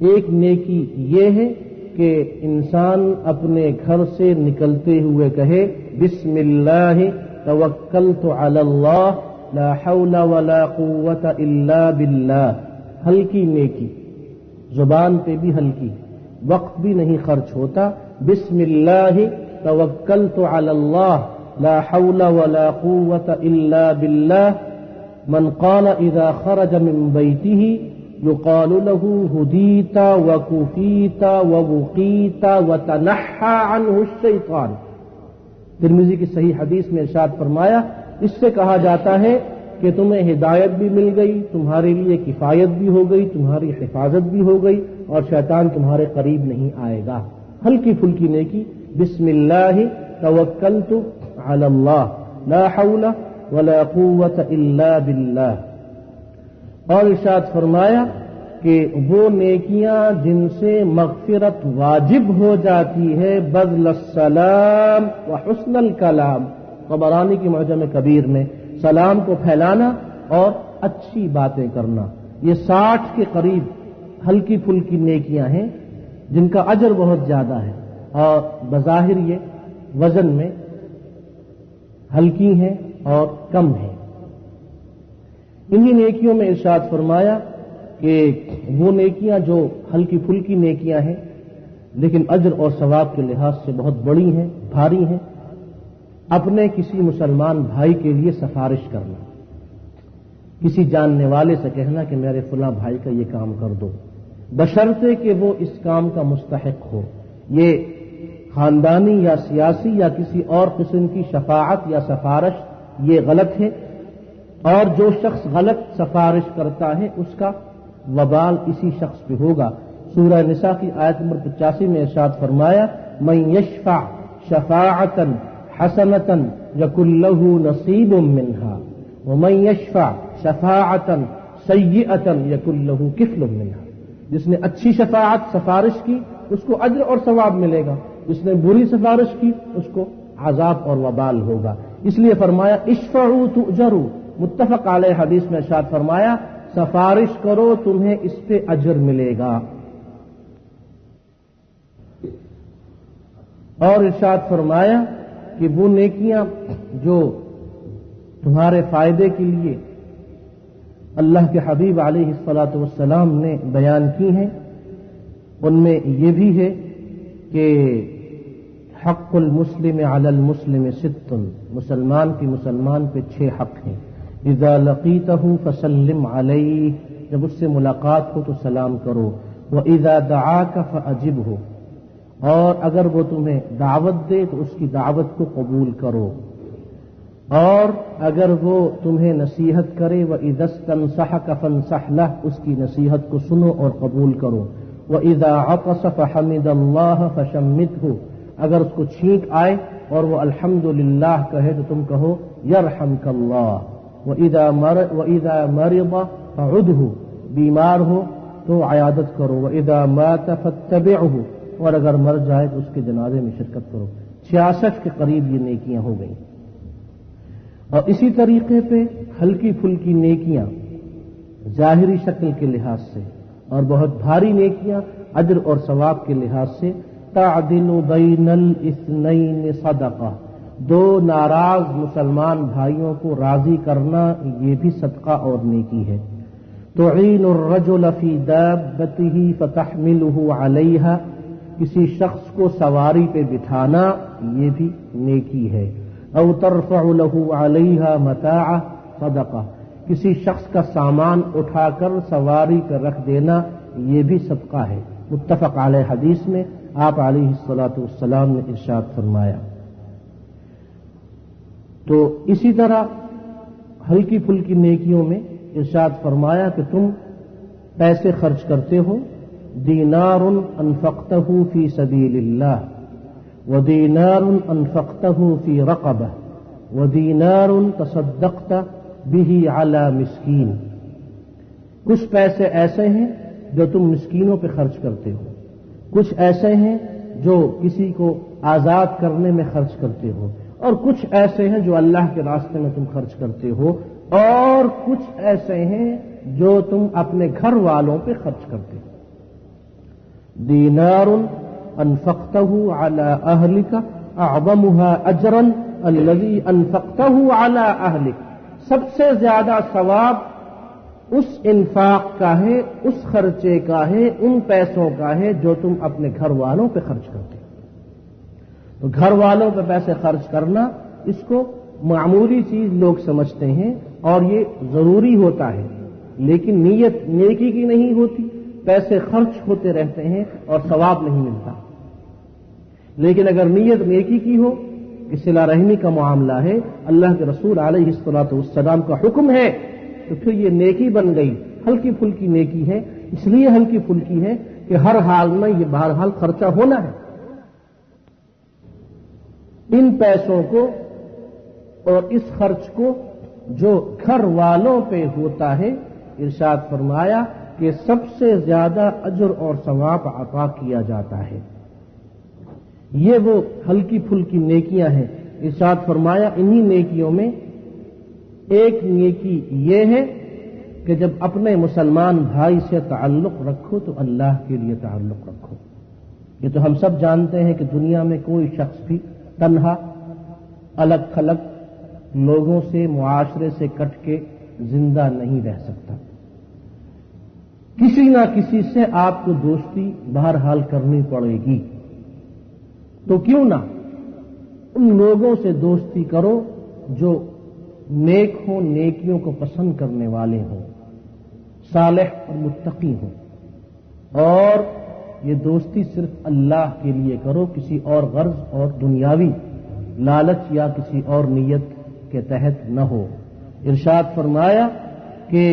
ایک نیکی یہ ہے کہ انسان اپنے گھر سے نکلتے ہوئے کہے بسم اللہ توکلت علی اللہ لا حول ولا قوت الا باللہ۔ ہلکی نیکی، زبان پہ بھی ہلکی، وقت بھی نہیں خرچ ہوتا۔ بسم اللہ توکلت علی اللہ لا حول ولا قوت الا باللہ۔ من قال اذا خرج من بیتہ یقال له ہدیت وکفیت ووقیت وتنحى عنہ الشیطان۔ ترمذی کی صحیح حدیث میں ارشاد فرمایا اس سے کہا جاتا ہے کہ تمہیں ہدایت بھی مل گئی، تمہارے لیے کفایت بھی ہو گئی، تمہاری حفاظت بھی ہو گئی اور شیطان تمہارے قریب نہیں آئے گا۔ ہلکی پھلکی نیکی، بسم اللہ توکلت علی اللہ لا حول ولا قوت الا باللہ۔ اور ارشاد فرمایا کہ وہ نیکیاں جن سے مغفرت واجب ہو جاتی ہے بذل السلام وحسن الکلام، طبرانی کی معجم کبیر میں سلام کو پھیلانا اور اچھی باتیں کرنا، یہ 60 کے قریب ہلکی پھلکی نیکیاں ہیں جن کا اجر بہت زیادہ ہے اور بظاہر یہ وزن میں ہلکی ہیں اور کم ہیں۔ انہی نیکیوں میں ارشاد فرمایا کہ وہ نیکیاں جو ہلکی پھلکی نیکیاں ہیں لیکن اجر اور ثواب کے لحاظ سے بہت بڑی ہیں، بھاری ہیں۔ اپنے کسی مسلمان بھائی کے لیے سفارش کرنا، کسی جاننے والے سے کہنا کہ میرے فلاں بھائی کا یہ کام کر دو، بشرطے کہ وہ اس کام کا مستحق ہو۔ یہ خاندانی یا سیاسی یا کسی اور قسم کی شفاعت یا سفارش یہ غلط ہے، اور جو شخص غلط سفارش کرتا ہے اس کا وبال اسی شخص پہ ہوگا۔ سورہ نساء کی آیت نمبر 85 میں ارشاد فرمایا من یشفع شفاعتا حسنة یکن لہ نصیب منہا ومن یشفع شفاعتا سیئتا یکن لہ کفل منہا۔ جس نے اچھی شفاعت سفارش کی اس کو اجر اور ثواب ملے گا، جس نے بری سفارش کی اس کو عذاب اور وبال ہوگا۔ اس لیے فرمایا اشفعوا تؤجروا، متفق علیہ حدیث میں ارشاد فرمایا سفارش کرو تمہیں اس پہ اجر ملے گا۔ اور ارشاد فرمایا کہ وہ نیکیاں جو تمہارے فائدے کے لیے اللہ کے حبیب علیہ الصلاۃ والسلام نے بیان کی ہیں ان میں یہ بھی ہے کہ حق المسلم علی المسلم ست، مسلمان کی مسلمان پہ 6 حق ہیں۔ اذا لقیتہ فسلم علیہ، جب اس سے ملاقات ہو تو سلام کرو۔ واذا دعاک فاجبہ، اور اگر وہ تمہیں دعوت دے تو اس کی دعوت کو قبول کرو۔ اور اگر وہ تمہیں نصیحت کرے وَإِذَا اسْتَنصَحَكَ فَانصَحْ لَهُ، اس کی نصیحت کو سنو اور قبول کرو. وَإِذَا عَطَسَ فَحَمِدَ اللَّهَ فَشَمِّتْهُ، اگر اس کو چھینک آئے اور وہ الحمدللہ کہے تو تم کہو یرحمک اللہ. وَإِذَا مَرِضَ فَعُدْهُ، بیمار ہو تو عیادت کرو. وَإِذَا مَاتَ فَاتَّبِعْهُ، اور اگر مر جائے تو اس کے جنازے میں شرکت کرو. 66 کے قریب یہ نیکیاں ہو گئیں. اور اسی طریقے پہ ہلکی پھلکی نیکیاں ظاہری شکل کے لحاظ سے اور بہت بھاری نیکیاں اجر اور ثواب کے لحاظ سے تعدل بین الاثنین صدقہ، دو ناراض مسلمان بھائیوں کو راضی کرنا یہ بھی صدقہ اور نیکی ہے. تعین الرجل فی دابتہ فتحملہ علیہا، کسی شخص کو سواری پہ بٹھانا یہ بھی نیکی ہے. او ترفع له علیہا متاعہ صدقہ، کسی شخص کا سامان اٹھا کر سواری پر رکھ دینا یہ بھی صدقہ ہے. متفق علیہ حدیث میں آپ علیہ الصلاۃ والسلام نے ارشاد فرمایا. تو اسی طرح ہلکی پھلکی نیکیوں میں ارشاد فرمایا کہ تم پیسے خرچ کرتے ہو، دینار انفقتہ فی سبیل اللہ، ودینار انفقتہ فی رقبہ، ودینار تصدقت بہ علی مسکین. کچھ پیسے ایسے ہیں جو تم مسکینوں پہ خرچ کرتے ہو، کچھ ایسے ہیں جو کسی کو آزاد کرنے میں خرچ کرتے ہو، اور کچھ ایسے ہیں جو اللہ کے راستے میں تم خرچ کرتے ہو، اور کچھ ایسے ہیں جو تم اپنے گھر والوں پہ خرچ کرتے ہو. دینار انفقتہ علی اہلک اعظمها اجرا الذی انفقتہ علی اہلک، سب سے زیادہ ثواب اس انفاق کا ہے، اس خرچے کا ہے، ان پیسوں کا ہے جو تم اپنے گھر والوں پہ خرچ کرتے ہو. تو گھر والوں پہ پیسے خرچ کرنا اس کو معمولی چیز لوگ سمجھتے ہیں اور یہ ضروری ہوتا ہے، لیکن نیت نیکی کی نہیں ہوتی. پیسے خرچ ہوتے رہتے ہیں اور ثواب نہیں ملتا. لیکن اگر نیت نیکی کی ہو کہ صلہ رحمی کا معاملہ ہے، اللہ کے رسول علیہ الصلوۃ والسلام کا حکم ہے، تو پھر یہ نیکی بن گئی. ہلکی پھلکی نیکی ہے، اس لیے ہلکی پھلکی ہے کہ ہر حال میں یہ بہرحال خرچہ ہونا ہے. ان پیسوں کو اور اس خرچ کو جو گھر والوں پہ ہوتا ہے، ارشاد فرمایا کہ سب سے زیادہ اجر اور ثواب عطا کیا جاتا ہے. یہ وہ ہلکی پھلکی نیکیاں ہیں. ارشاد فرمایا انہی نیکیوں میں ایک نیکی یہ ہے کہ جب اپنے مسلمان بھائی سے تعلق رکھو تو اللہ کے لیے تعلق رکھو. یہ تو ہم سب جانتے ہیں کہ دنیا میں کوئی شخص بھی تنہا الگ تھلگ لوگوں سے معاشرے سے کٹ کے زندہ نہیں رہ سکتا. کسی نہ کسی سے آپ کو دوستی بہرحال کرنی پڑے گی. تو کیوں نہ ان لوگوں سے دوستی کرو جو نیک ہوں، نیکیوں کو پسند کرنے والے ہوں، صالح اور متقی ہوں. اور یہ دوستی صرف اللہ کے لیے کرو، کسی اور غرض اور دنیاوی لالچ یا کسی اور نیت کے تحت نہ ہو. ارشاد فرمایا کہ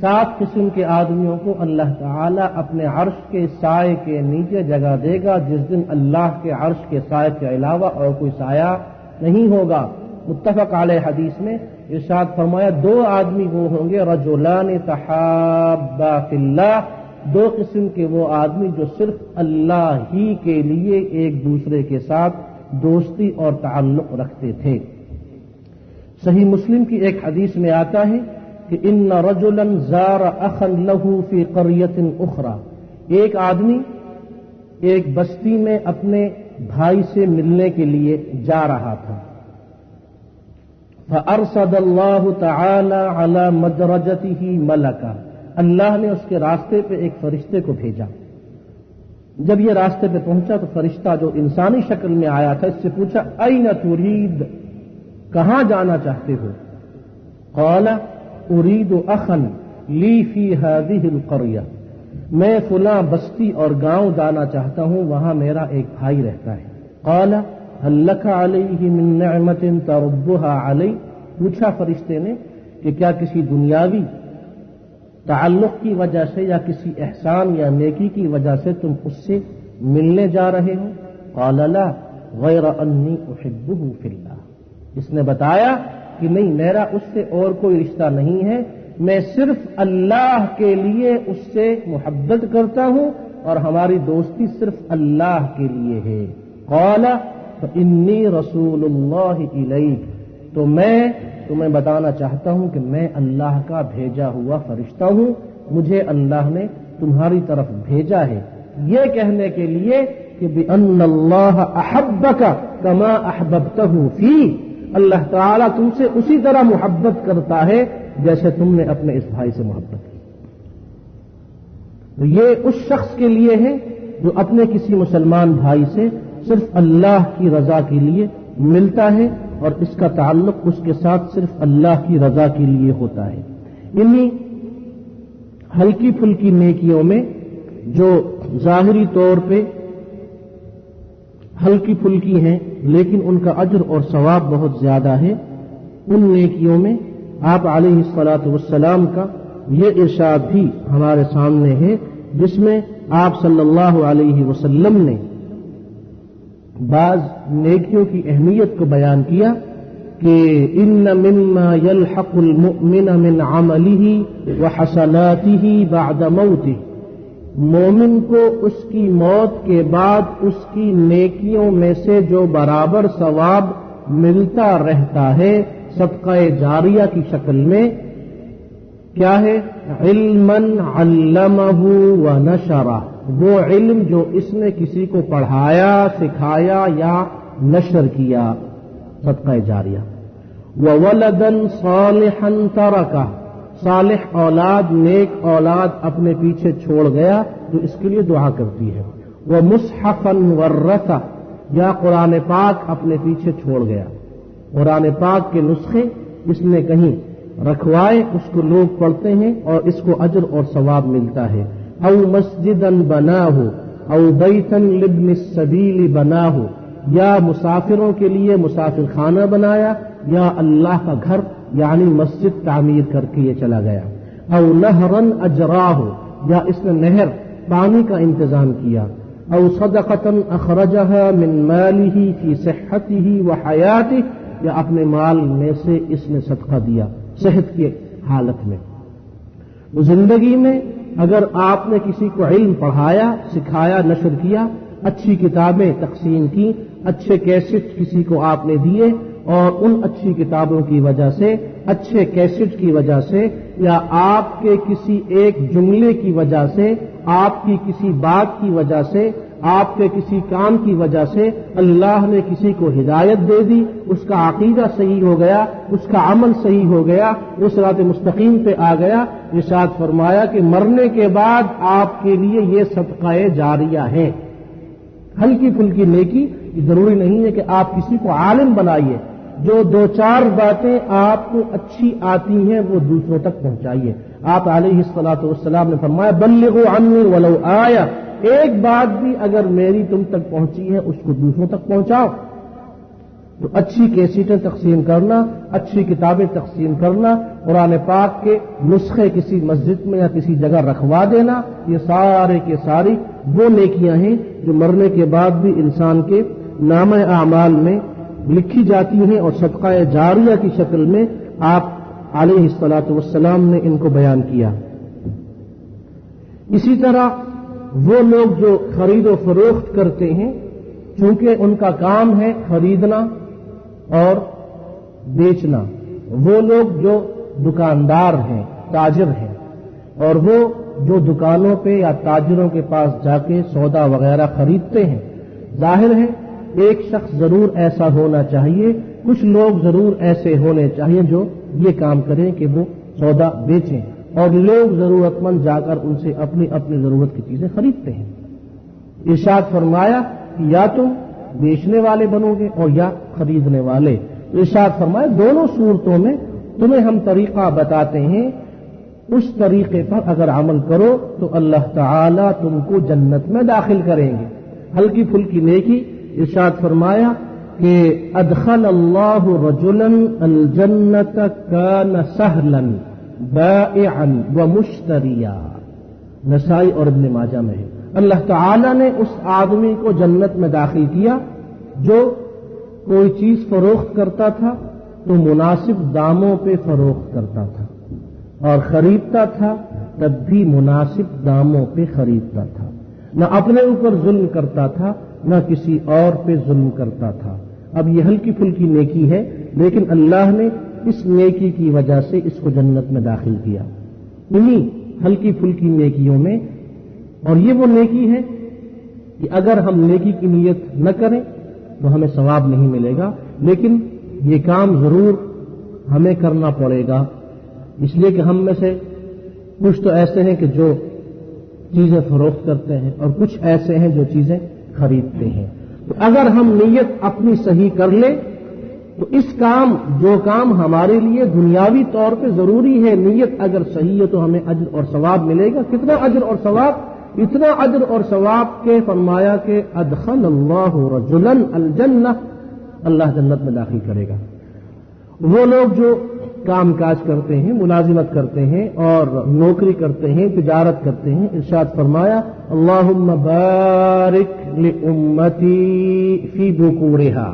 7 قسم کے آدمیوں کو اللہ تعالی اپنے عرش کے سائے کے نیچے جگہ دے گا جس دن اللہ کے عرش کے سائے کے علاوہ اور کوئی سایہ نہیں ہوگا. متفق علیہ حدیث میں ارشاد فرمایا 2 آدمی وہ ہوں گے رجلان تحابا فی اللہ، 2 قسم کے وہ آدمی جو صرف اللہ ہی کے لیے ایک دوسرے کے ساتھ دوستی اور تعلق رکھتے تھے. صحیح مسلم کی ایک حدیث میں آتا ہے کہ ان رجلا زار اخا له فی قریۃ اخرى، ایک آدمی ایک بستی میں اپنے بھائی سے ملنے کے لیے جا رہا تھا. فارصد اللہ تعالی علی مدرجته ملکا، اللہ نے اس کے راستے پہ ایک فرشتے کو بھیجا. جب یہ راستے پہ پہنچا تو فرشتہ جو انسانی شکل میں آیا تھا اس سے پوچھا این ترید، کہاں جانا چاہتے ہو؟ قال اريد اخا لی فی هذه القرية، میں فلاں بستی اور گاؤں جانا چاہتا ہوں، وہاں میرا ایک بھائی رہتا ہے. قال هل لك عليه من نعمة تربها علي، پوچھا فرشتے نے کہ کیا کسی دنیاوی تعلق کی وجہ سے یا کسی احسان یا نیکی کی وجہ سے تم اس سے ملنے جا رہے ہو؟ قال لا غیر انی احبہ فی اللہ، اس نے بتایا کہ نہیں، میرا اس سے اور کوئی رشتہ نہیں ہے، میں صرف اللہ کے لیے اس سے محبت کرتا ہوں اور ہماری دوستی صرف اللہ کے لیے ہے۔ قال فإنی رسول اللہ الیک، تو میں تمہیں بتانا چاہتا ہوں کہ میں اللہ کا بھیجا ہوا فرشتہ ہوں، مجھے اللہ نے تمہاری طرف بھیجا ہے یہ کہنے کے لیے کہ بِأَنَّ اللَّهَ أَحَبَّكَ كَمَا أَحْبَبْتَهُ فِي، اللہ تعالیٰ تم سے اسی طرح محبت کرتا ہے جیسے تم نے اپنے اس بھائی سے محبت کی۔ تو یہ اس شخص کے لیے ہے جو اپنے کسی مسلمان بھائی سے صرف اللہ کی رضا کے لیے ملتا ہے اور اس کا تعلق اس کے ساتھ صرف اللہ کی رضا کے لیے ہوتا ہے۔ انہی ہلکی پھلکی نیکیوں میں جو ظاہری طور پہ ہلکی پھلکی ہیں لیکن ان کا اجر اور ثواب بہت زیادہ ہے، ان نیکیوں میں آپ علیہ الصلاۃ والسلام کا یہ ارشاد بھی ہمارے سامنے ہے جس میں آپ صلی اللہ علیہ وسلم نے بعض نیکیوں کی اہمیت کو بیان کیا کہ ان مما يلحق المؤمن من عمله وحسناته بعد موته، مومن کو اس کی موت کے بعد اس کی نیکیوں میں سے جو برابر ثواب ملتا رہتا ہے صدقہ جاریہ کی شکل میں، کیا ہے؟ علما علمہ ونشرہ، وہ علم جو اس نے کسی کو پڑھایا، سکھایا یا نشر کیا، صدقہ جاریہ۔ وولدا صالحا ترکہ، صالح اولاد، نیک اولاد اپنے پیچھے چھوڑ گیا تو اس کے لیے دعا کرتی ہے۔ ومصحفا ورثہ، یا قرآن پاک اپنے پیچھے چھوڑ گیا، قرآن پاک کے نسخے اس نے کہیں رکھوائے، اس کو لوگ پڑھتے ہیں اور اس کو اجر اور ثواب ملتا ہے۔ او مسجدا بناہ او بیتا لابن السبیل بناہ، یا مسافروں کے لیے مسافر خانہ بنایا یا اللہ کا گھر یعنی مسجد تعمیر کر کے یہ چلا گیا۔ او نہرا اجراہ، یا اس نے نہر پانی کا انتظام کیا۔ او صدقتا اخرجها من ماله فی صحته وحیاته، یا اپنے مال میں سے اس نے صدقہ دیا صحت کی حالت میں۔ زندگی میں اگر آپ نے کسی کو علم پڑھایا، سکھایا، نشر کیا، اچھی کتابیں تقسیم کی، اچھے کیسٹ کسی کو آپ نے دیے اور ان اچھی کتابوں کی وجہ سے، اچھے کیسٹ کی وجہ سے یا آپ کے کسی ایک جملے کی وجہ سے، آپ کی کسی بات کی وجہ سے، آپ کے کسی کام کی وجہ سے اللہ نے کسی کو ہدایت دے دی، اس کا عقیدہ صحیح ہو گیا، اس کا عمل صحیح ہو گیا، وہ صراط مستقیم پہ آ گیا، ارشاد فرمایا کہ مرنے کے بعد آپ کے لیے یہ صدقہ جاریہ ہے۔ ہلکی پھلکی نیکی، ضروری نہیں ہے کہ آپ کسی کو عالم بنائیے، جو دو چار باتیں آپ کو اچھی آتی ہیں وہ دوسروں تک پہنچائیے۔ آپ علیہ الصلاۃ والسلام نے فرمایا بلغوا عنی ولو آیہ، ایک بات بھی اگر میری تم تک پہنچی ہے اس کو دوسروں تک پہنچاؤ۔ تو اچھی کیسٹیں تقسیم کرنا، اچھی کتابیں تقسیم کرنا، قرآن پاک کے نسخے کسی مسجد میں یا کسی جگہ رکھوا دینا، یہ سارے کے ساری وہ نیکیاں ہیں جو مرنے کے بعد بھی انسان کے نامہ اعمال میں لکھی جاتی ہیں اور صدقہ جاریہ کی شکل میں آپ علیہ الصلاۃ والسلام نے ان کو بیان کیا۔ اسی طرح وہ لوگ جو خرید و فروخت کرتے ہیں، چونکہ ان کا کام ہے خریدنا اور بیچنا، وہ لوگ جو دکاندار ہیں، تاجر ہیں، اور وہ جو دکانوں پہ یا تاجروں کے پاس جا کے سودا وغیرہ خریدتے ہیں، ظاہر ہے ایک شخص ضرور ایسا ہونا چاہیے، کچھ لوگ ضرور ایسے ہونے چاہیے جو یہ کام کریں کہ وہ سودا بیچیں، اور لوگ ضرورت مند جا کر ان سے اپنی اپنی ضرورت کی چیزیں خریدتے ہیں۔ ارشاد فرمایا کہ یا تم بیچنے والے بنو گے اور یا خریدنے والے۔ تو ارشاد فرمایا دونوں صورتوں میں تمہیں ہم طریقہ بتاتے ہیں، اس طریقے پر اگر عمل کرو تو اللہ تعالیٰ تم کو جنت میں داخل کریں گے۔ ہلکی پھلکی نیکی، ارشاد فرمایا کہ ادخل اللہ رجلا الجنت کان سہلا بائعا ومشتریا، نسائی اور ابن ماجہ میں ہے۔ اللہ تعالی نے اس آدمی کو جنت میں داخل کیا جو کوئی چیز فروخت کرتا تھا تو مناسب داموں پہ فروخت کرتا تھا، اور خریدتا تھا تب بھی مناسب داموں پہ خریدتا تھا، نہ اپنے اوپر ظلم کرتا تھا نہ کسی اور پہ ظلم کرتا تھا۔ اب یہ ہلکی پھلکی نیکی ہے، لیکن اللہ نے اس نیکی کی وجہ سے اس کو جنت میں داخل کیا۔ انہی ہلکی پھلکی نیکیوں میں، اور یہ وہ نیکی ہے کہ اگر ہم نیکی کی نیت نہ کریں تو ہمیں ثواب نہیں ملے گا، لیکن یہ کام ضرور ہمیں کرنا پڑے گا، اس لیے کہ ہم میں سے کچھ تو ایسے ہیں کہ جو چیزیں فروخت کرتے ہیں اور کچھ ایسے ہیں جو چیزیں خریدتے ہیں۔ تو اگر ہم نیت اپنی صحیح کر لیں تو جو کام ہمارے لیے دنیاوی طور پہ ضروری ہے، نیت اگر صحیح ہے تو ہمیں اجر اور ثواب ملے گا۔ کتنا اجر اور ثواب؟ اتنا اجر اور ثواب کے فرمایا کہ ادخل اللہ رجلا الجنہ، اللہ جنت میں داخل کرے گا۔ وہ لوگ جو کام کاج کرتے ہیں، ملازمت کرتے ہیں اور نوکری کرتے ہیں، تجارت کرتے ہیں، ارشاد فرمایا اللہم بارک لامتی فی بکورہا،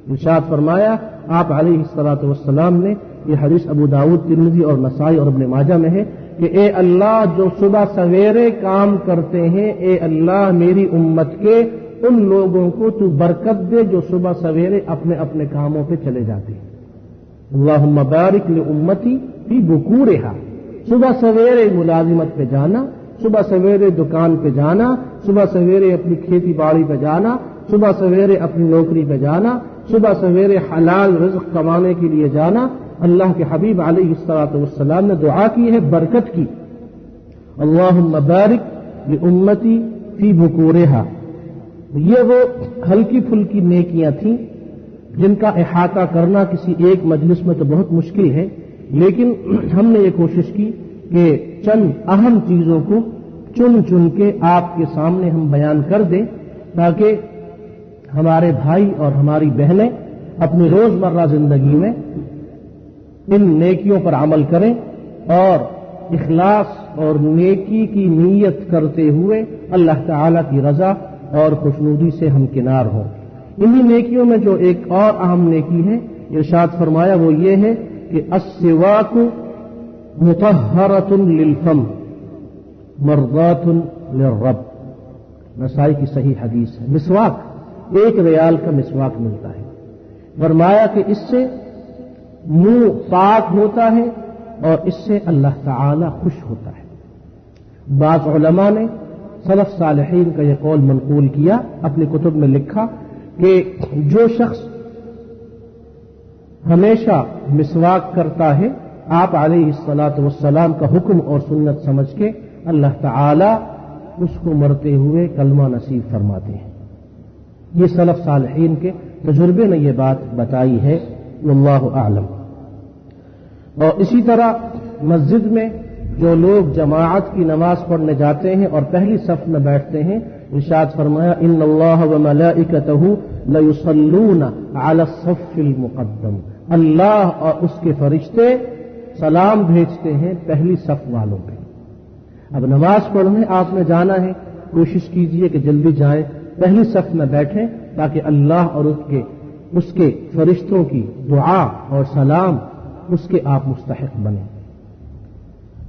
ارشاد فرمایا آپ علیہ الصلوۃ والسلام نے، یہ حدیث ابو داؤد، ترمذی اور نسائی اور ابن ماجہ میں ہے، کہ اے اللہ جو صبح سویرے کام کرتے ہیں، اے اللہ میری امت کے ان لوگوں کو تو برکت دے جو صبح سویرے اپنے اپنے کاموں پہ چلے جاتے ہیں۔ اللہم بارک لامتی فی بکورہا، صبح سویرے ملازمت پہ جانا، صبح سویرے دکان پہ جانا، صبح سویرے اپنی کھیتی باڑی پہ جانا، صبح سویرے اپنی نوکری پہ جانا، صبح سویرے حلال رزق کمانے کے لیے جانا۔ اللہ کے حبیب علیہ الصلوۃ والسلام نے دعا کی ہے برکت کی، اللہم بارک لامتی فی بکورہا۔ یہ وہ ہلکی پھلکی نیکیاں تھیں جن کا احاطہ کرنا کسی ایک مجلس میں تو بہت مشکل ہے، لیکن ہم نے یہ کوشش کی کہ چند اہم چیزوں کو چن چن کے آپ کے سامنے ہم بیان کر دیں، تاکہ ہمارے بھائی اور ہماری بہنیں اپنی روزمرہ زندگی میں ان نیکیوں پر عمل کریں اور اخلاص اور نیکی کی نیت کرتے ہوئے اللہ تعالی کی رضا اور خوشنودی سے ہمکنار ہوں۔ انہی نیکیوں میں جو ایک اور اہم نیکی ہے، ارشاد فرمایا وہ یہ ہے کہ السواک مطہرۃ للفم مرضات للرب، نسائی کی صحیح حدیث ہے۔ مسواک 1 ریال کا مسواک ملتا ہے، فرمایا کہ اس سے منہ پاک ہوتا ہے اور اس سے اللہ تعالی خوش ہوتا ہے۔ بعض علماء نے سلف صالحین کا یہ قول منقول کیا، اپنی کتب میں لکھا کہ جو شخص ہمیشہ مسواک کرتا ہے، آپ علیہ الصلاۃ والسلام کا حکم اور سنت سمجھ کے اللہ تعالی اس کو مرتے ہوئے کلمہ نصیب فرماتے ہیں۔ یہ سلف صالحین کے تجربے نے یہ بات بتائی ہے، واللہ اعلم۔ اور اسی طرح مسجد میں جو لوگ جماعت کی نماز پڑھنے جاتے ہیں اور پہلی صف میں بیٹھتے ہیں، ارشاد فرمایا ان اللہ وملائکتہ لیصلون علی الصف المقدم، اللہ اور اس کے فرشتے سلام بھیجتے ہیں پہلی صف والوں پہ۔ اب نماز پڑھنے آپ نے جانا ہے، کوشش کیجئے کہ جلدی جائیں، پہلی صف میں بیٹھیں تاکہ اللہ اور اس کے فرشتوں کی دعا اور سلام اس کے آپ مستحق بنیں۔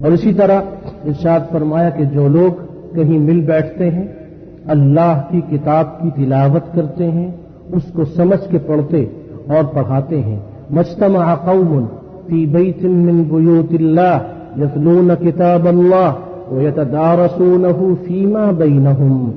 اور اسی طرح ارشاد فرمایا کہ جو لوگ کہیں مل بیٹھتے ہیں، اللہ کی کتاب کی تلاوت کرتے ہیں، اس کو سمجھ کے پڑھتے اور پڑھاتے ہیں، مجتمع قوم فی بیت من بیوت اللہ یتلون کتاب اللہ ویتدارسونہ فیما بینہم،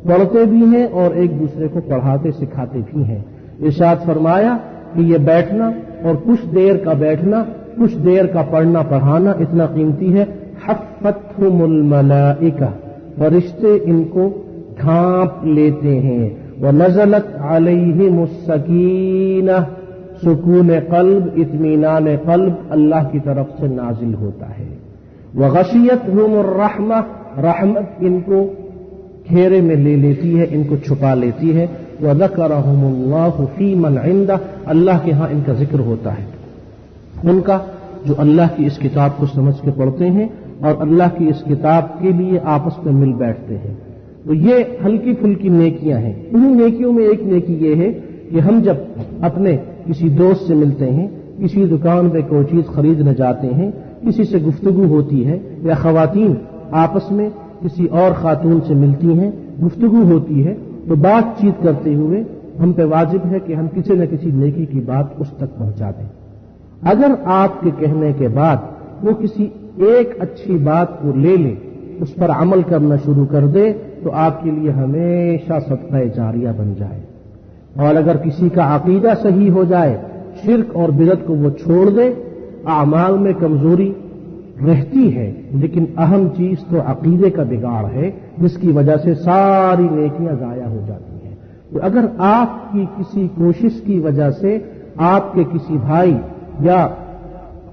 پڑھتے بھی ہیں اور ایک دوسرے کو پڑھاتے سکھاتے بھی ہیں۔ ارشاد فرمایا کہ یہ بیٹھنا اور کچھ دیر کا بیٹھنا، کچھ دیر کا پڑھنا پڑھانا اتنا قیمتی ہے، حفتہم الملائکہ، فرشتے ان کو ڈھانپ لیتے ہیں، ونزلت علیہم السکینہ، سکون قلب، اطمینان قلب اللہ کی طرف سے نازل ہوتا ہے، وغشیتہم الرحمہ، رحمت ان کو گھیرے میں لے لیتی ہے، ان کو چھپا لیتی ہے، وَذَكَرَهُمُ فِي مَنْ عِنْدَهُ، اللہ کے ہاں ان کا ذکر ہوتا ہے، ان کا جو اللہ کی اس کتاب کو سمجھ کے پڑھتے ہیں اور اللہ کی اس کتاب کے لیے آپس میں مل بیٹھتے ہیں۔ تو یہ ہلکی پھلکی نیکیاں ہیں۔ انہی نیکیوں میں ایک نیکی یہ ہے کہ ہم جب اپنے کسی دوست سے ملتے ہیں، کسی دکان پہ کوئی چیز خریدنے جاتے ہیں، کسی سے گفتگو ہوتی ہے، یا خواتین آپس میں کسی اور خاتون سے ملتی ہیں، گفتگو ہوتی ہے، تو بات چیت کرتے ہوئے ہم پہ واجب ہے کہ ہم کسی نہ کسی نیکی کی بات اس تک پہنچا دیں۔ اگر آپ کے کہنے کے بعد وہ کسی ایک اچھی بات کو لے لے، اس پر عمل کرنا شروع کر دے، تو آپ کے لیے ہمیشہ صدقہ جاریہ بن جائے۔ اور اگر کسی کا عقیدہ صحیح ہو جائے، شرک اور بدعت کو وہ چھوڑ دے، اعمال میں کمزوری رہتی ہے لیکن اہم چیز تو عقیدے کا بگاڑ ہے، جس کی وجہ سے ساری نیکیاں ضائع ہو جاتی ہیں۔ تو اگر آپ کی کسی کوشش کی وجہ سے آپ کے کسی بھائی یا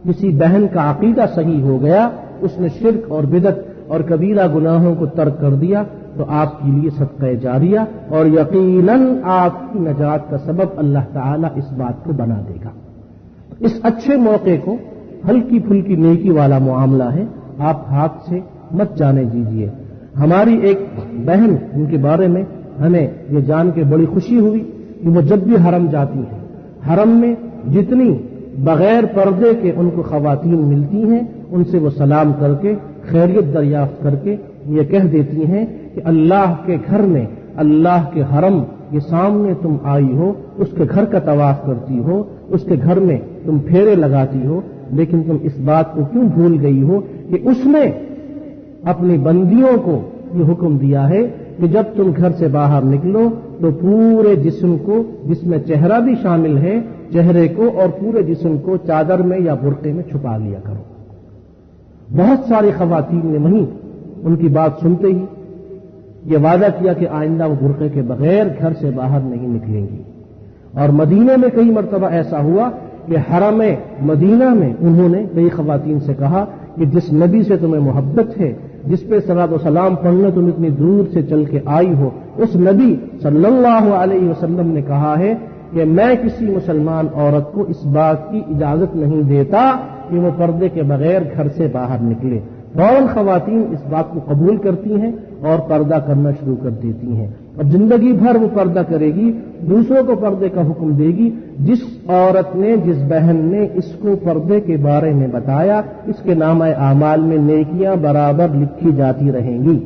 کسی بہن کا عقیدہ صحیح ہو گیا، اس نے شرک اور بدعت اور کبیرہ گناہوں کو ترک کر دیا، تو آپ کے لیے صدقہ جاریہ اور یقیناً آپ کی نجات کا سبب اللہ تعالیٰ اس بات کو بنا دے گا۔ اس اچھے موقع کو ہلکی پھلکی نیکی والا معاملہ ہے، آپ ہاتھ سے مت جانے دیجیے۔ ہماری ایک بہن، جن کے بارے میں ہمیں یہ جان کے بڑی خوشی ہوئی کہ وہ جب بھی حرم جاتی ہیں، حرم میں جتنی بغیر پردے کے ان کو خواتین ملتی ہیں، ان سے وہ سلام کر کے خیریت دریافت کر کے یہ کہہ دیتی ہیں کہ اللہ کے گھر میں، اللہ کے حرم کے سامنے تم آئی ہو، اس کے گھر کا طواف کرتی ہو، اس کے گھر میں تم پھیرے لگاتی ہو، لیکن تم اس بات کو کیوں بھول گئی ہو کہ اس نے اپنی بندیوں کو یہ حکم دیا ہے کہ جب تم گھر سے باہر نکلو تو پورے جسم کو، جس میں چہرہ بھی شامل ہے، چہرے کو اور پورے جسم کو چادر میں یا برقعے میں چھپا لیا کرو۔ بہت ساری خواتین نے وہیں ان کی بات سنتے ہی یہ وعدہ کیا کہ آئندہ وہ برقعے کے بغیر گھر سے باہر نہیں نکلیں گی۔ اور مدینہ میں کئی مرتبہ ایسا ہوا کہ حرم مدینہ میں انہوں نے کئی خواتین سے کہا کہ جس نبی سے تمہیں محبت ہے، جس پہ صلاۃ و سلام پڑھنے تم اتنی دور سے چل کے آئی ہو، اس نبی صلی اللہ علیہ وسلم نے کہا ہے کہ میں کسی مسلمان عورت کو اس بات کی اجازت نہیں دیتا کہ وہ پردے کے بغیر گھر سے باہر نکلے۔ فوراً خواتین اس بات کو قبول کرتی ہیں اور پردہ کرنا شروع کر دیتی ہیں۔ اب زندگی بھر وہ پردہ کرے گی، دوسروں کو پردے کا حکم دے گی۔ جس عورت نے، جس بہن نے اس کو پردے کے بارے میں بتایا، اس کے نامہ اعمال میں نیکیاں برابر لکھی جاتی رہیں گی۔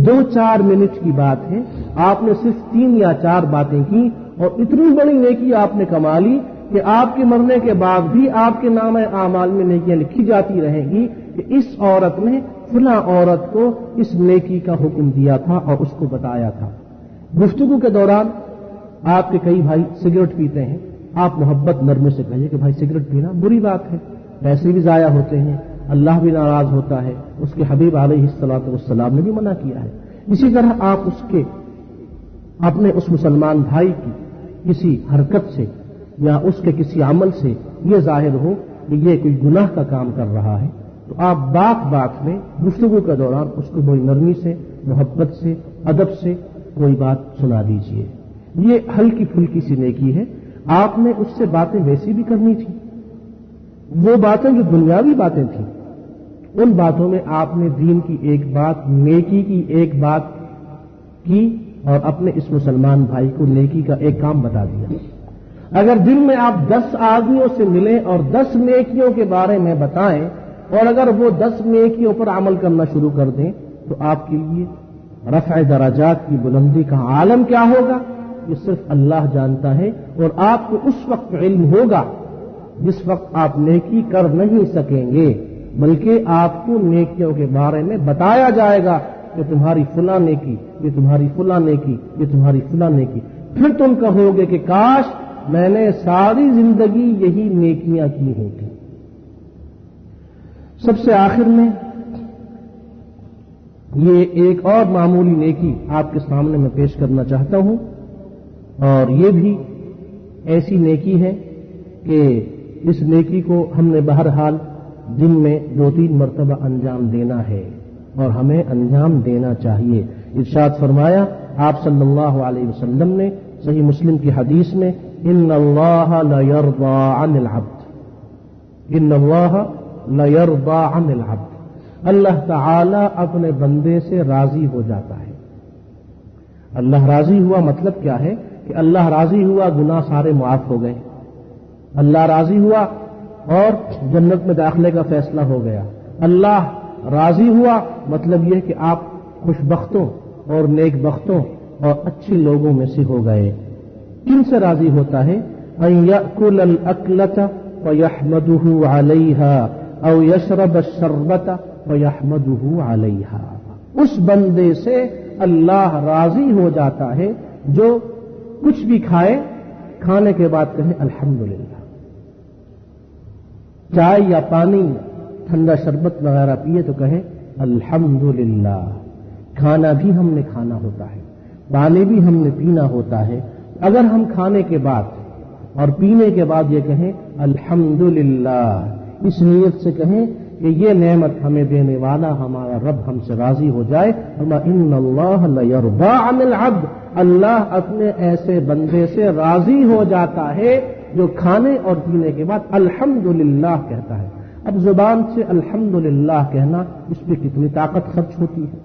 2-4 منٹ کی بات ہے، آپ نے صرف 3 یا 4 باتیں کی اور اتنی بڑی نیکی آپ نے کما لی کہ آپ کے مرنے کے بعد بھی آپ کے نامہ اعمال میں نیکیاں لکھی جاتی رہیں گی کہ اس عورت نے فلاں عورت کو اس نیکی کا حکم دیا تھا اور اس کو بتایا تھا۔ گفتگو کے دوران آپ کے کئی بھائی سگریٹ پیتے ہیں، آپ محبت نرمے سے کہیے کہ بھائی سگریٹ پینا بری بات ہے، پیسے بھی ضائع ہوتے ہیں، اللہ بھی ناراض ہوتا ہے، اس کے حبیب علیہ الصلوۃ والسلام نے بھی منع کیا ہے۔ اسی طرح آپ اپنے اس مسلمان بھائی کی کسی حرکت سے یا اس کے کسی عمل سے یہ ظاہر ہو کہ یہ کوئی گناہ کا کام کر رہا ہے، تو آپ بات میں گفتگو کے دوران اس کو بڑی نرمی سے، محبت سے، ادب سے کوئی بات سنا دیجیے۔ یہ ہلکی پھلکی سی نیکی ہے۔ آپ نے اس سے باتیں ویسی بھی کرنی تھی، وہ باتیں جو دنیاوی باتیں تھیں، ان باتوں میں آپ نے دین کی ایک بات، نیکی کی ایک بات کی اور اپنے اس مسلمان بھائی کو نیکی کا ایک کام بتا دیا۔ اگر دن میں آپ 10 آدمیوں سے ملیں اور 10 نیکیوں کے بارے میں بتائیں اور اگر وہ 10 نیکیوں پر عمل کرنا شروع کر دیں تو آپ کے لیے رفع درجات کی بلندی کا عالم کیا ہوگا، یہ صرف اللہ جانتا ہے۔ اور آپ کو اس وقت علم ہوگا جس وقت آپ نیکی کر نہیں سکیں گے، بلکہ آپ کو نیکیوں کے بارے میں بتایا جائے گا کہ تمہاری فلاں نیکی، یہ تمہاری فلاں نیکی، یہ تمہاری فلاں نیکی۔ پھر تم کہو گے کہ کاش میں نے ساری زندگی یہی نیکیاں کی ہوتی۔ سب سے آخر میں یہ ایک اور معمولی نیکی آپ کے سامنے میں پیش کرنا چاہتا ہوں، اور یہ بھی ایسی نیکی ہے کہ اس نیکی کو ہم نے بہرحال دن میں 2-3 مرتبہ انجام دینا ہے اور ہمیں انجام دینا چاہیے۔ ارشاد فرمایا آپ صلی اللہ علیہ وسلم نے صحیح مسلم کی حدیث میں ان اللہ لیرضی عن العبد، ان اللہ لیرضی عن العبد، اللہ تعالی اپنے بندے سے راضی ہو جاتا ہے۔ اللہ راضی ہوا مطلب کیا ہے کہ اللہ راضی ہوا، گناہ سارے معاف ہو گئے، اللہ راضی ہوا اور جنت میں داخلے کا فیصلہ ہو گیا۔ اللہ راضی ہوا مطلب یہ کہ آپ خوش بختوں اور نیک بختوں اور اچھے لوگوں میں سے ہو گئے۔ کن سے راضی ہوتا ہے؟ ان یأکل الاکلۃ فیحمدہ علیہا او یشرب الشربۃ فیحمدہ علیہا، اس بندے سے اللہ راضی ہو جاتا ہے جو کچھ بھی کھائے، کھانے کے بعد کہے الحمدللہ، چائے یا پانی ٹھنڈا شربت وغیرہ پیے تو کہے الحمدللہ۔ کھانا بھی ہم نے کھانا ہوتا ہے، پانی بھی ہم نے پینا ہوتا ہے، اگر ہم کھانے کے بعد اور پینے کے بعد یہ کہیں الحمدللہ، اس نیت سے کہیں کہ یہ نعمت ہمیں دینے والا ہمارا رب ہم سے راضی ہو جائے۔ ان اللہ لیرضی عن العبد، اللہ اپنے ایسے بندے سے راضی ہو جاتا ہے جو کھانے اور پینے کے بعد الحمدللہ کہتا ہے۔ اب زبان سے الحمدللہ کہنا، اس پہ کتنی طاقت خرچ ہوتی ہے،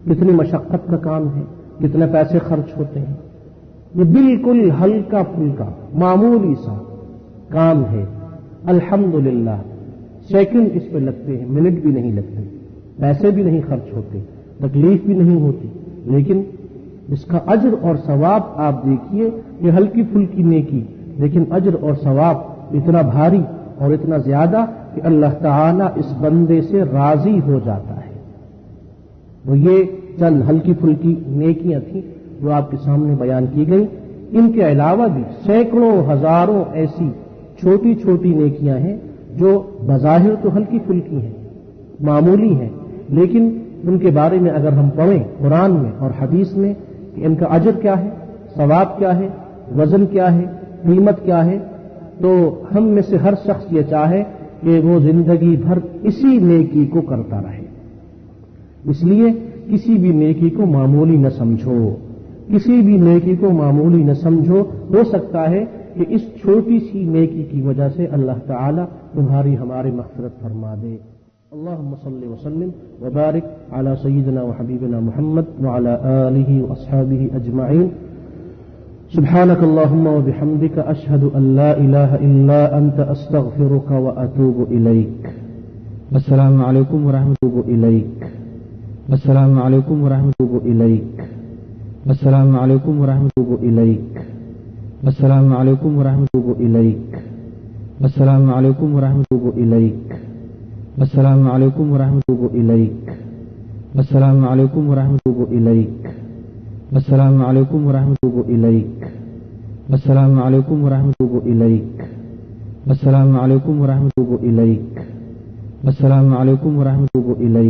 کتنی مشقت کا کام ہے، کتنے پیسے خرچ ہوتے ہیں۔ یہ بالکل ہلکا پھلکا معمولی سا کام ہے۔ الحمدللہ سیکنڈ اس پہ لگتے ہیں، منٹ بھی نہیں لگتے، پیسے بھی نہیں خرچ ہوتے، تکلیف بھی نہیں ہوتی، لیکن اس کا اجر اور ثواب آپ دیکھیے، یہ ہلکی پھلکی نیکی، لیکن اجر اور ثواب اتنا بھاری اور اتنا زیادہ کہ اللہ تعالیٰ اس بندے سے راضی ہو جاتا ہے۔ وہ یہ چند ہلکی پھلکی نیکیاں تھیں جو آپ کے سامنے بیان کی گئی، ان کے علاوہ بھی سینکڑوں ہزاروں ایسی چھوٹی چھوٹی نیکیاں ہیں جو بظاہر تو ہلکی پھلکی ہیں، معمولی ہیں، لیکن ان کے بارے میں اگر ہم پڑھیں قرآن میں اور حدیث میں کہ ان کا اجر کیا ہے، ثواب کیا ہے، وزن کیا ہے، قیمت کیا ہے، تو ہم میں سے ہر شخص یہ چاہے کہ وہ زندگی بھر اسی نیکی کو کرتا رہے۔ اس لیے کسی بھی نیکی کو معمولی نہ سمجھو، کسی بھی نیکی کو معمولی نہ سمجھو، ہو سکتا ہے کہ اس چھوٹی سی نیکی کی وجہ سے اللہ تعالی تمہاری ہماری مغفرت فرما دے۔ اللہم صلی وسلم وبارک علی سیدنا وحبیبنا محمد وعلی آلہ واصحابہ اجمعین۔ سبحانک اللہم وبحمدک اشہد ان لا الہ الا انت استغفرک واتوب الیک۔ السلام علیکم ورحمۃ اللہ الیک۔ السلام علیکم ورحمۃ اللہ الیک۔ السلام علیکم ورحمۃ اللہ الیک۔ السلام علیکم ورحمۃ اللہ الیک۔ السلام علیکم ورحمۃ اللہ الیک۔ السلام علیکم ورحمۃ اللہ الیک۔ السلام علیکم ورحمۃ اللہ الیک۔ السلام علیکم ورحمۃ اللہ الیک۔ السلام علیکم ورحمۃ اللہ الیک۔ السلام علیکم ورحمۃ اللہ الیک۔ السلام علیکم ورحمۃ اللہ الیک۔